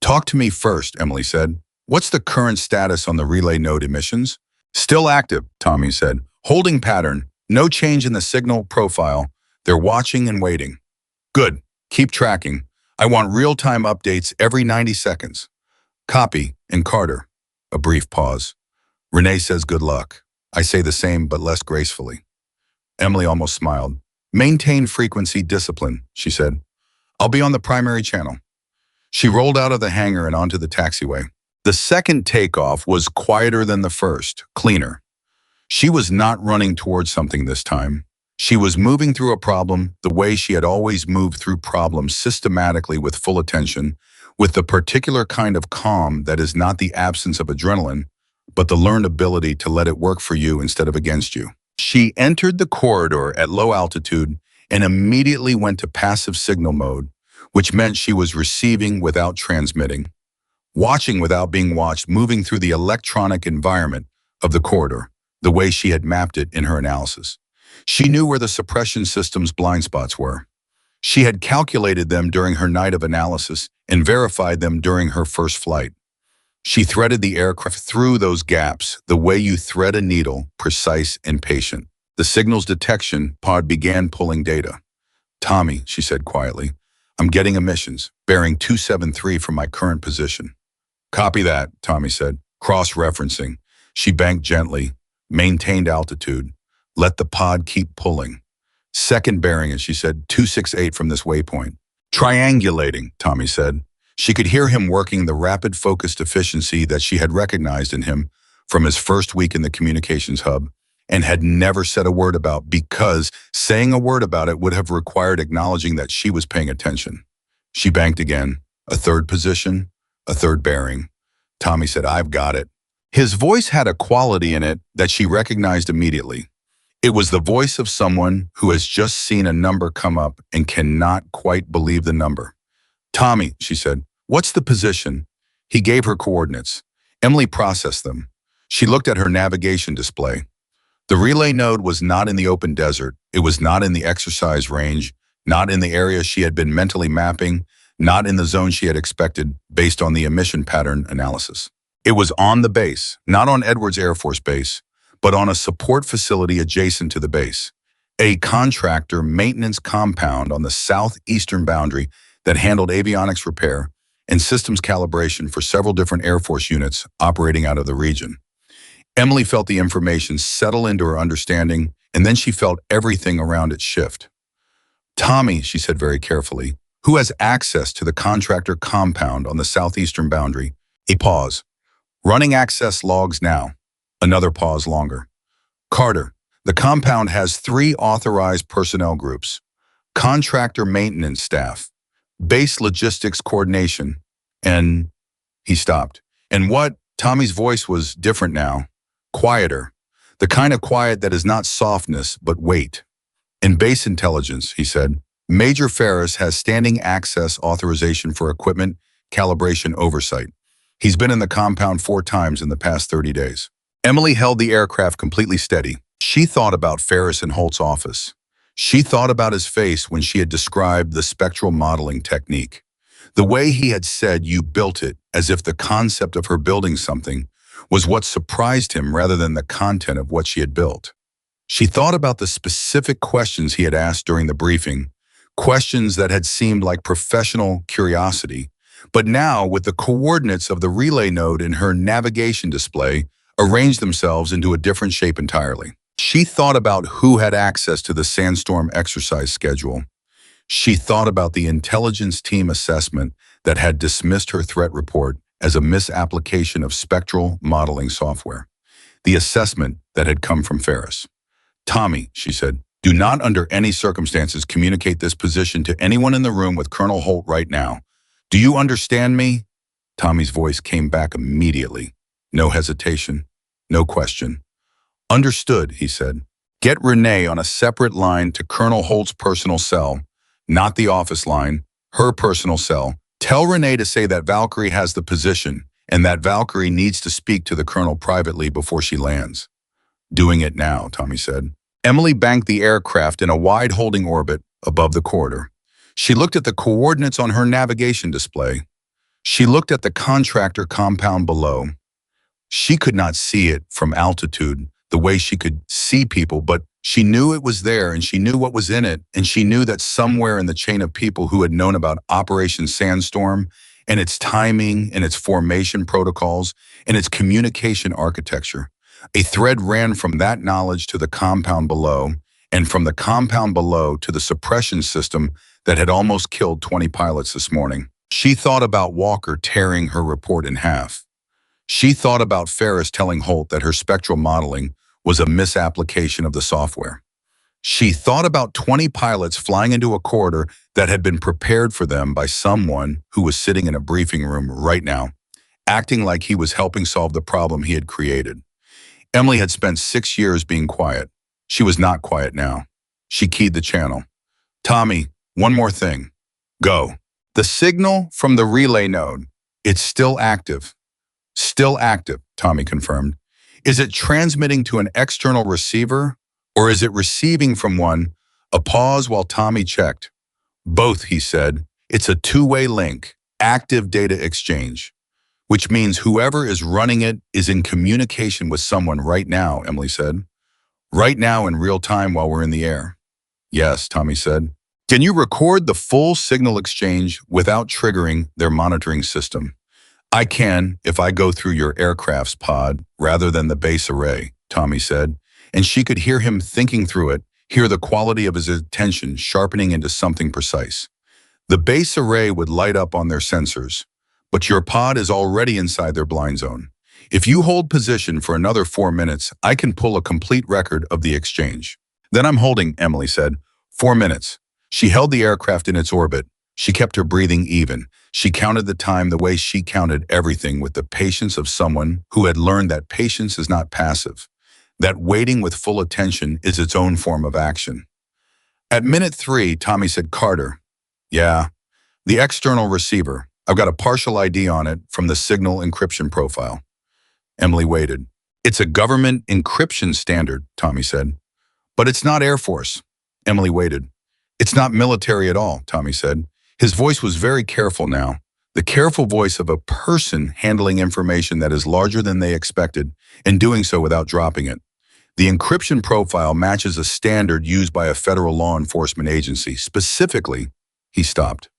Talk to me first, Emily said. What's the current status on the relay node emissions? Still active, Tommy said. Holding pattern. No change in the signal profile. They're watching and waiting. Good. Keep tracking. I want real-time updates every 90 seconds. Copy. And Carter. A brief pause. Renee says good luck. I say the same, but less gracefully. Emily almost smiled. Maintain frequency discipline, she said. I'll be on the primary channel. She rolled out of the hangar and onto the taxiway. The second takeoff was quieter than the first, cleaner. She was not running towards something this time. She was moving through a problem the way she had always moved through problems, systematically with full attention, with the particular kind of calm that is not the absence of adrenaline, but the learned ability to let it work for you instead of against you. She entered the corridor at low altitude and immediately went to passive signal mode, which meant she was receiving without transmitting, watching without being watched, moving through the electronic environment of the corridor, the way she had mapped it in her analysis. She knew where the suppression system's blind spots were. She had calculated them during her night of analysis and verified them during her first flight. She threaded the aircraft through those gaps the way you thread a needle, precise and patient. The signals detection pod began pulling data. Tommy, she said quietly, I'm getting emissions, bearing 273 from my current position. Copy that, Tommy said, cross-referencing. She banked gently, maintained altitude, let the pod keep pulling. Second bearing, as she said, 268 from this waypoint. Triangulating, Tommy said. She could hear him working the rapid focused efficiency that she had recognized in him from his first week in the communications hub and had never said a word about, because saying a word about it would have required acknowledging that she was paying attention. She banked again, a third position, a third bearing. Tommy said, I've got it. His voice had a quality in it that she recognized immediately. It was the voice of someone who has just seen a number come up and cannot quite believe the number. Tommy, she said, what's the position? He gave her coordinates. Emily processed them. She looked at her navigation display. The relay node was not in the open desert. It was not in the exercise range, not in the area she had been mentally mapping, not in the zone she had expected based on the emission pattern analysis. It was on the base, not on Edwards Air Force Base, but on a support facility adjacent to the base, a contractor maintenance compound on the southeastern boundary that handled avionics repair and systems calibration for several different Air Force units operating out of the region. Emily felt the information settle into her understanding, and then she felt everything around it shift. Tommy, she said very carefully, who has access to the contractor compound on the southeastern boundary? A pause. Running access logs now. Another pause longer. Carter, the compound has 3 authorized personnel groups: contractor maintenance staff, base logistics coordination, and he stopped. And what? Tommy's voice was different now, quieter, the kind of quiet that is not softness but weight. In base intelligence, he said, Major Ferris has standing access authorization for equipment calibration oversight. He's been in the compound 4 times in the past 30 days. Emily held the aircraft completely steady. She thought about Ferris in Holt's office. She thought about his face when she had described the spectral modeling technique. The way he had said you built it, as if the concept of her building something was what surprised him rather than the content of what she had built. She thought about the specific questions he had asked during the briefing, questions that had seemed like professional curiosity, but now with the coordinates of the relay node in her navigation display arranged themselves into a different shape entirely. She thought about who had access to the Sandstorm exercise schedule. She thought about the intelligence team assessment that had dismissed her threat report as a misapplication of spectral modeling software. The assessment that had come from Ferris. Tommy, she said, Do not under any circumstances communicate this position to anyone in the room with Colonel Holt right now. Do you understand me? Tommy's voice came back immediately. No hesitation, no question. Understood, he said. Get Renee on a separate line to Colonel Holt's personal cell, not the office line, her personal cell. Tell Renee to say that Valkyrie has the position and that Valkyrie needs to speak to the colonel privately before she lands. Doing it now, Tommy said. Emily banked the aircraft in a wide holding orbit above the corridor. She looked at the coordinates on her navigation display. She looked at the contractor compound below. She could not see it from altitude the way she could see people, but she knew it was there and she knew what was in it, and she knew that somewhere in the chain of people who had known about Operation Sandstorm and its timing and its formation protocols and its communication architecture, a thread ran from that knowledge to the compound below, and from the compound below to the suppression system that had almost killed 20 pilots this morning. She thought about Walker tearing her report in half. She thought about Ferris telling Holt that her spectral modeling was a misapplication of the software. She thought about 20 pilots flying into a corridor that had been prepared for them by someone who was sitting in a briefing room right now, acting like he was helping solve the problem he had created. Emily had spent 6 years being quiet. She was not quiet now. She keyed the channel. Tommy, one more thing. Go. The signal from the relay node. It's still active. Still active, Tommy confirmed. Is it transmitting to an external receiver, or is it receiving from one? A pause while Tommy checked. Both, he said. It's a two-way link, active data exchange, which means whoever is running it is in communication with someone right now, Emily said. Right now in real time while we're in the air. Yes, Tommy said. Can you record the full signal exchange without triggering their monitoring system? I can if I go through your aircraft's pod rather than the base array, Tommy said, and she could hear him thinking through it, hear the quality of his attention sharpening into something precise. The base array would light up on their sensors, but your pod is already inside their blind zone. If you hold position for another 4 minutes, I can pull a complete record of the exchange. Then I'm holding, Emily said. 4 minutes. She held the aircraft in its orbit. She kept her breathing even. She counted the time the way she counted everything, with the patience of someone who had learned that patience is not passive, that waiting with full attention is its own form of action. At minute 3, Tommy said, Carter. Yeah, the external receiver. I've got a partial ID on it from the signal encryption profile. Emily waited. It's a government encryption standard, Tommy said. But it's not Air Force. Emily waited. It's not military at all, Tommy said. His voice was very careful now, the careful voice of a person handling information that is larger than they expected and doing so without dropping it. The encryption profile matches a standard used by a federal law enforcement agency. Specifically, he stopped.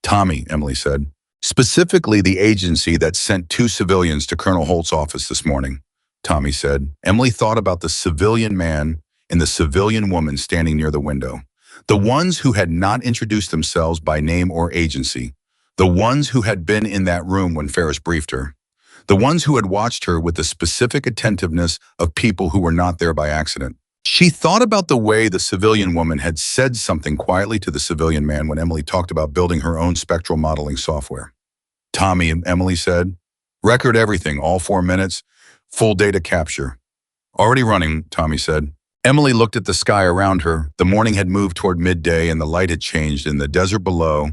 Tommy, Emily said. Specifically the agency that sent 2 civilians to Colonel Holt's office this morning, Tommy said. Emily thought about the civilian man and the civilian woman standing near the window. The ones who had not introduced themselves by name or agency. The ones who had been in that room when Ferris briefed her. The ones who had watched her with the specific attentiveness of people who were not there by accident. She thought about the way the civilian woman had said something quietly to the civilian man when Emily talked about building her own spectral modeling software. Tommy, Emily said. Record everything, all 4 minutes, full data capture. Already running, Tommy said. Emily looked at the sky around her. The morning had moved toward midday and the light had changed, and the desert below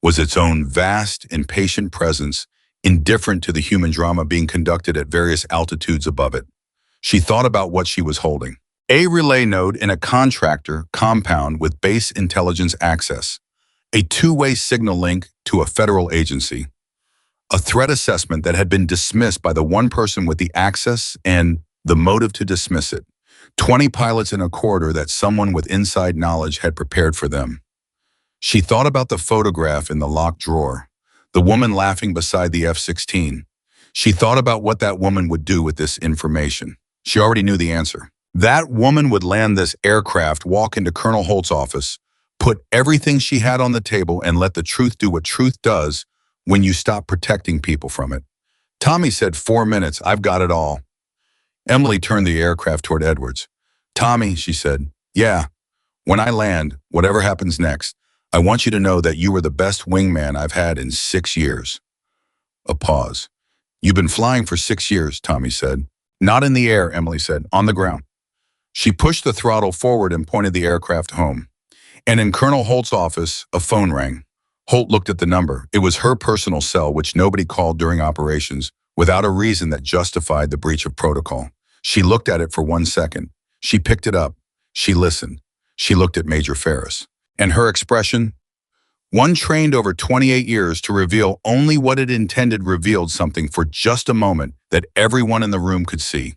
was its own vast, impatient presence, indifferent to the human drama being conducted at various altitudes above it. She thought about what she was holding. A relay node in a contractor compound with base intelligence access. A two-way signal link to a federal agency. A threat assessment that had been dismissed by the one person with the access and the motive to dismiss it. 20 pilots in a corridor that someone with inside knowledge had prepared for them. She thought about the photograph in the locked drawer, the woman laughing beside the F-16. She thought about what that woman would do with this information. She already knew the answer. That woman would land this aircraft, walk into Colonel Holt's office, put everything she had on the table, and let the truth do what truth does when you stop protecting people from it. Tommy said, 4 minutes, I've got it all. Emily turned the aircraft toward Edwards. Tommy, she said. Yeah, When I land, whatever happens next, I want you to know that you were the best wingman I've had in 6 years. A pause. You've been flying for 6 years, Tommy said. Not in the air, Emily said, on the ground. She pushed the throttle forward and pointed the aircraft home. And in Colonel Holt's office, a phone rang. Holt looked at the number. It was her personal cell, which nobody called during operations, without a reason that justified the breach of protocol. She looked at it for 1 second. She picked it up. She listened. She looked at Major Ferris. And her expression? One trained over 28 years to reveal only what it intended revealed something for just a moment that everyone in the room could see.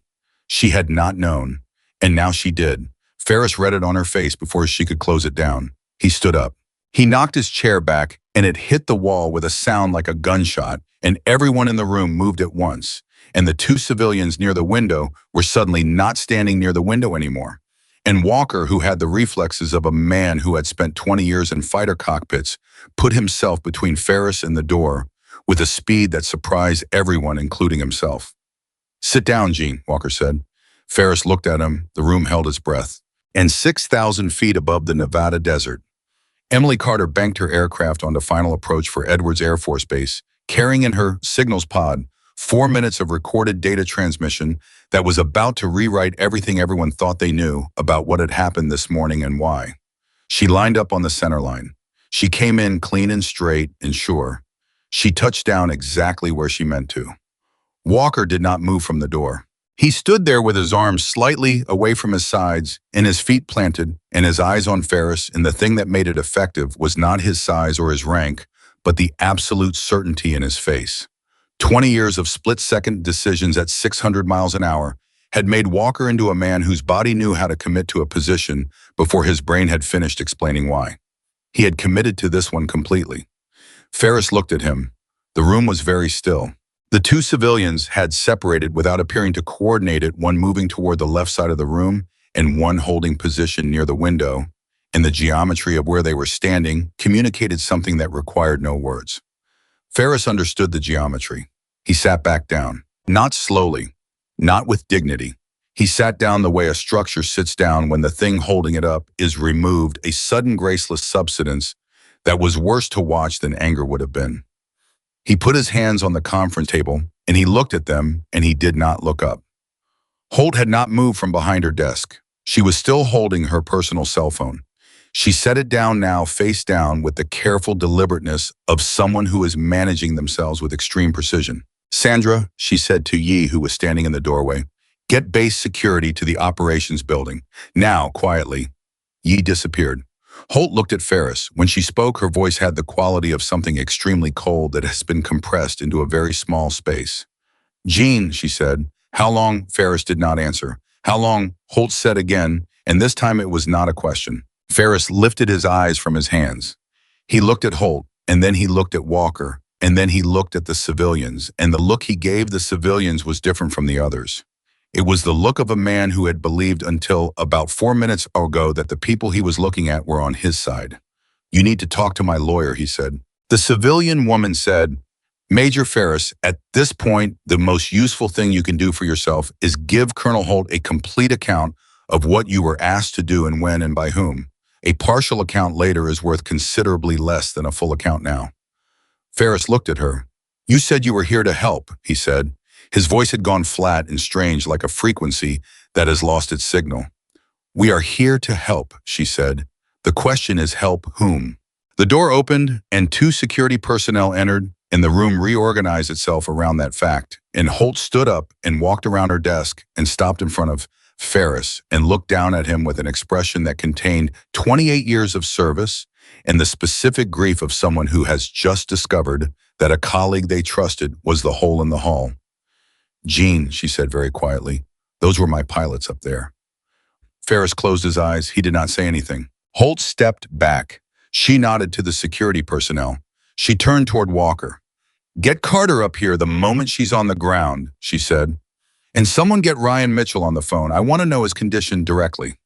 She had not known, and now she did. Ferris read it on her face before she could close it down. He stood up. He knocked his chair back, and it hit the wall with a sound like a gunshot, and everyone in the room moved at once, and the two civilians near the window were suddenly not standing near the window anymore. And Walker, who had the reflexes of a man who had spent 20 years in fighter cockpits, put himself between Ferris and the door with a speed that surprised everyone, including himself. "Sit down, Gene," Walker said. Ferris looked at him. The room held its breath. And 6,000 feet above the Nevada desert, Emily Carter banked her aircraft onto final approach for Edwards Air Force Base, carrying in her signals pod 4 minutes of recorded data transmission that was about to rewrite everything everyone thought they knew about what had happened this morning and why. She lined up on the center line. She came in clean and straight and sure. She touched down exactly where she meant to. Walker did not move from the door. He stood there with his arms slightly away from his sides and his feet planted and his eyes on Ferris, and the thing that made it effective was not his size or his rank, but the absolute certainty in his face. 20 years of split-second decisions at 600 miles an hour had made Walker into a man whose body knew how to commit to a position before his brain had finished explaining why. He had committed to this one completely. Ferris looked at him. The room was very still. The two civilians had separated without appearing to coordinate it, one moving toward the left side of the room and one holding position near the window, and the geometry of where they were standing communicated something that required no words. Ferris understood the geometry. He sat back down, not slowly, not with dignity. He sat down the way a structure sits down when the thing holding it up is removed, a sudden graceless subsidence that was worse to watch than anger would have been. He put his hands on the conference table, and he looked at them, and he did not look up. Holt had not moved from behind her desk. She was still holding her personal cell phone. She set it down now, face down, with the careful deliberateness of someone who is managing themselves with extreme precision. "Sandra," she said to Yi, who was standing in the doorway, "get base security to the operations building. Now, quietly." Yi disappeared. Holt looked at Ferris. When she spoke, her voice had the quality of something extremely cold that has been compressed into a very small space. "Gene," she said. "How long?" Ferris did not answer. "How long?" Holt said again, and this time it was not a question. Ferris lifted his eyes from his hands. He looked at Holt, and then he looked at Walker, and then he looked at the civilians, and the look he gave the civilians was different from the others. It was the look of a man who had believed until about 4 minutes ago that the people he was looking at were on his side. "You need to talk to my lawyer," he said. The civilian woman said, "Major Ferris, at this point, the most useful thing you can do for yourself is give Colonel Holt a complete account of what you were asked to do and when and by whom. A partial account later is worth considerably less than a full account now." Ferris looked at her. "You said you were here to help," he said. His voice had gone flat and strange, like a frequency that has lost its signal. "We are here to help," she said. "The question is, help whom?" The door opened and 2 security personnel entered, and the room reorganized itself around that fact. And Holt stood up and walked around her desk and stopped in front of Ferris and looked down at him with an expression that contained 28 years of service and the specific grief of someone who has just discovered that a colleague they trusted was the hole in the hull. "Gene," she said very quietly, "those were my pilots up there." Ferris closed his eyes. He did not say anything. Holt stepped back. She nodded to the security personnel. She turned toward Walker. "Get Carter up here the moment she's on the ground," she said. "And someone get Ryan Mitchell on the phone. I want to know his condition directly."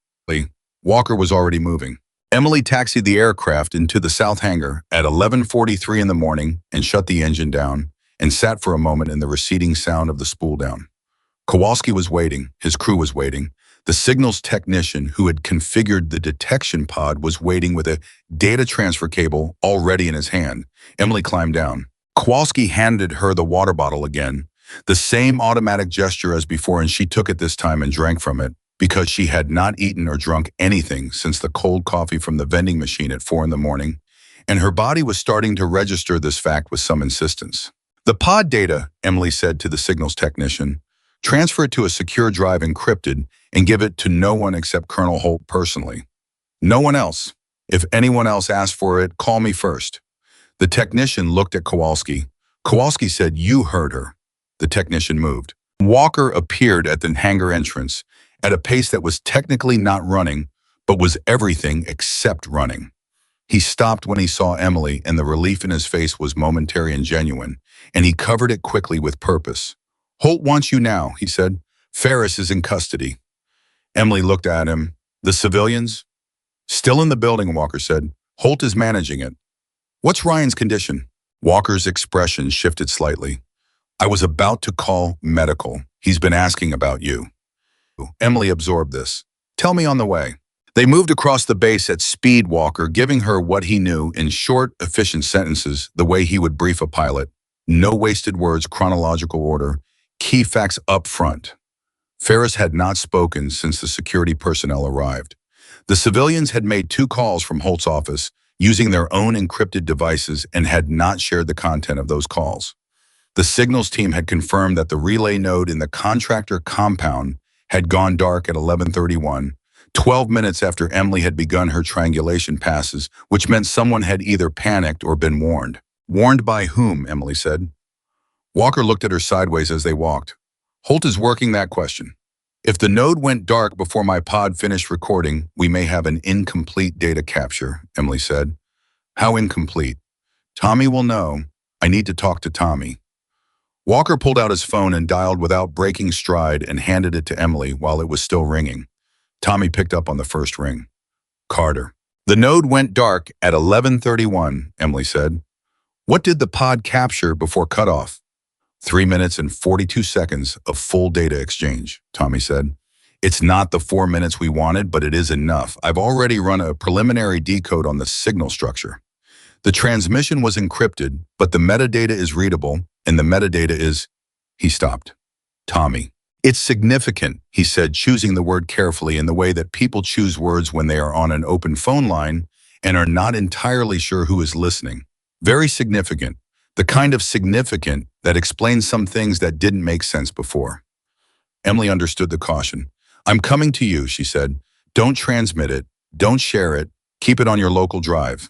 Walker was already moving. Emily taxied the aircraft into the south hangar at 11:43 in the morning and shut the engine down and sat for a moment in the receding sound of the spool down. Kowalski was waiting. His crew was waiting. The signals technician who had configured the detection pod was waiting with a data transfer cable already in his hand. Emily climbed down. Kowalski handed her the water bottle again, the same automatic gesture as before, and she took it this time and drank from it because she had not eaten or drunk anything since the cold coffee from the vending machine at 4 in the morning, and her body was starting to register this fact with some insistence. The pod data, Emily said to the signals technician, transfer it to a secure drive encrypted and give it to no one except Colonel Holt personally. No one else. If anyone else asks for it, call me first. The technician looked at Kowalski. Kowalski said, "You heard her." The technician moved. Walker appeared at the hangar entrance at a pace that was technically not running, but was everything except running. He stopped when he saw Emily, and the relief in his face was momentary and genuine, and he covered it quickly with purpose. "Holt wants you now," he said. "Ferris is in custody." Emily looked at him. "The civilians?" "Still in the building," Walker said. "Holt is managing it." "What's Ryan's condition?" Walker's expression shifted slightly. "I was about to call medical. He's been asking about you." Emily absorbed this. "Tell me on the way." They moved across the base at speed, Walker giving her what he knew in short, efficient sentences, the way he would brief a pilot. No wasted words, chronological order, key facts up front. Ferris had not spoken since the security personnel arrived. The civilians had made 2 calls from Holt's office using their own encrypted devices and had not shared the content of those calls. The signals team had confirmed that the relay node in the contractor compound had gone dark at 11:31, 12 minutes after Emily had begun her triangulation passes, which meant someone had either panicked or been warned. "Warned by whom?" Emily said. Walker looked at her sideways as they walked. "Holt is working that question. If the node went dark before my pod finished recording, we may have an incomplete data capture," Emily said. "How incomplete?" "Tommy will know. I need to talk to Tommy." Walker pulled out his phone and dialed without breaking stride and handed it to Emily while it was still ringing. Tommy picked up on the first ring. "Carter." "The node went dark at 11:31, Emily said. "What did the pod capture before cutoff?" 3 minutes and 42 seconds of full data exchange, Tommy said. "It's not the 4 minutes we wanted, but it is enough. I've already run a preliminary decode on the signal structure. The transmission was encrypted, but the metadata is readable, and the metadata is..." He stopped. "Tommy." "It's significant," he said, choosing the word carefully in the way that people choose words when they are on an open phone line and are not entirely sure who is listening. "Very significant. The kind of significant that explains some things that didn't make sense before." Emily understood the caution. "I'm coming to you," she said. "Don't transmit it. Don't share it. Keep it on your local drive."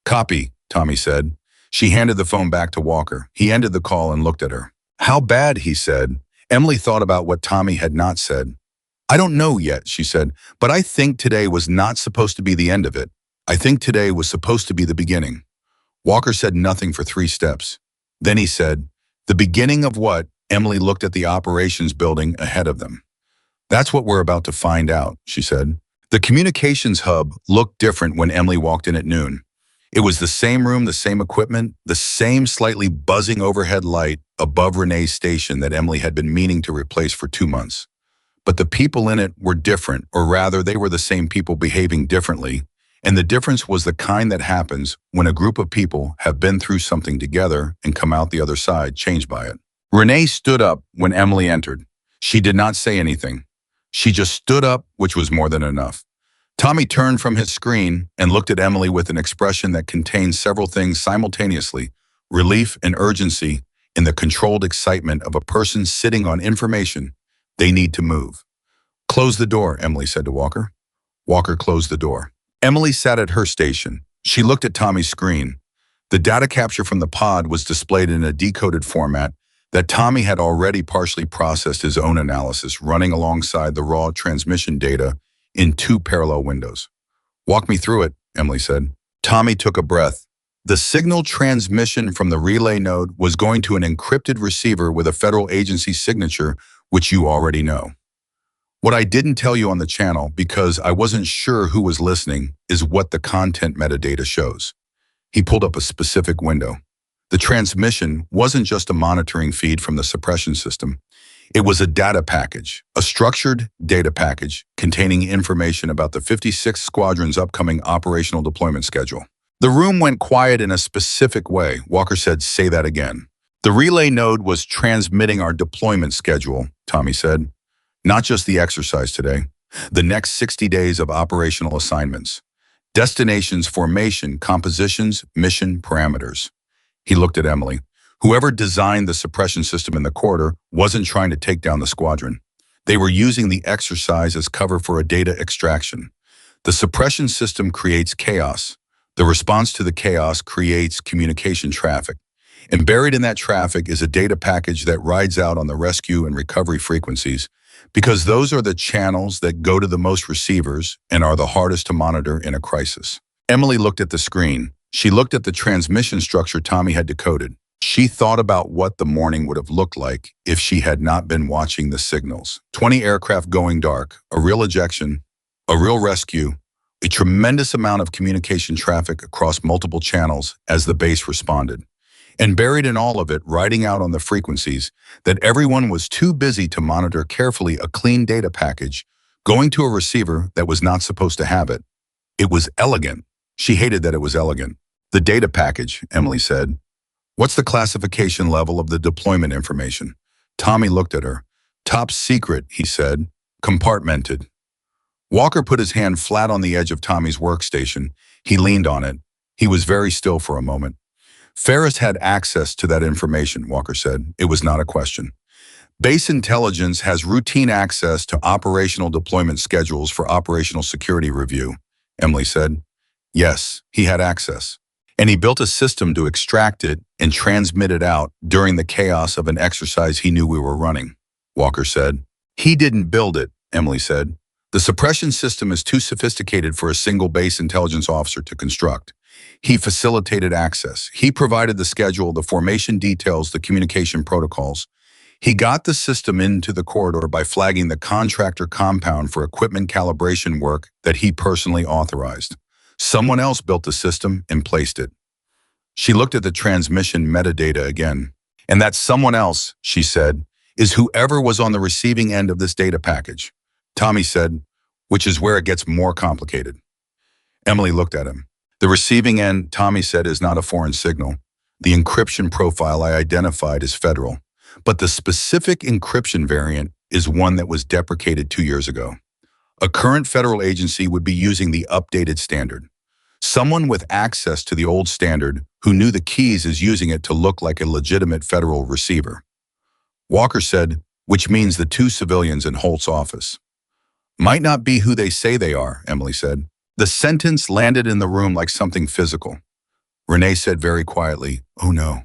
"Copy," Tommy said. She handed the phone back to Walker. He ended the call and looked at her. "How bad?" he said. Emily thought about what Tommy had not said. "I don't know yet," she said, "but I think today was not supposed to be the end of it. I think today was supposed to be the beginning." Walker said nothing for 3 steps. Then he said, "The beginning of what?" Emily looked at the operations building ahead of them. "That's what we're about to find out," she said. The communications hub looked different when Emily walked in at noon. It was the same room, the same equipment, the same slightly buzzing overhead light above Renee's station that Emily had been meaning to replace for 2 months. But the people in it were different, or rather, they were the same people behaving differently, and the difference was the kind that happens when a group of people have been through something together and come out the other side changed by it. Renee stood up when Emily entered. She did not say anything. She just stood up, which was more than enough. Tommy turned from his screen and looked at Emily with an expression that contained several things simultaneously: relief and urgency in the controlled excitement of a person sitting on information they need to move. "Close the door," Emily said to Walker. Walker closed the door. Emily sat at her station. She looked at Tommy's screen. The data capture from the pod was displayed in a decoded format that Tommy had already partially processed his own analysis, running alongside the raw transmission data in 2 parallel windows. "Walk me through it," Emily said. Tommy took a breath. The signal transmission from the relay node was going to an encrypted receiver with a federal agency signature, which you already know. "What I didn't tell you on the channel, because I wasn't sure who was listening, is what the content metadata shows." He pulled up a specific window. The transmission wasn't just a monitoring feed from the suppression system. It was a data package, a structured data package containing information about the 56th Squadron's upcoming operational deployment schedule. The room went quiet in a specific way. Walker said, "Say that again." "The relay node was transmitting our deployment schedule," Tommy said. "Not just the exercise today. The next 60 days of operational assignments. Destinations, formation, compositions, mission, parameters." He looked at Emily. Whoever designed the suppression system in the corridor wasn't trying to take down the squadron. They were using the exercise as cover for a data extraction. The suppression system creates chaos. The response to the chaos creates communication traffic. And buried in that traffic is a data package that rides out on the rescue and recovery frequencies, because those are the channels that go to the most receivers and are the hardest to monitor in a crisis. Emily looked at the screen. She looked at the transmission structure Tommy had decoded. She thought about what the morning would have looked like if she had not been watching the signals. 20 aircraft going dark, a real ejection, a real rescue, a tremendous amount of communication traffic across multiple channels as the base responded. And buried in all of it, riding out on the frequencies, that everyone was too busy to monitor carefully a clean data package going to a receiver that was not supposed to have it. It was elegant. She hated that it was elegant. "The data package," Emily said. "What's the classification level of the deployment information?" Tommy looked at her. "Top secret," he said. "Compartmented." Walker put his hand flat on the edge of Tommy's workstation. He leaned on it. He was very still for a moment. "Ferris had access to that information," Walker said. "It was not a question." "Base intelligence has routine access to operational deployment schedules for operational security review," Emily said. "Yes, he had access. And he built a system to extract it and transmit it out during the chaos of an exercise he knew we were running," Walker said. "He didn't build it," Emily said. "The suppression system is too sophisticated for a single base intelligence officer to construct. He facilitated access. He provided the schedule, the formation details, the communication protocols. He got the system into the corridor by flagging the contractor compound for equipment calibration work that he personally authorized. Someone else built the system and placed it." She looked at the transmission metadata again. "And that someone else," she said, "is whoever was on the receiving end of this data package." Tommy said, "Which is where it gets more complicated." Emily looked at him. "The receiving end," Tommy said, "is not a foreign signal. The encryption profile I identified is federal, but the specific encryption variant is one that was deprecated 2 years ago. A current federal agency would be using the updated standard. Someone with access to the old standard who knew the keys is using it to look like a legitimate federal receiver." Walker said, "Which means the 2 civilians in Holt's office might not be who they say they are," Emily said. The sentence landed in the room like something physical. Renee said very quietly, "Oh no."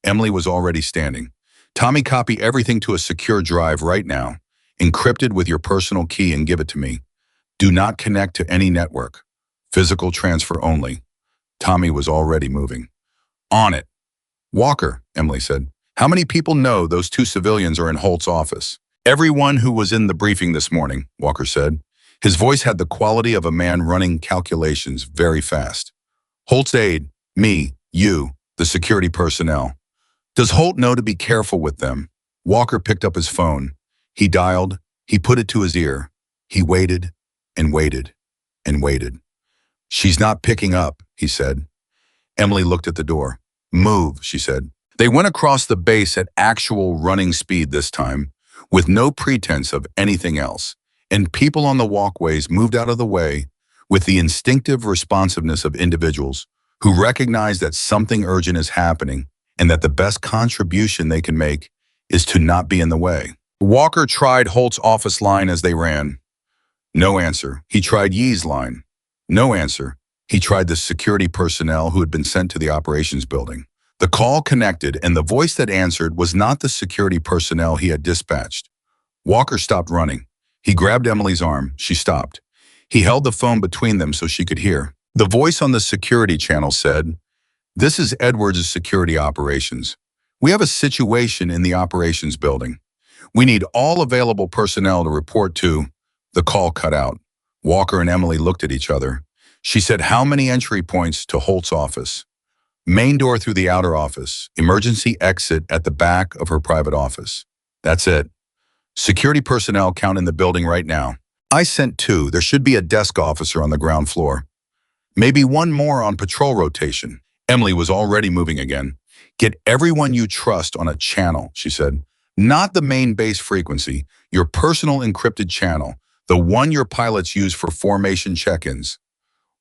Emily was already standing. "Tommy, copy everything to a secure drive right now. Encrypt it with your personal key and give it to me. Do not connect to any network. Physical transfer only." Tommy was already moving. "On it." "Walker," Emily said, "how many people know those 2 civilians are in Holt's office?" "Everyone who was in the briefing this morning," Walker said. His voice had the quality of a man running calculations very fast. "Holt's aide, me, you, the security personnel. Does Holt know to be careful with them?" Walker picked up his phone. He dialed. He put it to his ear. He waited and waited and waited. "She's not picking up," he said. Emily looked at the door. "Move," she said. They went across the base at actual running speed this time, with no pretense of anything else, and people on the walkways moved out of the way with the instinctive responsiveness of individuals who recognize that something urgent is happening and that the best contribution they can make is to not be in the way. Walker tried Holt's office line as they ran. No answer. He tried Yee's line. No answer. He tried the security personnel who had been sent to the operations building. The call connected, and the voice that answered was not the security personnel he had dispatched. Walker stopped running. He grabbed Emily's arm. She stopped. He held the phone between them so she could hear. The voice on the security channel said, "This is Edwards' security operations. We have a situation in the operations building. We need all available personnel to report to." The call cut out. Walker and Emily looked at each other. She said, "How many entry points to Holt's office?" "Main door through the outer office. Emergency exit at the back of her private office." "That's it." Security personnel count in the building right now. I sent 2. There should be a desk officer on the ground floor. Maybe 1 more on patrol rotation. Emily was already moving again. Get everyone you trust on a channel, she said. Not the main base frequency, your personal encrypted channel, the one your pilots use for formation check-ins.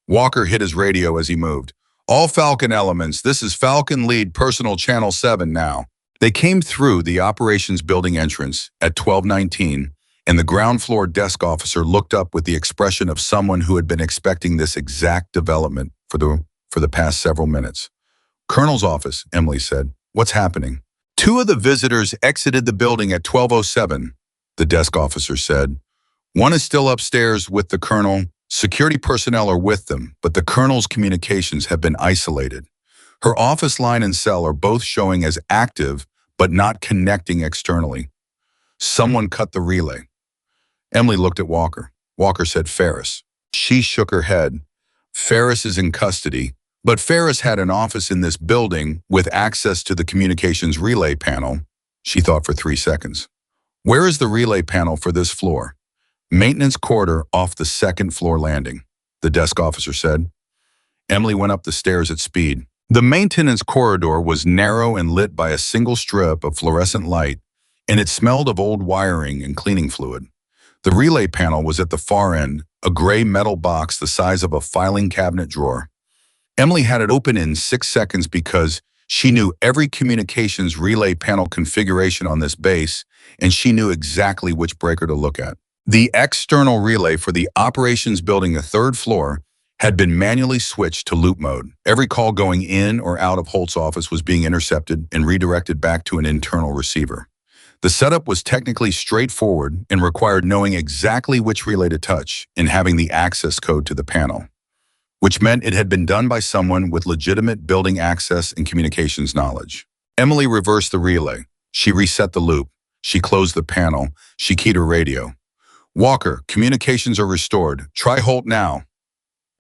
Walker hit his radio as he moved. All Falcon elements, this is Falcon Lead Personal Channel 7 now. They came through the operations building entrance at 12:19, and the ground floor desk officer looked up with the expression of someone who had been expecting this exact development for the past several minutes. Colonel's office, Emily said. What's happening? 2 of the visitors exited the building at 12:07, the desk officer said. 1 is still upstairs with the colonel. Security personnel are with them, but the colonel's communications have been isolated. Her office line and cell are both showing as active, but not connecting externally. Someone cut the relay. Emily looked at Walker. Walker said Ferris. She shook her head. Ferris is in custody, but Ferris had an office in this building with access to the communications relay panel. She thought for 3 seconds. Where is the relay panel for this floor? Maintenance corridor off the 2nd floor landing, the desk officer said. Emily went up the stairs at speed. The maintenance corridor was narrow and lit by a single strip of fluorescent light, and it smelled of old wiring and cleaning fluid. The relay panel was at the far end, a gray metal box the size of a filing cabinet drawer. Emily had it open in 6 seconds because she knew every communications relay panel configuration on this base, and she knew exactly which breaker to look at. The external relay for the operations building, the 3rd floor, had been manually switched to loop mode. Every call going in or out of Holt's office was being intercepted and redirected back to an internal receiver. The setup was technically straightforward and required knowing exactly which relay to touch and having the access code to the panel, which meant it had been done by someone with legitimate building access and communications knowledge. Emily reversed the relay. She reset the loop. She closed the panel. She keyed her radio. Walker, communications are restored. Try Holt now.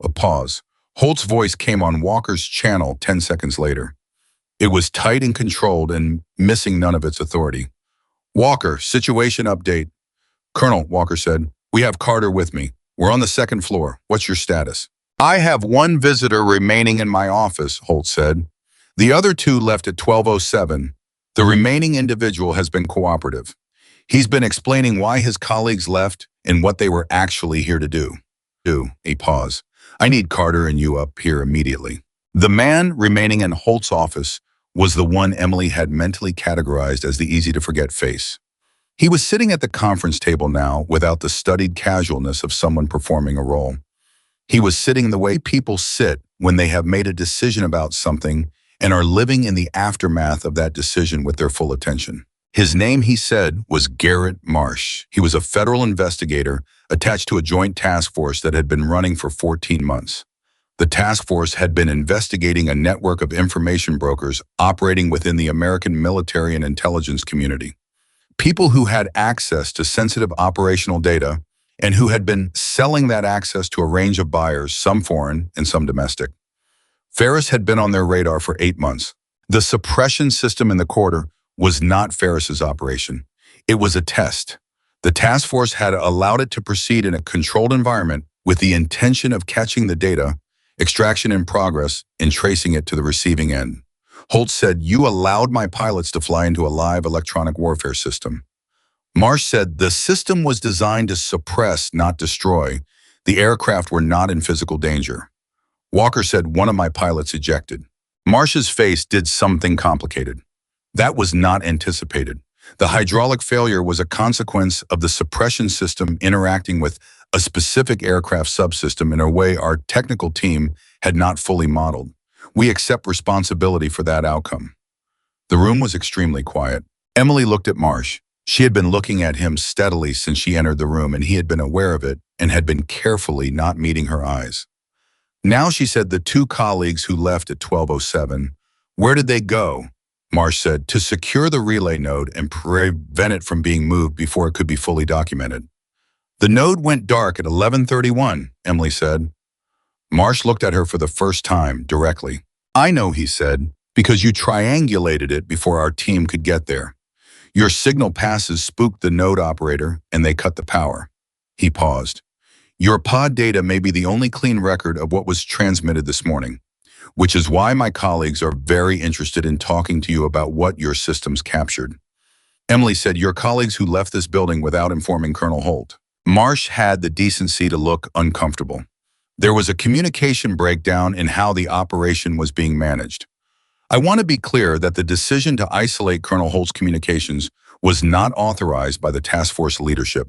A pause. Holt's voice came on Walker's channel 10 seconds later. It was tight and controlled and missing none of its authority. Walker, situation update. Colonel, Walker said, we have Carter with me. We're on the 2nd floor. What's your status? I have 1 visitor remaining in my office, Holt said. The other 2 left at 12:07. The remaining individual has been cooperative. He's been explaining why his colleagues left and what they were actually here to do. A pause. I need Carter and you up here immediately. The man remaining in Holt's office was the one Emily had mentally categorized as the easy-to-forget face. He was sitting at the conference table now without the studied casualness of someone performing a role. He was sitting the way people sit when they have made a decision about something and are living in the aftermath of that decision with their full attention. His name, he said, was Garrett Marsh. He was a federal investigator attached to a joint task force that had been running for 14 months. The task force had been investigating a network of information brokers operating within the American military and intelligence community. People who had access to sensitive operational data and who had been selling that access to a range of buyers, some foreign and some domestic. Ferris had been on their radar for 8 months. The suppression system in the corridor was not Ferris's operation. It was a test. The task force had allowed it to proceed in a controlled environment with the intention of catching the data, extraction in progress, and tracing it to the receiving end. Holt said, you allowed my pilots to fly into a live electronic warfare system. Marsh said, the system was designed to suppress, not destroy. The aircraft were not in physical danger. Walker said, one of my pilots ejected. Marsh's face did something complicated. That was not anticipated. The hydraulic failure was a consequence of the suppression system interacting with a specific aircraft subsystem in a way our technical team had not fully modeled. We accept responsibility for that outcome. The room was extremely quiet. Emily looked at Marsh. She had been looking at him steadily since she entered the room, and he had been aware of it and had been carefully not meeting her eyes. Now she said the 2 colleagues who left at 12:07, where did they go? Marsh said, to secure the relay node and prevent it from being moved before it could be fully documented. The node went dark at 11:31, Emily said. Marsh looked at her for the first time, directly. I know, he said, because you triangulated it before our team could get there. Your signal passes spooked the node operator and they cut the power. He paused. Your pod data may be the only clean record of what was transmitted this morning, which is why my colleagues are very interested in talking to you about what your systems captured. Emily said, your colleagues who left this building without informing Colonel Holt. Marsh had the decency to look uncomfortable. There was a communication breakdown in how the operation was being managed. I want to be clear that the decision to isolate Colonel Holt's communications was not authorized by the task force leadership.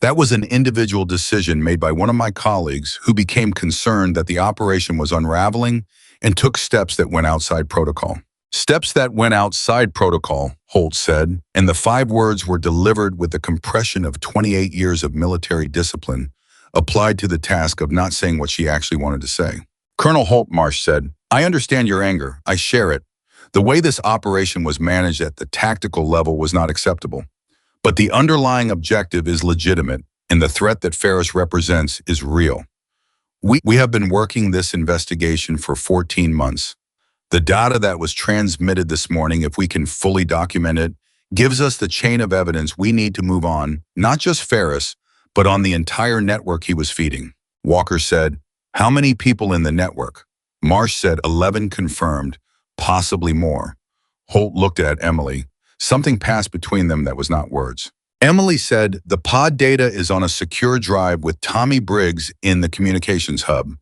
That was an individual decision made by one of my colleagues who became concerned that the operation was unraveling and took steps that went outside protocol. Steps that went outside protocol, Holt said, and the 5 words were delivered with the compression of 28 years of military discipline applied to the task of not saying what she actually wanted to say. Colonel Holt, Marsh said, I understand your anger. I share it. The way this operation was managed at the tactical level was not acceptable. But the underlying objective is legitimate, and the threat that Ferris represents is real. We have been working this investigation for 14 months. The data that was transmitted this morning, if we can fully document it, gives us the chain of evidence we need to move on, not just Ferris, but on the entire network he was feeding. Walker said, how many people in the network? Marsh said 11 confirmed, possibly more. Holt looked at Emily. Something passed between them that was not words. Emily said, the pod data is on a secure drive with Tommy Briggs in the communications hub.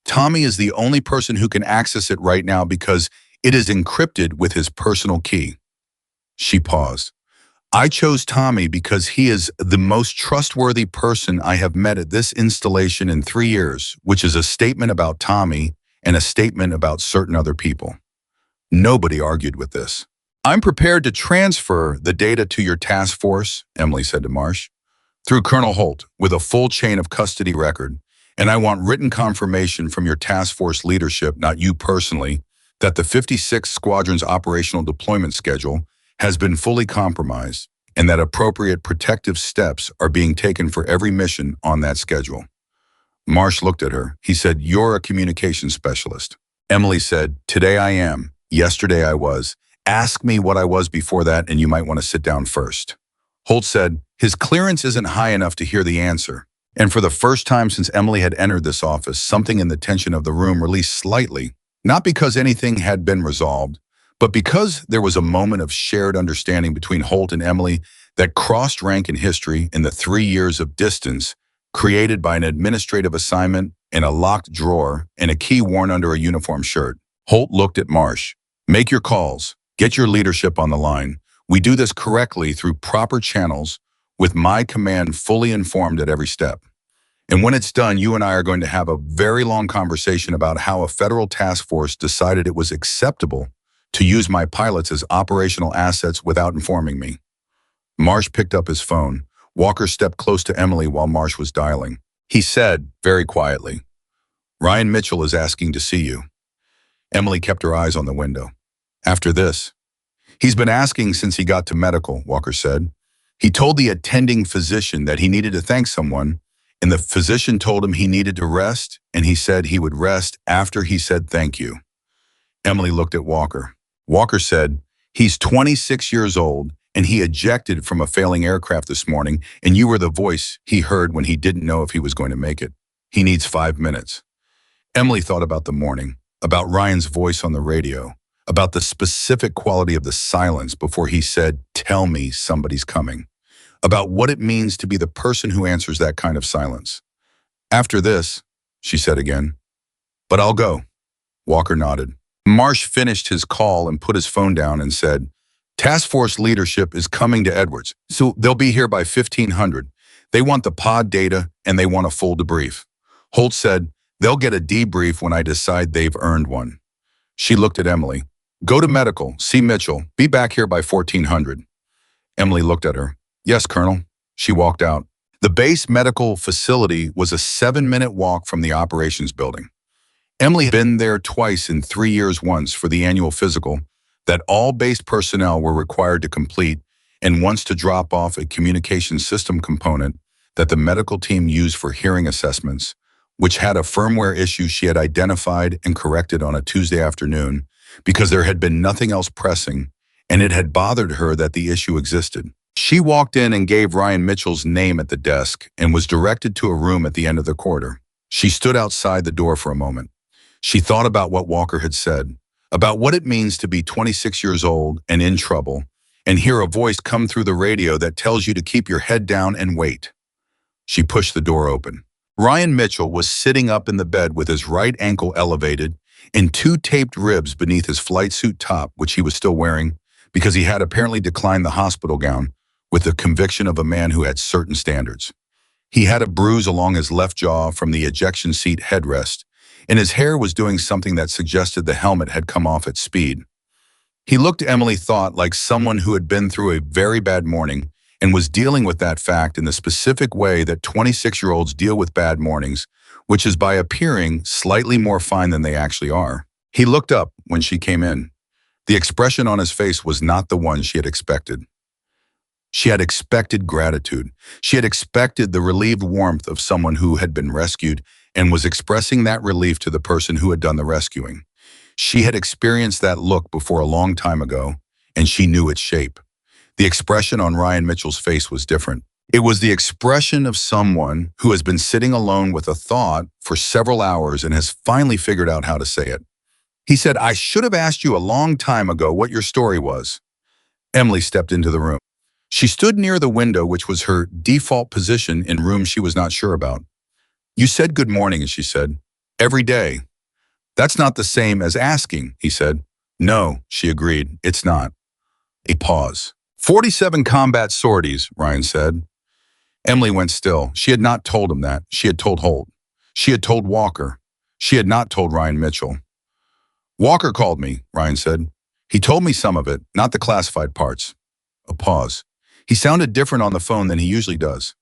Tommy is the only person who can access it right now because it is encrypted with his personal key. She paused. I chose Tommy because he is the most trustworthy person I have met at this installation in 3 years, which is a statement about Tommy and a statement about certain other people. Nobody argued with this. I'm prepared to transfer the data to your task force, Emily said to Marsh, through Colonel Holt with a full chain of custody record, and I want written confirmation from your task force leadership, not you personally, that the 56th Squadron's operational deployment schedule has been fully compromised and that appropriate protective steps are being taken for every mission on that schedule. Marsh looked at her. He said, you're a communications specialist. Emily said, today I am. Yesterday I was. Ask me what I was before that, and you might want to sit down first. Holt said, his clearance isn't high enough to hear the answer. And for the first time since Emily had entered this office, something in the tension of the room released slightly, not because anything had been resolved, but because there was a moment of shared understanding between Holt and Emily that crossed rank in history in the 3 years of distance created by an administrative assignment and a locked drawer and a key worn under a uniform shirt. Holt looked at Marsh. Make your calls. Get your leadership on the line. We do this correctly through proper channels with my command fully informed at every step. And when it's done, you and I are going to have a very long conversation about how a federal task force decided it was acceptable to use my pilots as operational assets without informing me. Marsh picked up his phone. Walker stepped close to Emily while Marsh was dialing. He said, very quietly, Ryan Mitchell is asking to see you. Emily kept her eyes on the window. After this, he's been asking since he got to medical, Walker said. He told the attending physician that he needed to thank someone, and the physician told him he needed to rest, and he said he would rest after he said thank you. Emily looked at Walker. Walker said, he's 26 years old, and he ejected from a failing aircraft this morning, and you were the voice he heard when he didn't know if he was going to make it. He needs 5 minutes. Emily thought about the morning, about Ryan's voice on the radio, about the specific quality of the silence before he said, tell me somebody's coming, about what it means to be the person who answers that kind of silence. After this, she said again, but I'll go. Walker nodded. Marsh finished his call and put his phone down and said, task force leadership is coming to Edwards, so they'll be here by 1500. They want the pod data and they want a full debrief. Holt said, they'll get a debrief when I decide they've earned one. She looked at Emily. Go to medical, see Mitchell, be back here by 1400. Emily looked at her. Yes, Colonel. She walked out. The base medical facility was a 7-minute walk from the operations building. Emily had been there twice in 3 years, once for the annual physical that all base personnel were required to complete, and once to drop off a communication system component that the medical team used for hearing assessments, which had a firmware issue she had identified and corrected on a Tuesday afternoon because there had been nothing else pressing, and it had bothered her that the issue existed. She walked in and gave Ryan Mitchell's name at the desk and was directed to a room at the end of the corridor. She stood outside the door for a moment. She thought about what Walker had said, about what it means to be 26 years old and in trouble, and hear a voice come through the radio that tells you to keep your head down and wait. She pushed the door open. Ryan Mitchell was sitting up in the bed with his right ankle elevated and two taped ribs beneath his flight suit top, which he was still wearing, because he had apparently declined the hospital gown with the conviction of a man who had certain standards. He had a bruise along his left jaw from the ejection seat headrest, and his hair was doing something that suggested the helmet had come off at speed. He looked, Emily thought, like someone who had been through a very bad morning and was dealing with that fact in the specific way that 26-year-olds deal with bad mornings, which is by appearing slightly more fine than they actually are. He looked up when she came in. The expression on his face was not the one she had expected. She had expected gratitude. She had expected the relieved warmth of someone who had been rescued and was expressing that relief to the person who had done the rescuing. She had experienced that look before a long time ago, and she knew its shape. The expression on Ryan Mitchell's face was different. It was the expression of someone who has been sitting alone with a thought for several hours and has finally figured out how to say it. He said, "I should have asked you a long time ago what your story was." Emily stepped into the room. She stood near the window, which was her default position in rooms she was not sure about. "You said good morning," she said. "Every day." "That's not the same as asking," he said. "No," she agreed, "it's not." A pause. 47 combat sorties, Ryan said. Emily went still. She had not told him that. She had told Holt. She had told Walker. She had not told Ryan Mitchell. "Walker called me," Ryan said. "He told me some of it, not the classified parts." A pause. He sounded different on the phone than he usually does.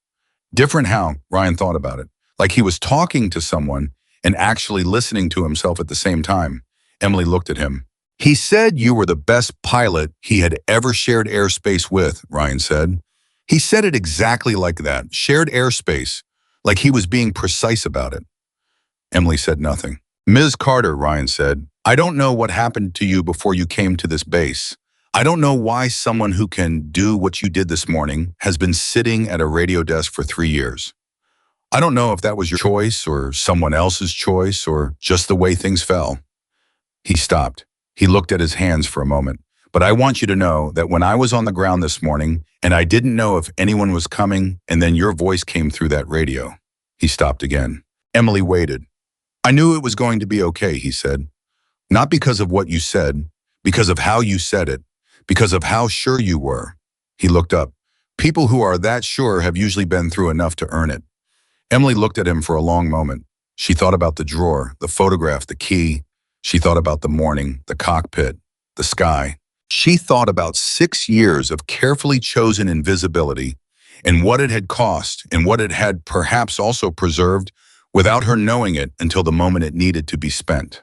Different how? Ryan thought about it. Like he was talking to someone and actually listening to himself at the same time. Emily looked at him. "He said you were the best pilot he had ever shared airspace with," Ryan said. He said it exactly like that, shared airspace, like he was being precise about it. Emily said nothing. "Ms. Carter," Ryan said, "I don't know what happened to you before you came to this base. I don't know why someone who can do what you did this morning has been sitting at a radio desk for 3 years. I don't know if that was your choice or someone else's choice or just the way things fell." He stopped. He looked at his hands for a moment. "But I want you to know that when I was on the ground this morning and I didn't know if anyone was coming and then your voice came through that radio." He stopped again. Emily waited. "I knew it was going to be okay," he said. "Not because of what you said, because of how you said it, because of how sure you were." He looked up. "People who are that sure have usually been through enough to earn it." Emily looked at him for a long moment. She thought about the drawer, the photograph, the key. She thought about the morning, the cockpit, the sky. She thought about 6 years of carefully chosen invisibility and what it had cost and what it had perhaps also preserved without her knowing it until the moment it needed to be spent.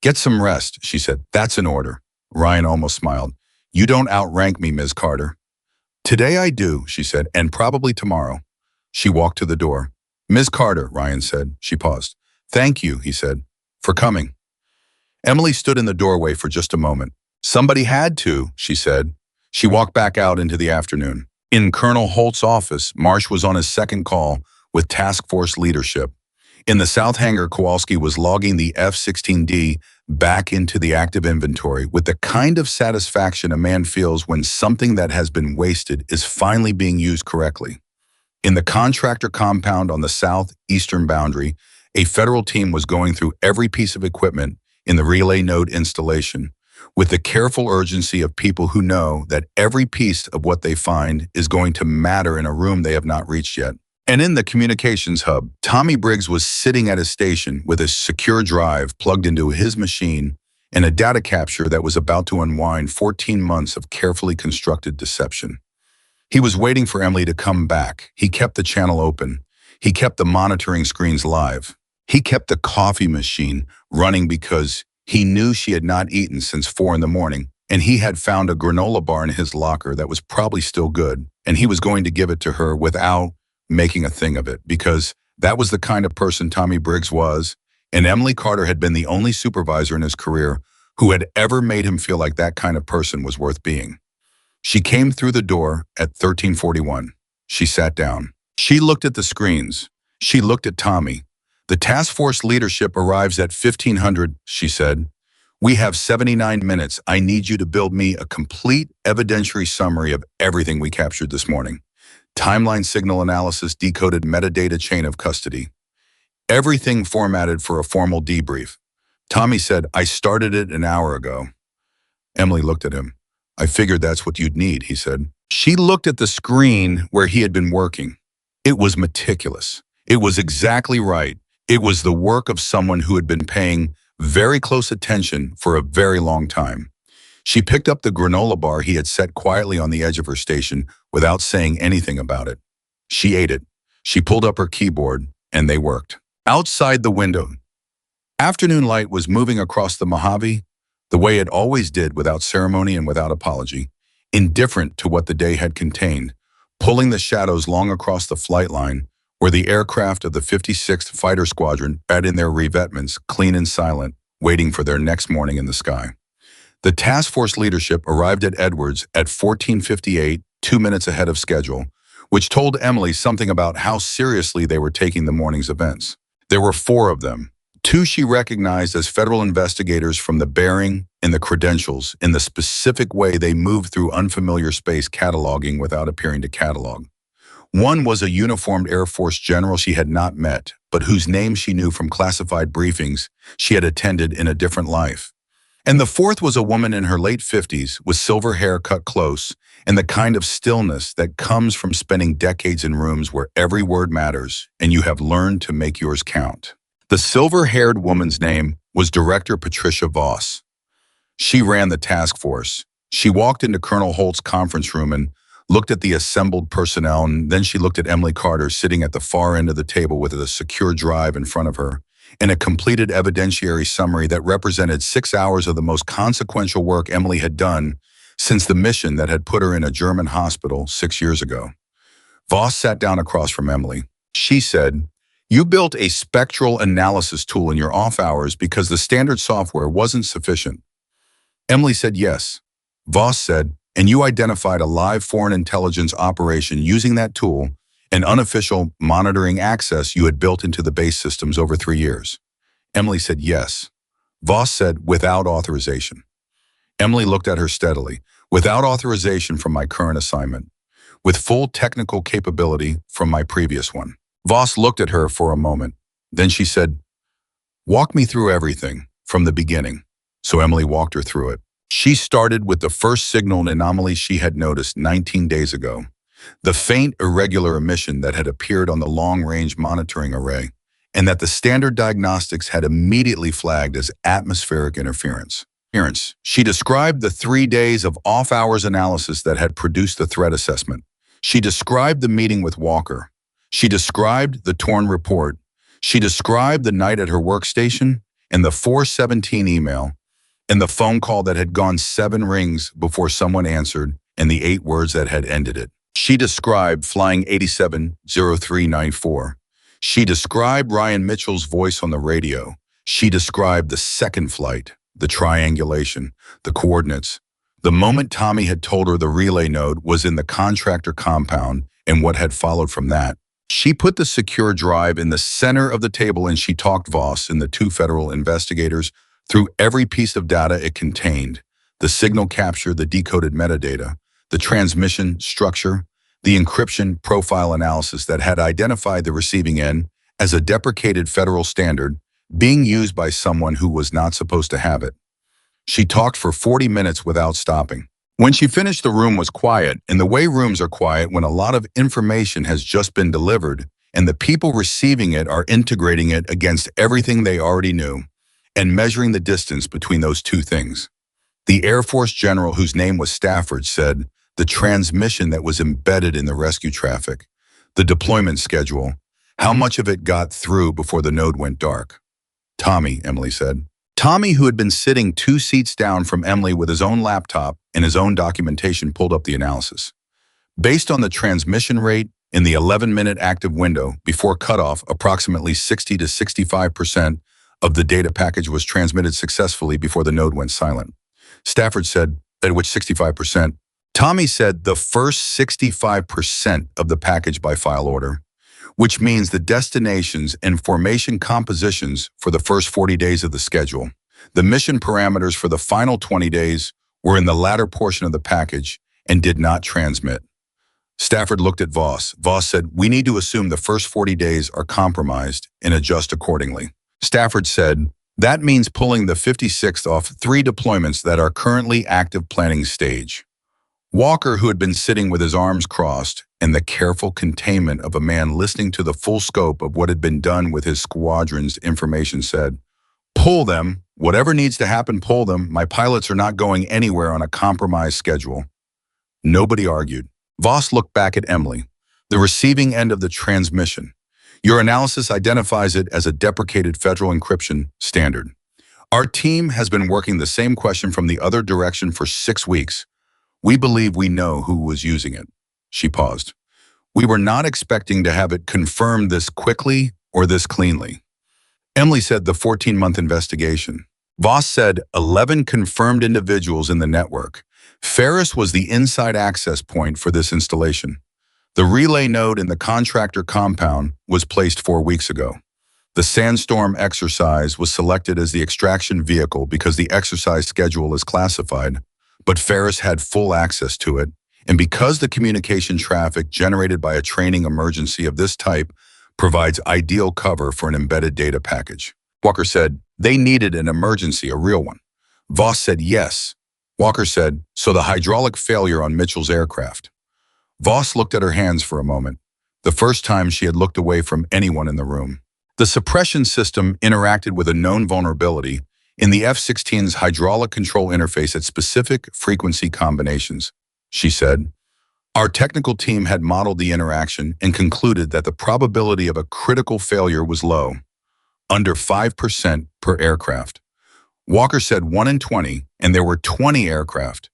"Get some rest," she said. "That's an order." Ryan almost smiled. "You don't outrank me, Ms. Carter." "Today I do," she said, "and probably tomorrow." She walked to the door. "Ms. Carter," Ryan said. She paused. "Thank you," he said, "for coming." Emily stood in the doorway for just a moment. "Somebody had to," she said. She walked back out into the afternoon. In Colonel Holt's office, Marsh was on his second call with task force leadership. In the south hangar, Kowalski was logging the F-16D back into the active inventory with the kind of satisfaction a man feels when something that has been wasted is finally being used correctly. In the contractor compound on the southeastern boundary, a federal team was going through every piece of equipment in the relay node installation with the careful urgency of people who know that every piece of what they find is going to matter in a room they have not reached yet. And in the communications hub, Tommy Briggs was sitting at his station with a secure drive plugged into his machine and a data capture that was about to unwind 14 months of carefully constructed deception. He was waiting for Emily to come back. He kept the channel open. He kept the monitoring screens live. He kept the coffee machine running because he knew she had not eaten since 4 in the morning, and he had found a granola bar in his locker that was probably still good, and he was going to give it to her without making a thing of it, because that was the kind of person Tommy Briggs was, and Emily Carter had been the only supervisor in his career who had ever made him feel like that kind of person was worth being. She came through the door at 1341. She sat down. She looked at the screens. She looked at Tommy. The task force leadership arrives at 1500, she said. We have 79 minutes. I need you to build me a complete evidentiary summary of everything we captured this morning. Timeline signal analysis, decoded metadata chain of custody. Everything formatted for a formal debrief. Tommy said, I started it an hour ago. Emily looked at him. I figured that's what you'd need, he said. She looked at the screen where he had been working. It was meticulous. It was exactly right. It was the work of someone who had been paying very close attention for a very long time. She picked up the granola bar he had set quietly on the edge of her station without saying anything about it. She ate it. She pulled up her keyboard, and they worked. Outside the window, afternoon light was moving across the Mojave, the way it always did, without ceremony and without apology, indifferent to what the day had contained, pulling the shadows long across the flight line where the aircraft of the 56th Fighter Squadron sat in their revetments, clean and silent, waiting for their next morning in the sky. The task force leadership arrived at Edwards at 14:58, 2 minutes ahead of schedule, which told Emily something about how seriously they were taking the morning's events. There were 4 of them. 2 she recognized as federal investigators from the bearing and the credentials, in the specific way they moved through unfamiliar space cataloging without appearing to catalog. One was a uniformed Air Force general she had not met, but whose name she knew from classified briefings she had attended in a different life. And the 4th was a woman in her late 50s with silver hair cut close and the kind of stillness that comes from spending decades in rooms where every word matters and you have learned to make yours count. The silver-haired woman's name was Director Patricia Voss. She ran the task force. She walked into Colonel Holt's conference room and looked at the assembled personnel, and then she looked at Emily Carter sitting at the far end of the table with a secure drive in front of her and a completed evidentiary summary that represented 6 hours of the most consequential work Emily had done since the mission that had put her in a German hospital 6 years ago. Voss sat down across from Emily. She said, "You built a spectral analysis tool in your off hours because the standard software wasn't sufficient." Emily said yes. Voss said, "And you identified a live foreign intelligence operation using that tool, an unofficial monitoring access you had built into the base systems over 3 years." Emily said yes. Voss said, "Without authorization." Emily looked at her steadily. "Without authorization from my current assignment. With full technical capability from my previous one." Voss looked at her for a moment. Then she said, "Walk me through everything, from the beginning." So Emily walked her through it. She started with the first signal anomaly she had noticed 19 days ago, the faint irregular emission that had appeared on the long-range monitoring array, and that the standard diagnostics had immediately flagged as atmospheric interference. She described the 3 days of off-hours analysis that had produced the threat assessment. She described the meeting with Walker. She described the torn report. She described the night at her workstation and the 417 email and the phone call that had gone 7 rings before someone answered and the 8 words that had ended it. She described flying 870394. She described Ryan Mitchell's voice on the radio. She described the second flight, the triangulation, the coordinates. The moment Tommy had told her the relay node was in the contractor compound and what had followed from that. She put the secure drive in the center of the table and she talked Voss and the 2 federal investigators through every piece of data it contained: the signal capture, the decoded metadata, the transmission structure, the encryption profile analysis that had identified the receiving end as a deprecated federal standard being used by someone who was not supposed to have it. She talked for 40 minutes without stopping. When she finished, the room was quiet, and the way rooms are quiet when a lot of information has just been delivered and the people receiving it are integrating it against everything they already knew and measuring the distance between those 2 things. The Air Force general, whose name was Stafford, said the transmission that was embedded in the rescue traffic, the deployment schedule, how much of it got through before the node went dark. "Tommy," Emily said. Tommy, who had been sitting 2 seats down from Emily with his own laptop and his own documentation, pulled up the analysis. Based on the transmission rate in the 11-minute active window before cutoff, approximately 60 to 65% of the data package was transmitted successfully before the node went silent. Stafford said, at which 65%. Tommy said the first 65% of the package by file order, which means the destinations and formation compositions for the first 40 days of the schedule. The mission parameters for the final 20 days were in the latter portion of the package and did not transmit. Stafford looked at Voss. Voss said, we need to assume the first 40 days are compromised and adjust accordingly. Stafford said, that means pulling the 56th off 3 deployments that are currently active planning stage. Walker, who had been sitting with his arms crossed and the careful containment of a man listening to the full scope of what had been done with his squadron's information, said, pull them. Whatever needs to happen, pull them. My pilots are not going anywhere on a compromised schedule. Nobody argued. Voss looked back at Emily, the receiving end of the transmission. Your analysis identifies it as a deprecated federal encryption standard. Our team has been working the same question from the other direction for 6 weeks. We believe we know who was using it. She paused. We were not expecting to have it confirmed this quickly or this cleanly. Emily said the 14-month investigation. Voss said 11 confirmed individuals in the network. Ferris was the inside access point for this installation. The relay node in the contractor compound was placed 4 weeks ago. The Sandstorm exercise was selected as the extraction vehicle because the exercise schedule is classified, but Ferris had full access to it, and because the communication traffic generated by a training emergency of this type provides ideal cover for an embedded data package. Walker said, they needed an emergency, a real one. Voss said, yes. Walker said, so the hydraulic failure on Mitchell's aircraft. Voss looked at her hands for a moment, the first time she had looked away from anyone in the room. The suppression system interacted with a known vulnerability in the F-16's hydraulic control interface at specific frequency combinations, she said. Our technical team had modeled the interaction and concluded that the probability of a critical failure was low, under 5% per aircraft. Walker said 1 in 20, and there were 20 aircraft.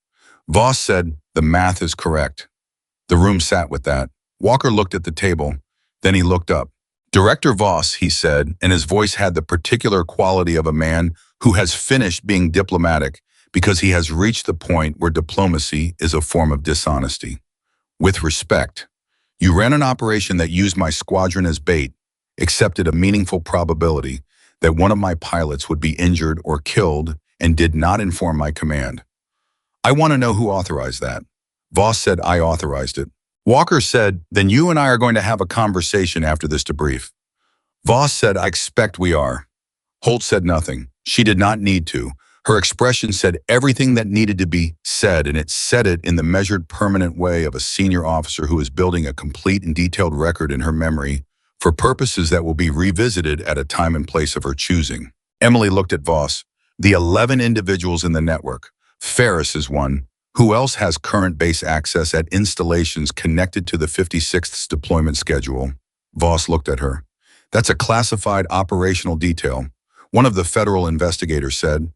Voss said, the math is correct. The room sat with that. Walker looked at the table, then he looked up. Director Voss, he said, and his voice had the particular quality of a man who has finished being diplomatic because he has reached the point where diplomacy is a form of dishonesty. With respect, you ran an operation that used my squadron as bait, accepted a meaningful probability that one of my pilots would be injured or killed, and did not inform my command. I want to know who authorized that. Voss said I authorized it. Walker said, then you and I are going to have a conversation after this debrief. Voss said, I expect we are. Holt said nothing. She did not need to. Her expression said everything that needed to be said, and it said it in the measured, permanent way of a senior officer who is building a complete and detailed record in her memory for purposes that will be revisited at a time and place of her choosing. Emily looked at Voss. The 11 individuals in the network. Ferris is one. Who else has current base access at installations connected to the 56th deployment schedule? Voss looked at her. That's a classified operational detail, one of the federal investigators said.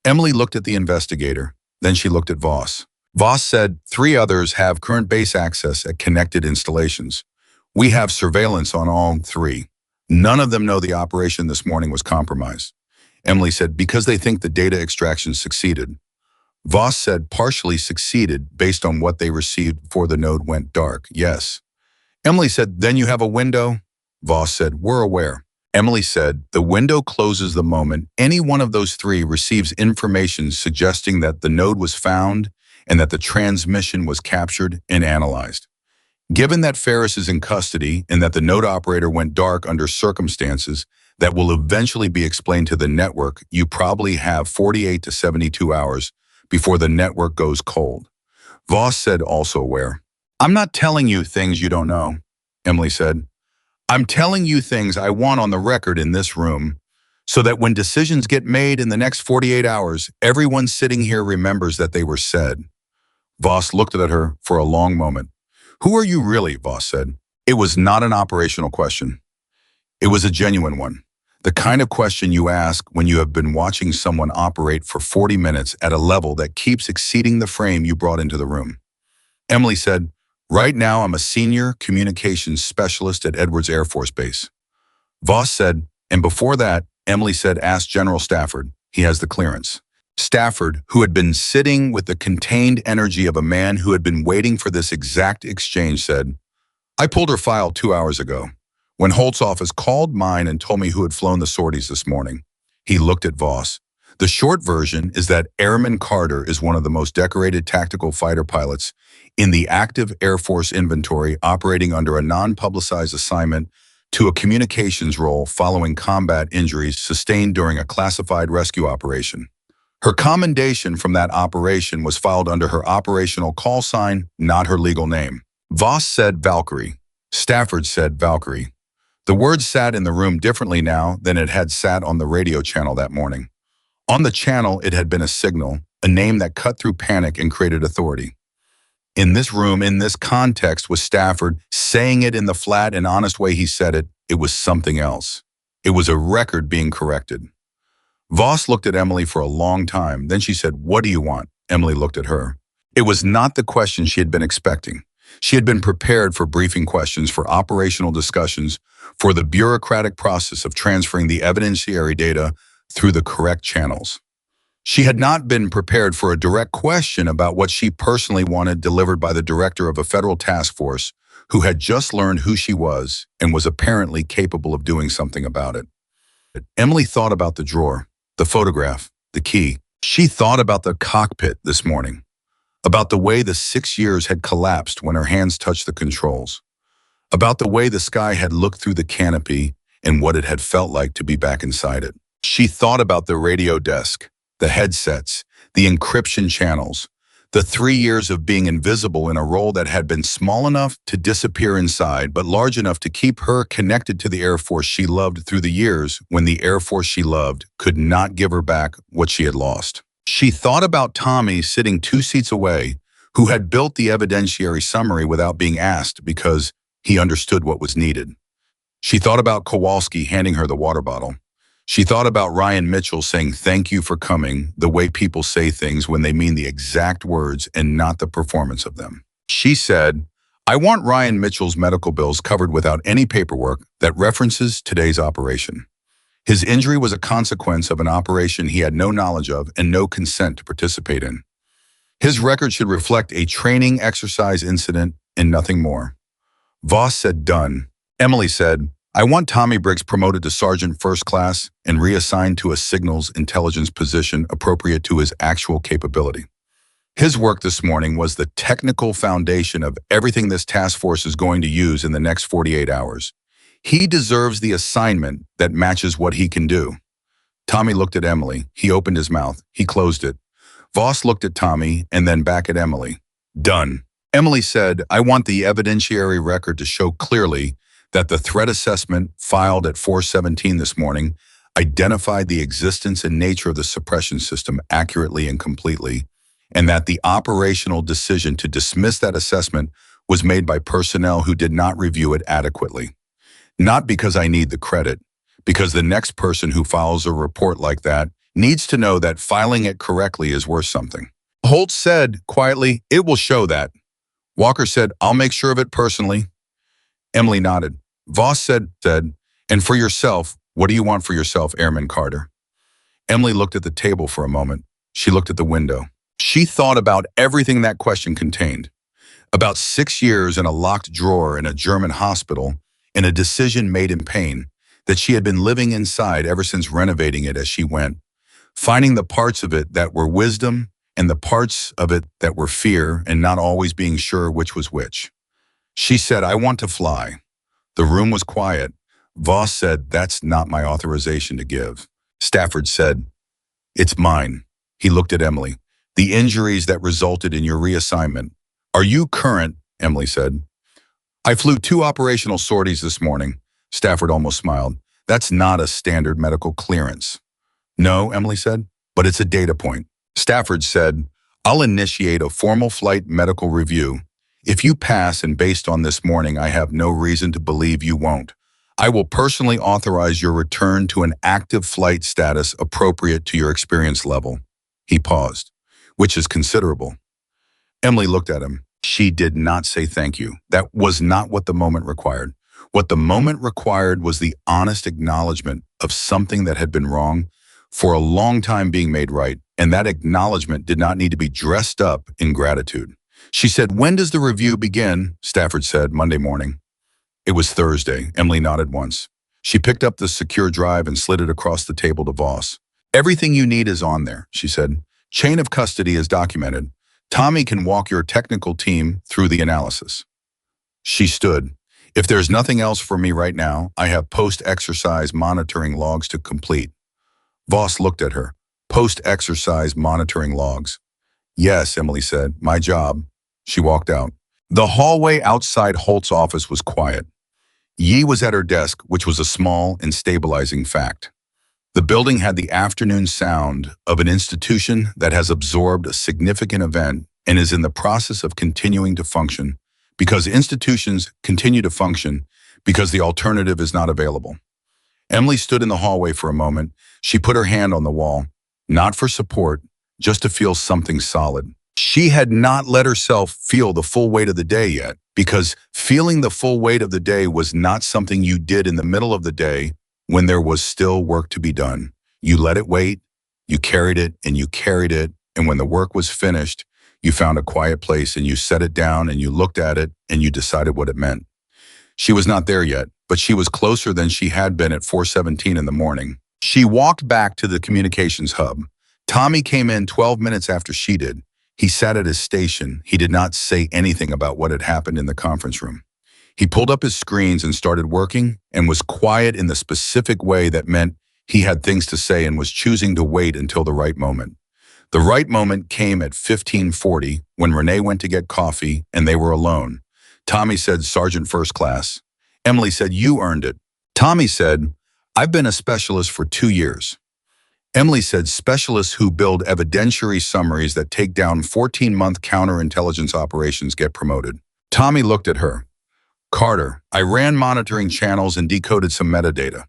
Emily looked at the investigator, then she looked at Voss. Voss said 3 others have current base access at connected installations. We have surveillance on all 3. None of them know the operation this morning was compromised. Emily said, because they think the data extraction succeeded. Voss said partially succeeded based on what they received before the node went dark. Yes. Emily said, then you have a window? Voss said, we're aware. Emily said, the window closes the moment any one of those 3 receives information suggesting that the node was found and that the transmission was captured and analyzed. Given that Ferris is in custody and that the node operator went dark under circumstances that will eventually be explained to the network, you probably have 48 to 72 hours before the network goes cold. Voss said, also aware. I'm not telling you things you don't know, Emily said. I'm telling you things I want on the record in this room so that when decisions get made in the next 48 hours, everyone sitting here remembers that they were said. Voss looked at her for a long moment. Who are you really? Voss said. It was not an operational question. It was a genuine one. The kind of question you ask when you have been watching someone operate for 40 minutes at a level that keeps exceeding the frame you brought into the room. Emily said, right now I'm a senior communications specialist at Edwards Air Force Base. Voss said, and before that, Emily said, ask General Stafford. He has the clearance. Stafford, who had been sitting with the contained energy of a man who had been waiting for this exact exchange, said, I pulled her file 2 hours ago, when Holt's office called mine and told me who had flown the sorties this morning. He looked at Voss. The short version is that Airman Carter is one of the most decorated tactical fighter pilots in the active Air Force inventory, operating under a non-publicized assignment to a communications role following combat injuries sustained during a classified rescue operation. Her commendation from that operation was filed under her operational call sign, not her legal name. Voss said Valkyrie. Stafford said Valkyrie. The word sat in the room differently now than it had sat on the radio channel that morning. On the channel, it had been a signal, a name that cut through panic and created authority. In this room, in this context, was Stafford saying it in the flat and honest way he said it. It was something else. It was a record being corrected. Voss looked at Emily for a long time. Then she said, what do you want? Emily looked at her. It was not the question she had been expecting. She had been prepared for briefing questions, for operational discussions, for the bureaucratic process of transferring the evidentiary data through the correct channels. She had not been prepared for a direct question about what she personally wanted delivered by the director of a federal task force who had just learned who she was and was apparently capable of doing something about it. Emily thought about the drawer, the photograph, the key. She thought about the cockpit this morning, about the way the 6 years had collapsed when her hands touched the controls, about the way the sky had looked through the canopy and what it had felt like to be back inside it. She thought about the radio desk, the headsets, the encryption channels, the 3 years of being invisible in a role that had been small enough to disappear inside, but large enough to keep her connected to the Air Force she loved through the years when the Air Force she loved could not give her back what she had lost. She thought about Tommy sitting 2 seats away, who had built the evidentiary summary without being asked because he understood what was needed. She thought about Kowalski handing her the water bottle. She thought about Ryan Mitchell saying thank you for coming, the way people say things when they mean the exact words and not the performance of them. She said, I want Ryan Mitchell's medical bills covered without any paperwork that references today's operation. His injury was a consequence of an operation he had no knowledge of and no consent to participate in. His record should reflect a training exercise incident and nothing more. Voss said done. Emily said, I want Tommy Briggs promoted to Sergeant First Class and reassigned to a signals intelligence position appropriate to his actual capability. His work this morning was the technical foundation of everything this task force is going to use in the next 48 hours. He deserves the assignment that matches what he can do. Tommy looked at Emily. He opened his mouth. He closed it. Voss looked at Tommy and then back at Emily. Done. Emily said, I want the evidentiary record to show clearly that the threat assessment filed at 4:17 this morning identified the existence and nature of the suppression system accurately and completely, and that the operational decision to dismiss that assessment was made by personnel who did not review it adequately. Not because I need the credit, because the next person who files a report like that needs to know that filing it correctly is worth something. Holt said quietly, it will show that. Walker said, I'll make sure of it personally. Emily nodded. Voss said, and for yourself, what do you want for yourself, Airman Carter? Emily looked at the table for a moment. She looked at the window. She thought about everything that question contained. About 6 years in a locked drawer in a German hospital, in a decision made in pain, that she had been living inside ever since renovating it as she went, finding the parts of it that were wisdom and the parts of it that were fear and not always being sure which was which. She said, I want to fly. The room was quiet. Voss said, that's not my authorization to give. Stafford said, it's mine. He looked at Emily. The injuries that resulted in your reassignment. Are you current? Emily said. I flew 2 operational sorties this morning. Stafford almost smiled. That's not a standard medical clearance. No, Emily said, but it's a data point. Stafford said, I'll initiate a formal flight medical review. If you pass, and based on this morning, I have no reason to believe you won't, I will personally authorize your return to an active flight status appropriate to your experience level. He paused, which is considerable. Emily looked at him. She did not say thank you. That was not what the moment required. What the moment required was the honest acknowledgement of something that had been wrong for a long time being made right, and that acknowledgement did not need to be dressed up in gratitude. She said, "When does the review begin?" Stafford said, "Monday morning." It was Thursday. Emily nodded once. She picked up the secure drive and slid it across the table to Voss. "Everything you need is on there," she said. "Chain of custody is documented. Tommy can walk your technical team through the analysis." She stood. "If there's nothing else for me right now, I have post-exercise monitoring logs to complete." Voss looked at her. "Post-exercise monitoring logs." "Yes," Emily said. "My job." She walked out. The hallway outside Holt's office was quiet. Yi was at her desk, which was a small and stabilizing fact. The building had the afternoon sound of an institution that has absorbed a significant event and is in the process of continuing to function, because institutions continue to function because the alternative is not available. Emily stood in the hallway for a moment. She put her hand on the wall, not for support, just to feel something solid. She had not let herself feel the full weight of the day yet, because feeling the full weight of the day was not something you did in the middle of the day when there was still work to be done. You let it wait, you carried it, and you carried it, and when the work was finished, you found a quiet place and you set it down and you looked at it and you decided what it meant. She was not there yet, but she was closer than she had been at 4:17 in the morning. She walked back to the communications hub. Tommy came in 12 minutes after she did. He sat at his station. He did not say anything about what had happened in the conference room. He pulled up his screens and started working, and was quiet in the specific way that meant he had things to say and was choosing to wait until the right moment. The right moment came at 15:40 when Renee went to get coffee and they were alone. Tommy said, "Sergeant First Class." Emily said, "You earned it." Tommy said, "I've been a specialist for 2 years." Emily said, "Specialists who build evidentiary summaries that take down 14-month counterintelligence operations get promoted." Tommy looked at her. "Carter, I ran monitoring channels and decoded some metadata.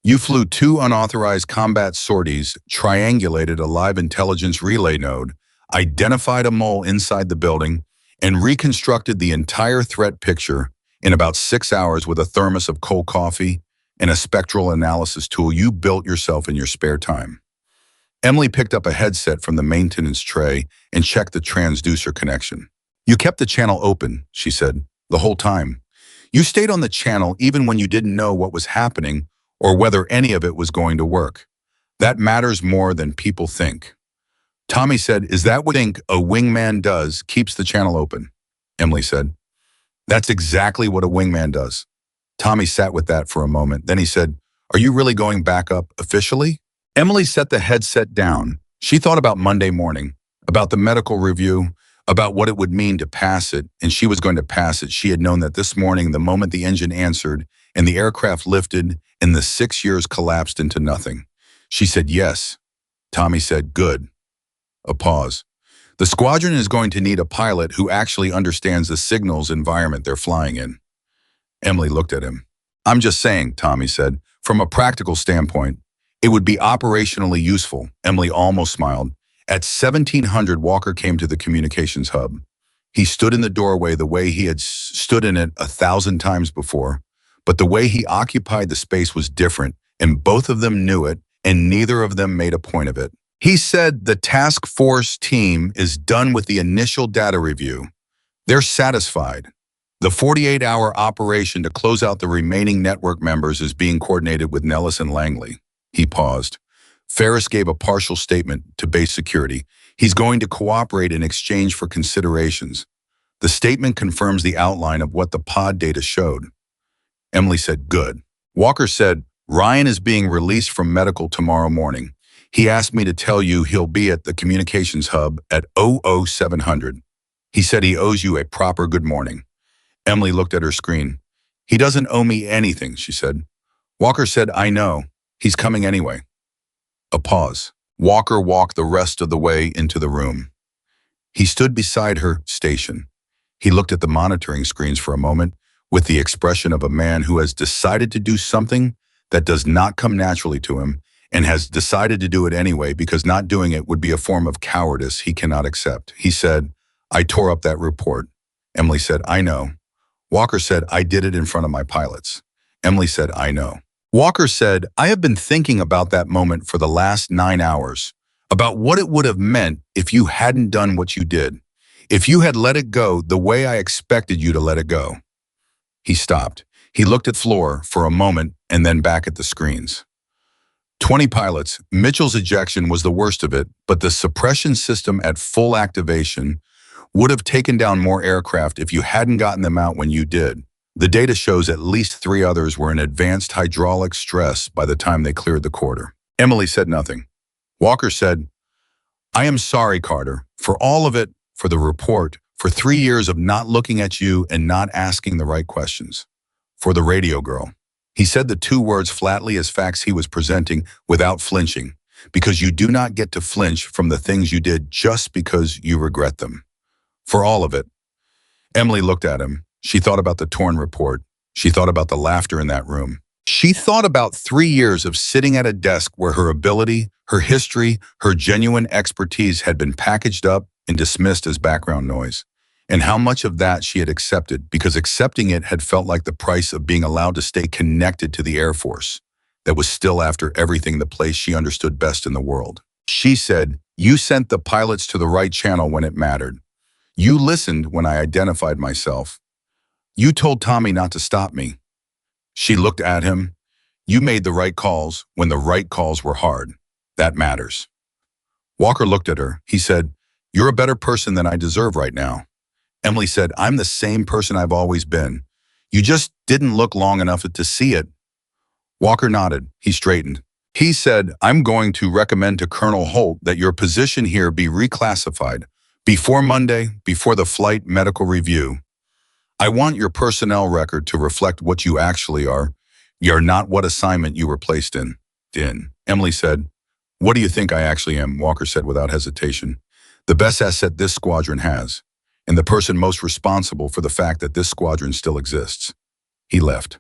You flew 2 unauthorized combat sorties, triangulated a live intelligence relay node, identified a mole inside the building, and reconstructed the entire threat picture in about 6 hours with a thermos of cold coffee and a spectral analysis tool you built yourself in your spare time." Emily picked up a headset from the maintenance tray and checked the transducer connection. "You kept the channel open," she said, "the whole time. You stayed on the channel even when you didn't know what was happening or whether any of it was going to work. That matters more than people think." Tommy said, "Is that what you think a wingman does, keeps the channel open?" Emily said, "That's exactly what a wingman does." Tommy sat with that for a moment. Then he said, "Are you really going back up officially?" Emily set the headset down. She thought about Monday morning, about the medical review, about what it would mean to pass it, and she was going to pass it. She had known that this morning, the moment the engine answered and the aircraft lifted and the 6 years collapsed into nothing. She said, "Yes." Tommy said, "Good." A pause. "The squadron is going to need a pilot who actually understands the signals environment they're flying in." Emily looked at him. "I'm just saying," Tommy said, "from a practical standpoint, it would be operationally useful." Emily almost smiled. At 1700, Walker came to the communications hub. He stood in the doorway the way he had stood in it 1,000 times before, but the way he occupied the space was different, and both of them knew it, and neither of them made a point of it. He said, "The task force team is done with the initial data review. They're satisfied. The 48-hour operation to close out the remaining network members is being coordinated with Nellis and Langley." He paused. Ferris gave a partial statement to base security. "He's going to cooperate in exchange for considerations. The statement confirms the outline of what the pod data showed." Emily said, "Good." Walker said, "Ryan is being released from medical tomorrow morning. He asked me to tell you he'll be at the communications hub at 00700. He said he owes you a proper good morning." Emily looked at her screen. "He doesn't owe me anything," she said. Walker said, "I know. He's coming anyway." A pause. Walker walked the rest of the way into the room. He stood beside her station. He looked at the monitoring screens for a moment with the expression of a man who has decided to do something that does not come naturally to him and has decided to do it anyway because not doing it would be a form of cowardice he cannot accept. He said, "I tore up that report." Emily said, "I know." Walker said, "I did it in front of my pilots." Emily said, "I know." Walker said, I have been thinking about that moment for the last 9 hours, about what it would have meant if you hadn't done what you did, if you had let it go the way I expected you to let it go. He stopped. He looked at floor for a moment and then back at the screens. 20 pilots. Mitchell's ejection was the worst of it, but the suppression system at full activation would have taken down more aircraft if you hadn't gotten them out when you did. The data shows at least 3 others were in advanced hydraulic stress by the time they cleared the quarter. Emily said nothing. Walker said, I am sorry, Carter, for all of it, for the report, for 3 years of not looking at you and not asking the right questions. For the radio girl. He said the 2 words flatly as facts he was presenting without flinching, because you do not get to flinch from the things you did just because you regret them. For all of it. Emily looked at him. She thought about the torn report. She thought about the laughter in that room. She thought about 3 years of sitting at a desk where her ability, her history, her genuine expertise had been packaged up and dismissed as background noise, and how much of that she had accepted because accepting it had felt like the price of being allowed to stay connected to the Air Force that was still after everything the place she understood best in the world. She said, you sent the pilots to the right channel when it mattered. You listened when I identified myself. You told Tommy not to stop me. She looked at him. You made the right calls when the right calls were hard. That matters. Walker looked at her. He said, you're a better person than I deserve right now. Emily said, I'm the same person I've always been. You just didn't look long enough to see it. Walker nodded. He straightened. He said, I'm going to recommend to Colonel Holt that your position here be reclassified before Monday, before the flight medical review. I want your personnel record to reflect what you actually are. You're not what assignment you were placed in. Emily said, what do you think I actually am? Walker said without hesitation. The best asset this squadron has, and the person most responsible for the fact that this squadron still exists. He left.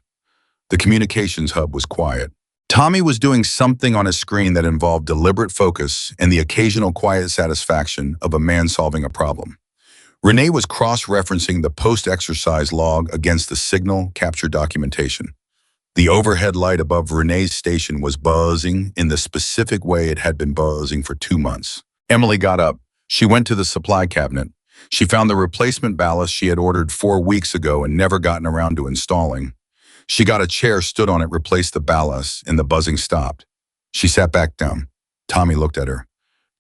The communications hub was quiet. Tommy was doing something on his screen that involved deliberate focus and the occasional quiet satisfaction of a man solving a problem. Renee was cross-referencing the post-exercise log against the signal capture documentation. The overhead light above Renee's station was buzzing in the specific way it had been buzzing for 2 months. Emily got up. She went to the supply cabinet. She found the replacement ballast she had ordered 4 weeks ago and never gotten around to installing. She got a chair, stood on it, replaced the ballast, and the buzzing stopped. She sat back down. Tommy looked at her.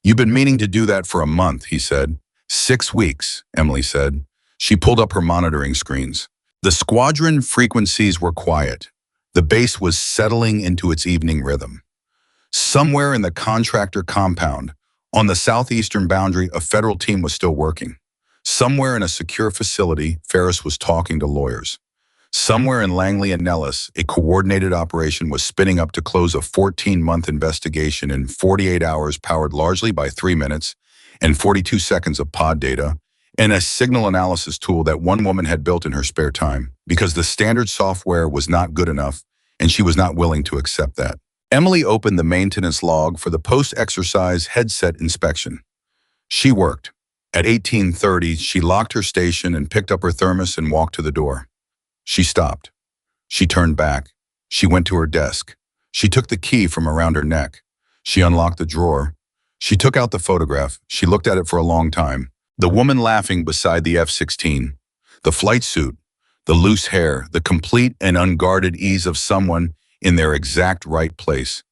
You've been meaning to do that for a month, he said. 6 weeks, Emily said. She pulled up her monitoring screens. The squadron frequencies were quiet. The base was settling into its evening rhythm. Somewhere in the contractor compound, on the southeastern boundary, a federal team was still working. Somewhere in a secure facility, Ferris was talking to lawyers. Somewhere in Langley and Nellis, a coordinated operation was spinning up to close a 14-month investigation in 48 hours powered largely by 3 minutes and 42 seconds of pod data, and a signal analysis tool that one woman had built in her spare time, because the standard software was not good enough, and she was not willing to accept that. Emily opened the maintenance log for the post-exercise headset inspection. She worked. At 18:30, she locked her station and picked up her thermos and walked to the door. She stopped. She turned back. She went to her desk. She took the key from around her neck. She unlocked the drawer. She took out the photograph. She looked at it for a long time. The woman laughing beside the F-16. The flight suit. The loose hair. The complete and unguarded ease of someone in their exact right place.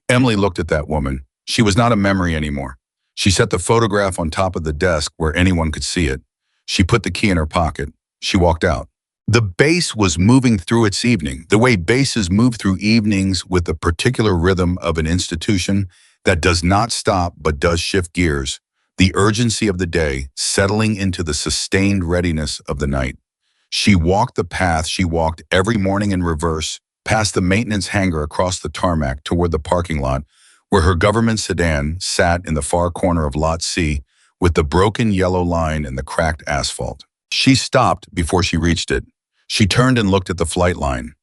Emily looked at that woman. She was not a memory anymore. She set the photograph on top of the desk where anyone could see it. She put the key in her pocket. She walked out. The base was moving through its evening, the way bases move through evenings with the particular rhythm of an institution that does not stop but does shift gears, the urgency of the day settling into the sustained readiness of the night. She walked the path she walked every morning in reverse, past the maintenance hangar across the tarmac toward the parking lot, where her government sedan sat in the far corner of Lot C with the broken yellow line and the cracked asphalt. She stopped before she reached it. She turned and looked at the flight line.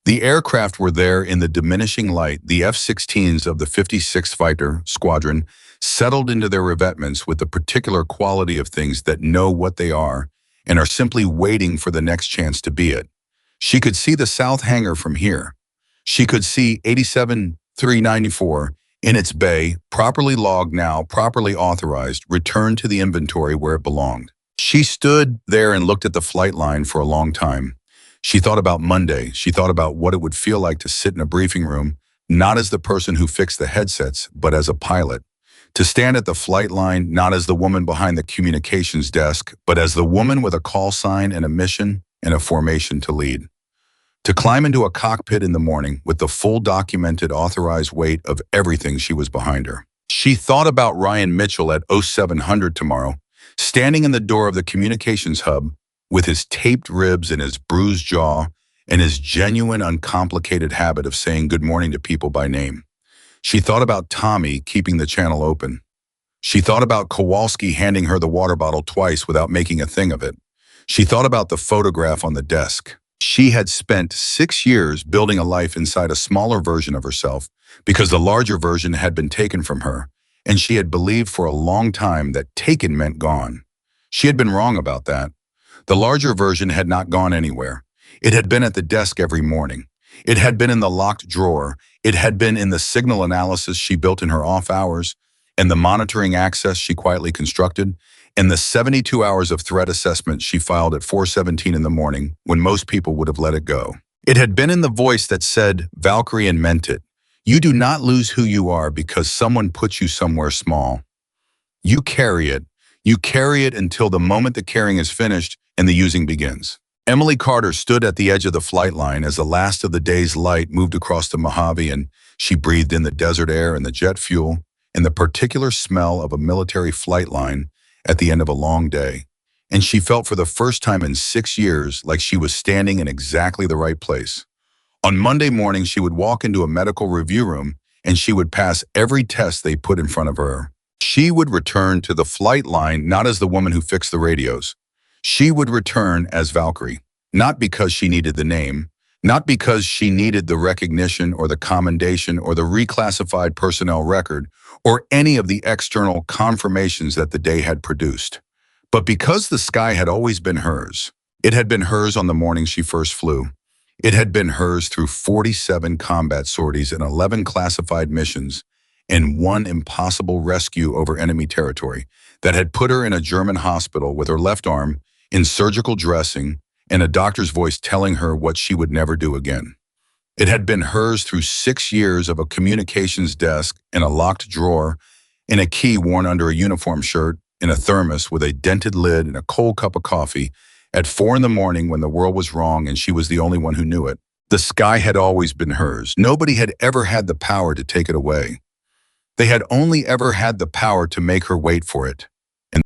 The aircraft were there in the diminishing light. The F-16s of the 56th Fighter Squadron settled into their revetments with the particular quality of things that know what they are and are simply waiting for the next chance to be it. She could see the south hangar from here. She could see 87,394 in its bay, properly logged now, properly authorized, returned to the inventory where it belonged. She stood there and looked at the flight line for a long time. She thought about Monday. She thought about what it would feel like to sit in a briefing room, not as the person who fixed the headsets, but as a pilot. To stand at the flight line, not as the woman behind the communications desk, but as the woman with a call sign and a mission and a formation to lead. To climb into a cockpit in the morning with the full documented authorized weight of everything she was behind her. She thought about Ryan Mitchell at 0700 tomorrow, standing in the door of the communications hub with his taped ribs and his bruised jaw and his genuine, uncomplicated habit of saying good morning to people by name. She thought about Tommy keeping the channel open. She thought about Kowalski handing her the water bottle twice without making a thing of it. She thought about the photograph on the desk. She had spent 6 years building a life inside a smaller version of herself because the larger version had been taken from her, and she had believed for a long time that taken meant gone. She had been wrong about that. The larger version had not gone anywhere. It had been at the desk every morning. It had been in the locked drawer. It had been in the signal analysis she built in her off hours, and the monitoring access she quietly constructed, and the 72 hours of threat assessment she filed at 4:17 in the morning when most people would have let it go. It had been in the voice that said, Valkyrie, and meant it. You do not lose who you are because someone puts you somewhere small. You carry it. You carry it until the moment the carrying is finished and the using begins. Emily Carter stood at the edge of the flight line as the last of the day's light moved across the Mojave, and she breathed in the desert air and the jet fuel and the particular smell of a military flight line at the end of a long day. And she felt for the first time in 6 years like she was standing in exactly the right place. On Monday morning, she would walk into a medical review room and she would pass every test they put in front of her. She would return to the flight line not as the woman who fixed the radios. She would return as Valkyrie, not because she needed the name, not because she needed the recognition or the commendation or the reclassified personnel record or any of the external confirmations that the day had produced, but because the sky had always been hers. It had been hers on the morning she first flew. It had been hers through 47 combat sorties and 11 classified missions and one impossible rescue over enemy territory that had put her in a German hospital with her left arm in surgical dressing and a doctor's voice telling her what she would never do again. It had been hers through 6 years of a communications desk in a locked drawer, in a key worn under a uniform shirt, in a thermos with a dented lid and a cold cup of coffee at 4 in the morning when the world was wrong and she was the only one who knew it. The sky had always been hers. Nobody had ever had the power to take it away. They had only ever had the power to make her wait for it.